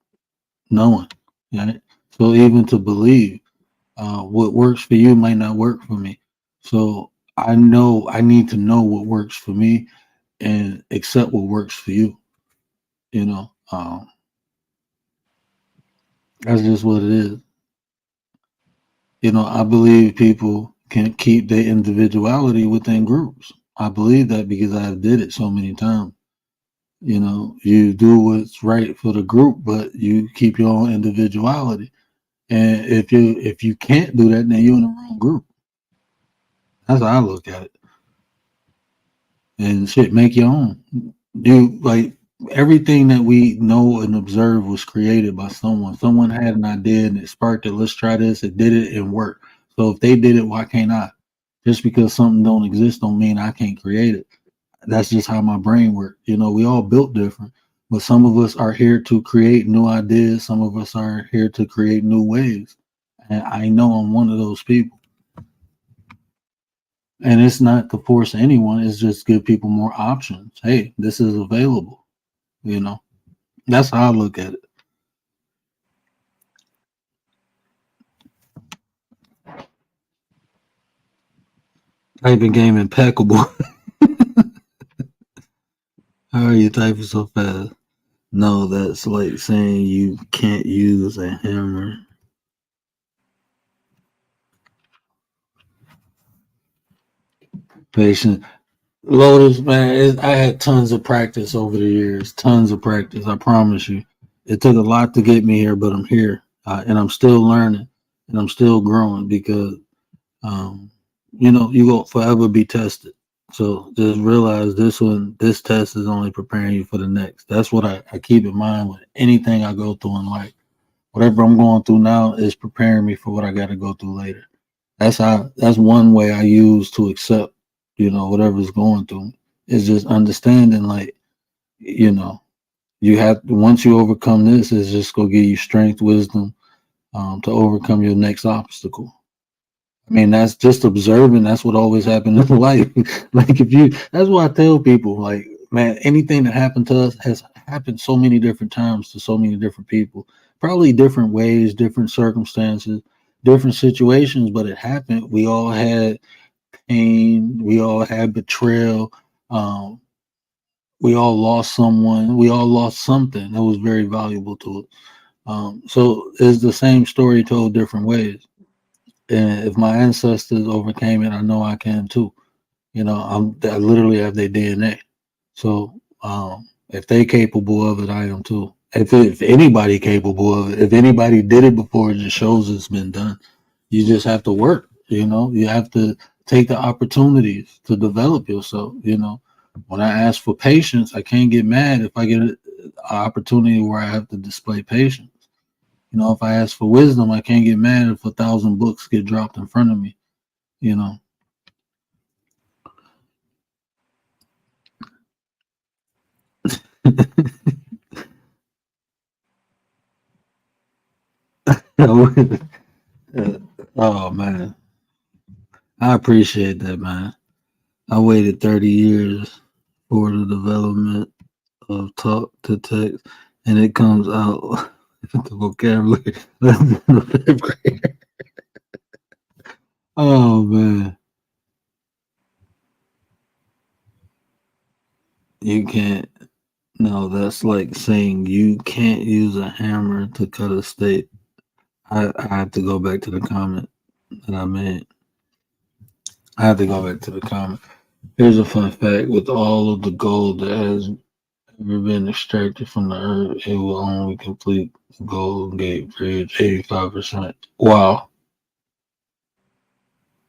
knowing, right? So even to believe, what works for you might not work for me. So I know I need to know what works for me and accept what works for you. You know, that's just what it is. You know, I believe people can keep their individuality within groups. I believe that because I did it so many times. You know, you do what's right for the group, but you keep your own individuality. And if you can't do that, then you're in the wrong group. That's how I look at it. And shit, make your own. You like everything that we know and observe was created by someone. Someone had an idea and it sparked it. Let's try this. It did it and worked. So if they did it, why can't I? Just because something don't exist don't mean I can't create it. That's just how my brain works. You know, we all built different, but some of us are here to create new ideas. Some of us are here to create new ways. And I know I'm one of those people. And it's not to force anyone, it's just give people more options. Hey, this is available. You know, that's how I look at it. Typing game impeccable. How are you typing so fast? No, that's like saying you can't use a hammer. Patient. Lotus, man, I had tons of practice over the years. Tons of practice, I promise you. It took a lot to get me here, but I'm here. And I'm still learning and I'm still growing because, you know, you will forever be tested. So just realize this test is only preparing you for the next. That's what I keep in mind with anything I go through in life. Whatever I'm going through now is preparing me for what I got to go through later. That's one way I use to accept, you know, whatever's going through. Is just understanding, like, you know, you have once you overcome this, it's just gonna give you strength, wisdom, to overcome your next obstacle. I mean, that's just observing. That's what always happened in life. Like if you, that's why I tell people, like man, anything that happened to us has happened so many different times to so many different people, probably different ways, different circumstances, different situations, but it happened. We all had pain, we all had betrayal, um, we all lost someone, we all lost something that was very valuable to us. So it's the same story told different ways. And if my ancestors overcame it, I know I can too. I literally have their DNA. So if they capable of it, I am too. If anybody capable of it, if anybody did it before, it just shows it's been done. You just have to work. You have to take the opportunities to develop yourself. When I ask for patience, I can't get mad if I get an opportunity where I have to display patience. If I ask for wisdom, I can't get mad if 1,000 books get dropped in front of me. You know. Oh man, I appreciate that, man. I waited 30 years for the development of talk to text, and it comes out with the vocabulary. Oh man, you can't. No, that's like saying you can't use a hammer to cut a steak. I have to go back to the comment that I made. I have to go back to the comment. Here's a fun fact: with all of the gold that has ever been extracted from the earth, it will only complete the Golden Gate Bridge 85%. Wow.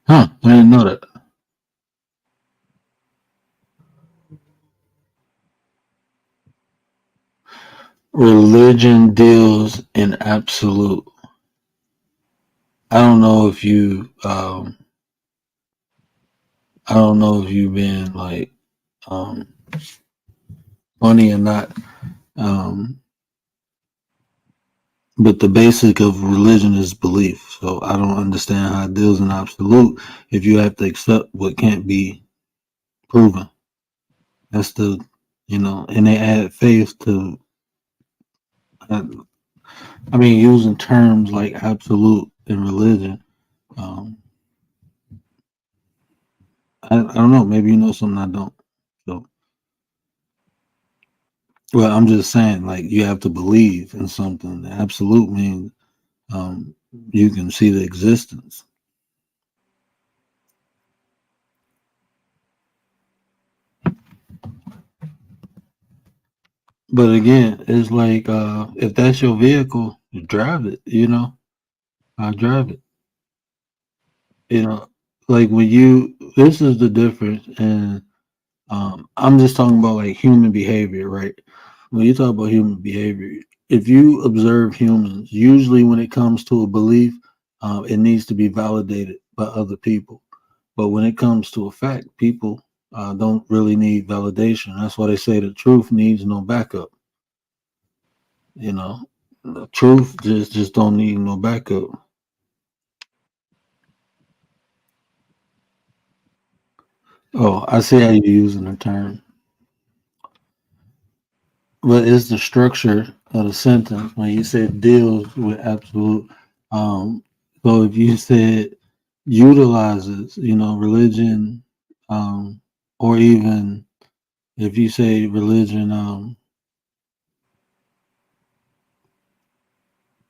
Huh. I didn't know that. Religion deals in absolute. I don't know if I don't know if you've been like um funny or not. Um but the basic of religion is belief. So I don't understand how it deals in absolute if you have to accept what can't be proven. That's and they add faith to, uh, using terms like absolute in religion. Um, I don't know. Maybe you know something I don't. So, well, I'm just saying, like, you have to believe in something. Absolute means um, you can see the existence. But again, it's like if that's your vehicle, you drive it. I drive it. You know, like when you. This is the difference, and I'm just talking about like human behavior, right? When you talk about human behavior, if you observe humans, usually when it comes to a belief, it needs to be validated by other people. But when it comes to a fact, people don't really need validation. That's why they say the truth needs no backup. You know, the truth just don't need no backup. Oh, I see how you're using the term. But it's the structure of the sentence when you said deals with absolute. Um, so if you said utilizes, religion, um, or even if you say religion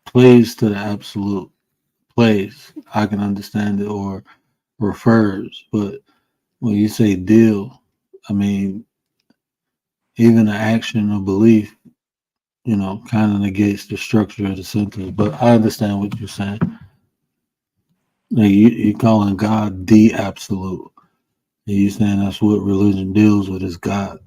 plays to the absolute, plays, I can understand it, or refers. But when you say deal, I mean, even the action or belief, kind of negates the structure of the sentence. But I understand what you're saying. Like you're calling God the absolute. And you're saying that's what religion deals with is God.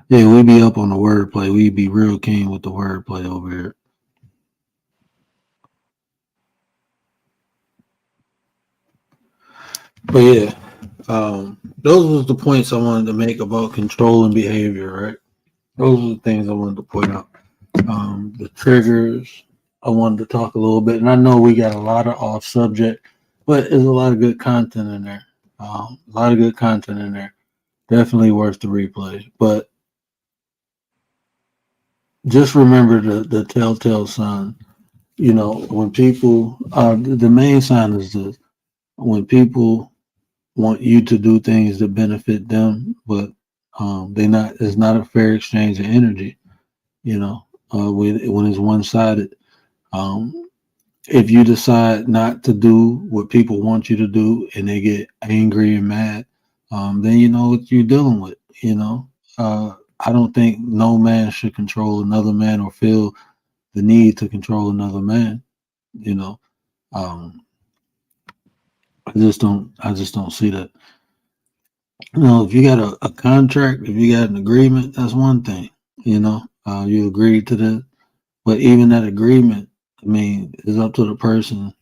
Yeah, we be up on the wordplay. We be real keen with the wordplay over here. But yeah, those was the points I wanted to make about control and behavior, right? Those are the things I wanted to point out. The triggers, I wanted to talk a little bit, and I know we got a lot of off subject, but there's a lot of good content in there. A lot of good content in there. Definitely worth the replay. But just remember the telltale sign. You know, when people, the main sign is this: when people want you to do things that benefit them, but they not, it's not a fair exchange of energy. You know, when it's one sided. Um, if you decide not to do what people want you to do and they get angry and mad, then you know what you're dealing with. You know, I don't think no man should control another man or feel the need to control another man. You know, um, I just don't see that. You know, if you got a contract, if you got an agreement, that's one thing. You know, you agreed to this, but even that agreement, I mean, is up to the person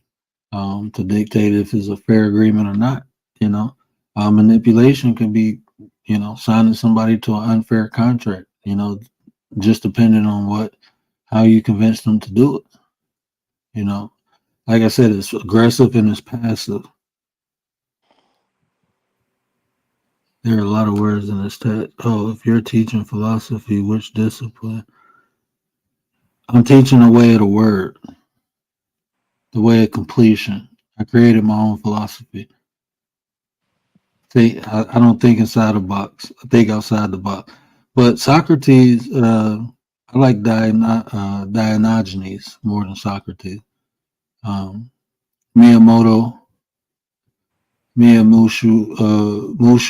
to dictate if it's a fair agreement or not. You know, manipulation can be, you know, signing somebody to an unfair contract. You know, just depending on what how you convince them to do it. You know, like I said, it's aggressive and it's passive. There are a lot of words in this text. Oh, if you're teaching philosophy, which discipline? I'm teaching the way of the word, the way of completion. I created my own philosophy. See, I don't think inside the box. I think outside the box. But Socrates, I like Diogenes more than Socrates. Um, Miyamoto, Mushu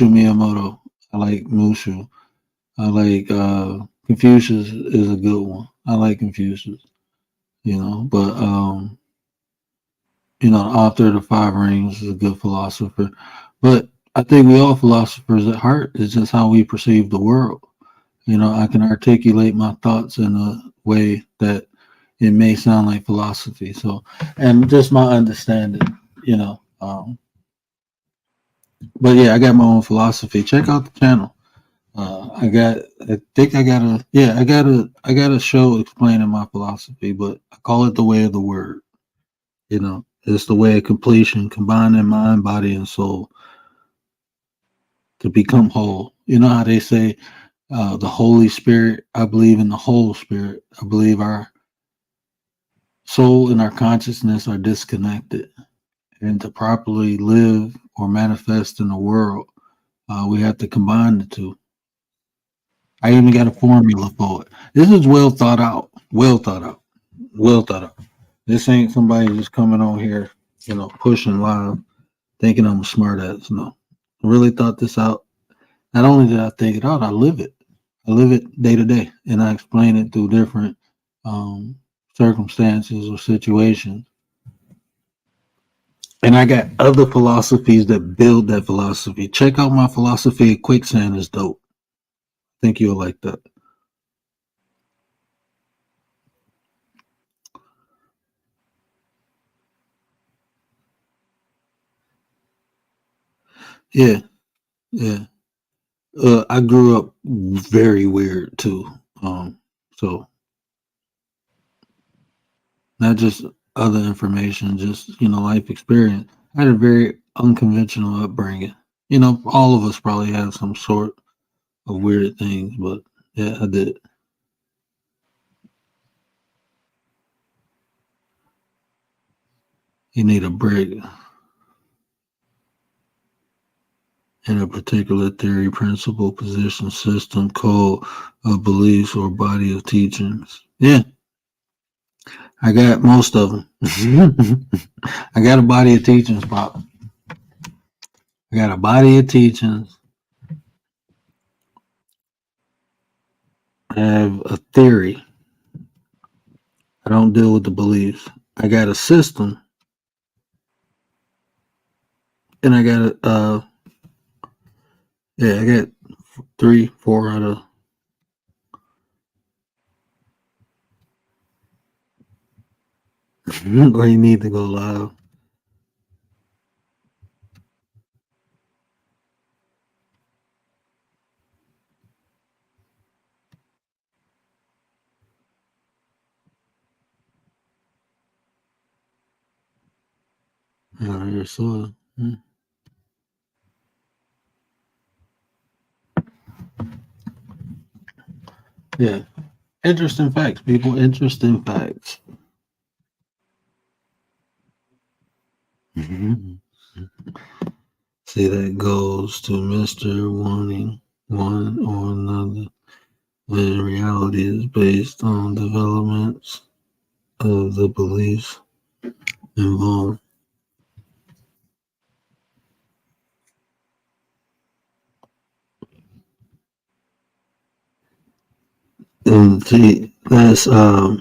Miyamoto. I like Mushu. I like Confucius is a good one. I like Confucius, you know, but you know, the author of the Five Rings is a good philosopher. But I think we all philosophers at heart. It's just how we perceive the world. You know, I can articulate my thoughts in a way that it may sound like philosophy. So, and just my understanding, you know. But yeah, I got my own philosophy. Check out the channel. I think I got a show explaining my philosophy, but I call it the way of the word. You know, it's the way of completion, combining mind, body, and soul to become whole. You know how they say the Holy Spirit? I believe in the whole Spirit. I believe our soul and our consciousness are disconnected. And to properly live or manifest in the world, we have to combine the two. I even got a formula for it. This is well thought out. Well thought out. Well thought out. This ain't somebody just coming on here, you know, pushing live, thinking I'm a smart ass. No. I really thought this out. Not only did I think it out, I live it. I live it day to day. And I explain it through different um, circumstances or situations. And I got other philosophies that build that philosophy. Check out my philosophy of quicksand is dope. I think you'll like that. Yeah, yeah. I grew up very weird too. So not just other information, just you know, life experience. I had a very unconventional upbringing. You know, all of us probably have some sort of weird things, but yeah, I did. You need a break in a particular theory, principle, position, system, code of beliefs, or body of teachings. Yeah, I got most of them. I got a body of teachings, Pop. I got a body of teachings. I have a theory. I don't deal with the beliefs. I got a system, and I got a yeah. I got three, four out of. Or you need to go live. Your soil. Yeah. Interesting facts, people. Interesting facts. See, that goes to Mr. Wanting one or another, when reality is based on developments of the beliefs involved. And see, that's how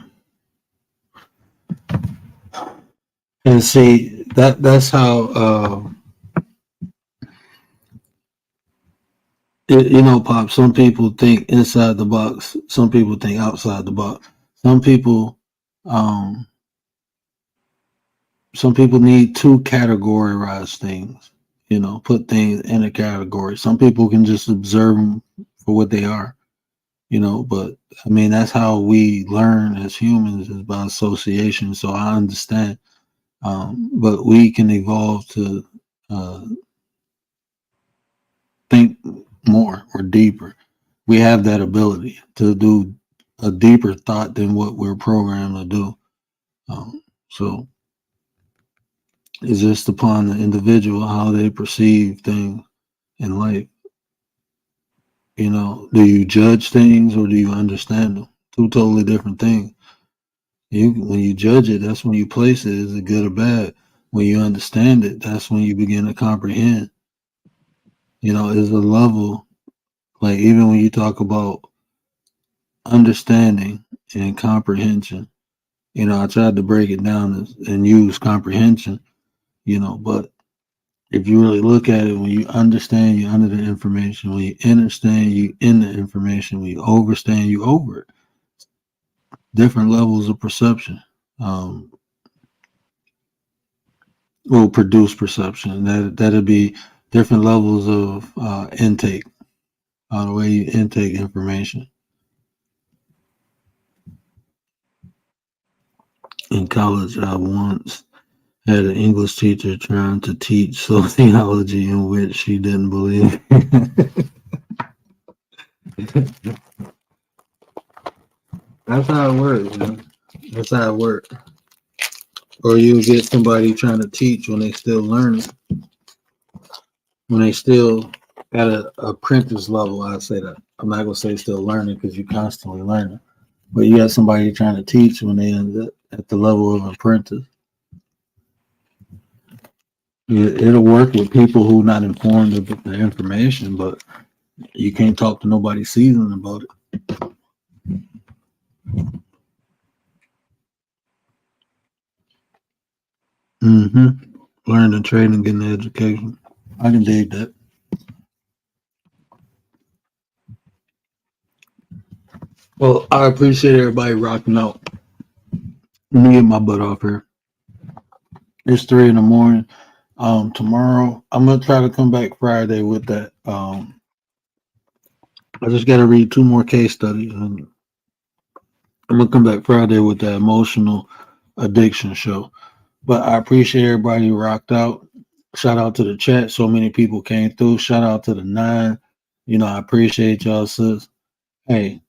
Pop. Some people think inside the box. Some people think outside the box. Some people, um, some people need to categorize things. Put things in a category. Some people can just observe them for what they are. But I mean, that's how we learn as humans, is by association. So I understand, but we can evolve to think more or deeper. We have that ability to do a deeper thought than what we're programmed to do. So it's just upon the individual how they perceive things in life. Do you judge things or do you understand them? Two totally different things. When you judge it, that's when you place it. Is it good or bad? When you understand it, that's when you begin to comprehend. Is a level, like even when you talk about understanding and comprehension, I tried to break it down and use comprehension, but if you really look at it, when you understand, you're under the information. When you understand, you in the information. When you overstand, you over it. Different levels of perception will produce perception. That'll be different levels of intake, the way you intake information. In college, I once had an English teacher trying to teach sociology in which she didn't believe. That's how it works, man. That's how it works. Or you get somebody trying to teach when they still learning. When they still at an apprentice level, I'd say that. I'm not going to say still learning because you're constantly learning. But you got somebody trying to teach when they end up at the level of apprentice. It'll work with people who are not informed of the information, but you can't talk to nobody seasoned about it. Learning, trading, getting the education. I can dig that. Well, I appreciate everybody rocking out. Let me get my butt off here. It's 3 a.m. Tomorrow, I'm gonna try to come back Friday with that. I just got to read 2 more case studies, and I'm gonna come back Friday with that emotional addiction show. But I appreciate everybody who rocked out. Shout out to the chat. So many people came through. Shout out to the 9. I appreciate y'all, sis. Hey,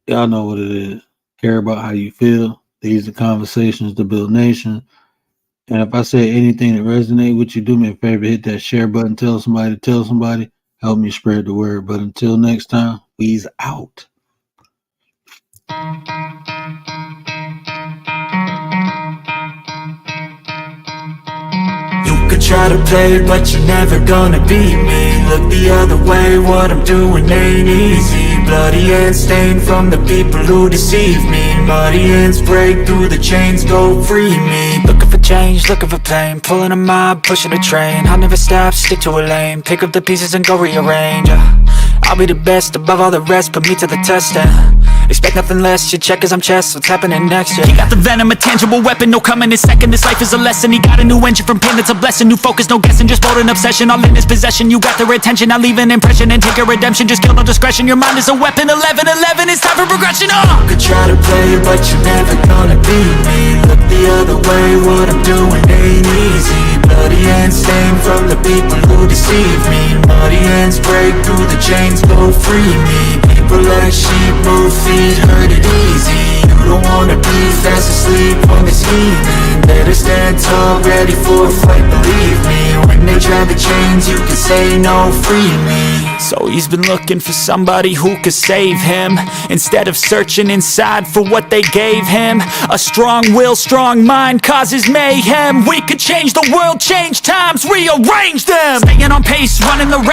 y'all know what it is. Care about how you feel. These are conversations to build nation. And if I say anything that resonates with you, do me a favor, hit that share button, tell somebody, help me spread the word. But until next time, we's out. You could try to play, but you're never gonna beat me. Look the other way, what I'm doing ain't easy. Bloody hands stained from the people who deceive me. Muddy hands break through the chains, go free me. Looking for change, looking for pain, pulling a mob, pushing a train. I'll never stop, stick to a lane, pick up the pieces and go rearrange. I'll be the best above all the rest, put me to the test, expect nothing less, you check as I'm chess, what's happening next, He got the venom, a tangible weapon, no coming in second. This life is a lesson, he got a new engine from pain, it's a blessing. New focus, no guessing, just bold and obsession, all in his possession. You got their attention, I leave an impression and take your redemption. Just kill no discretion, your mind is a weapon. 11-11, it's time for progression. You could try to play it, but you're never gonna beat me. Look the other way, what I'm doing ain't easy. Bloody hands stained from the people who deceive me. Muddy hands break through the chains, go free me. People like sheep move feet, hurt it easy. You don't wanna be fast asleep on this evening. Better stand tall, ready for a fight, believe me. When they try the chains, you can say no, free me. So he's been looking for somebody who could save him, instead of searching inside for what they gave him. A strong will, strong mind causes mayhem. We could change the world, change times, rearrange them. Staying on pace, running the race.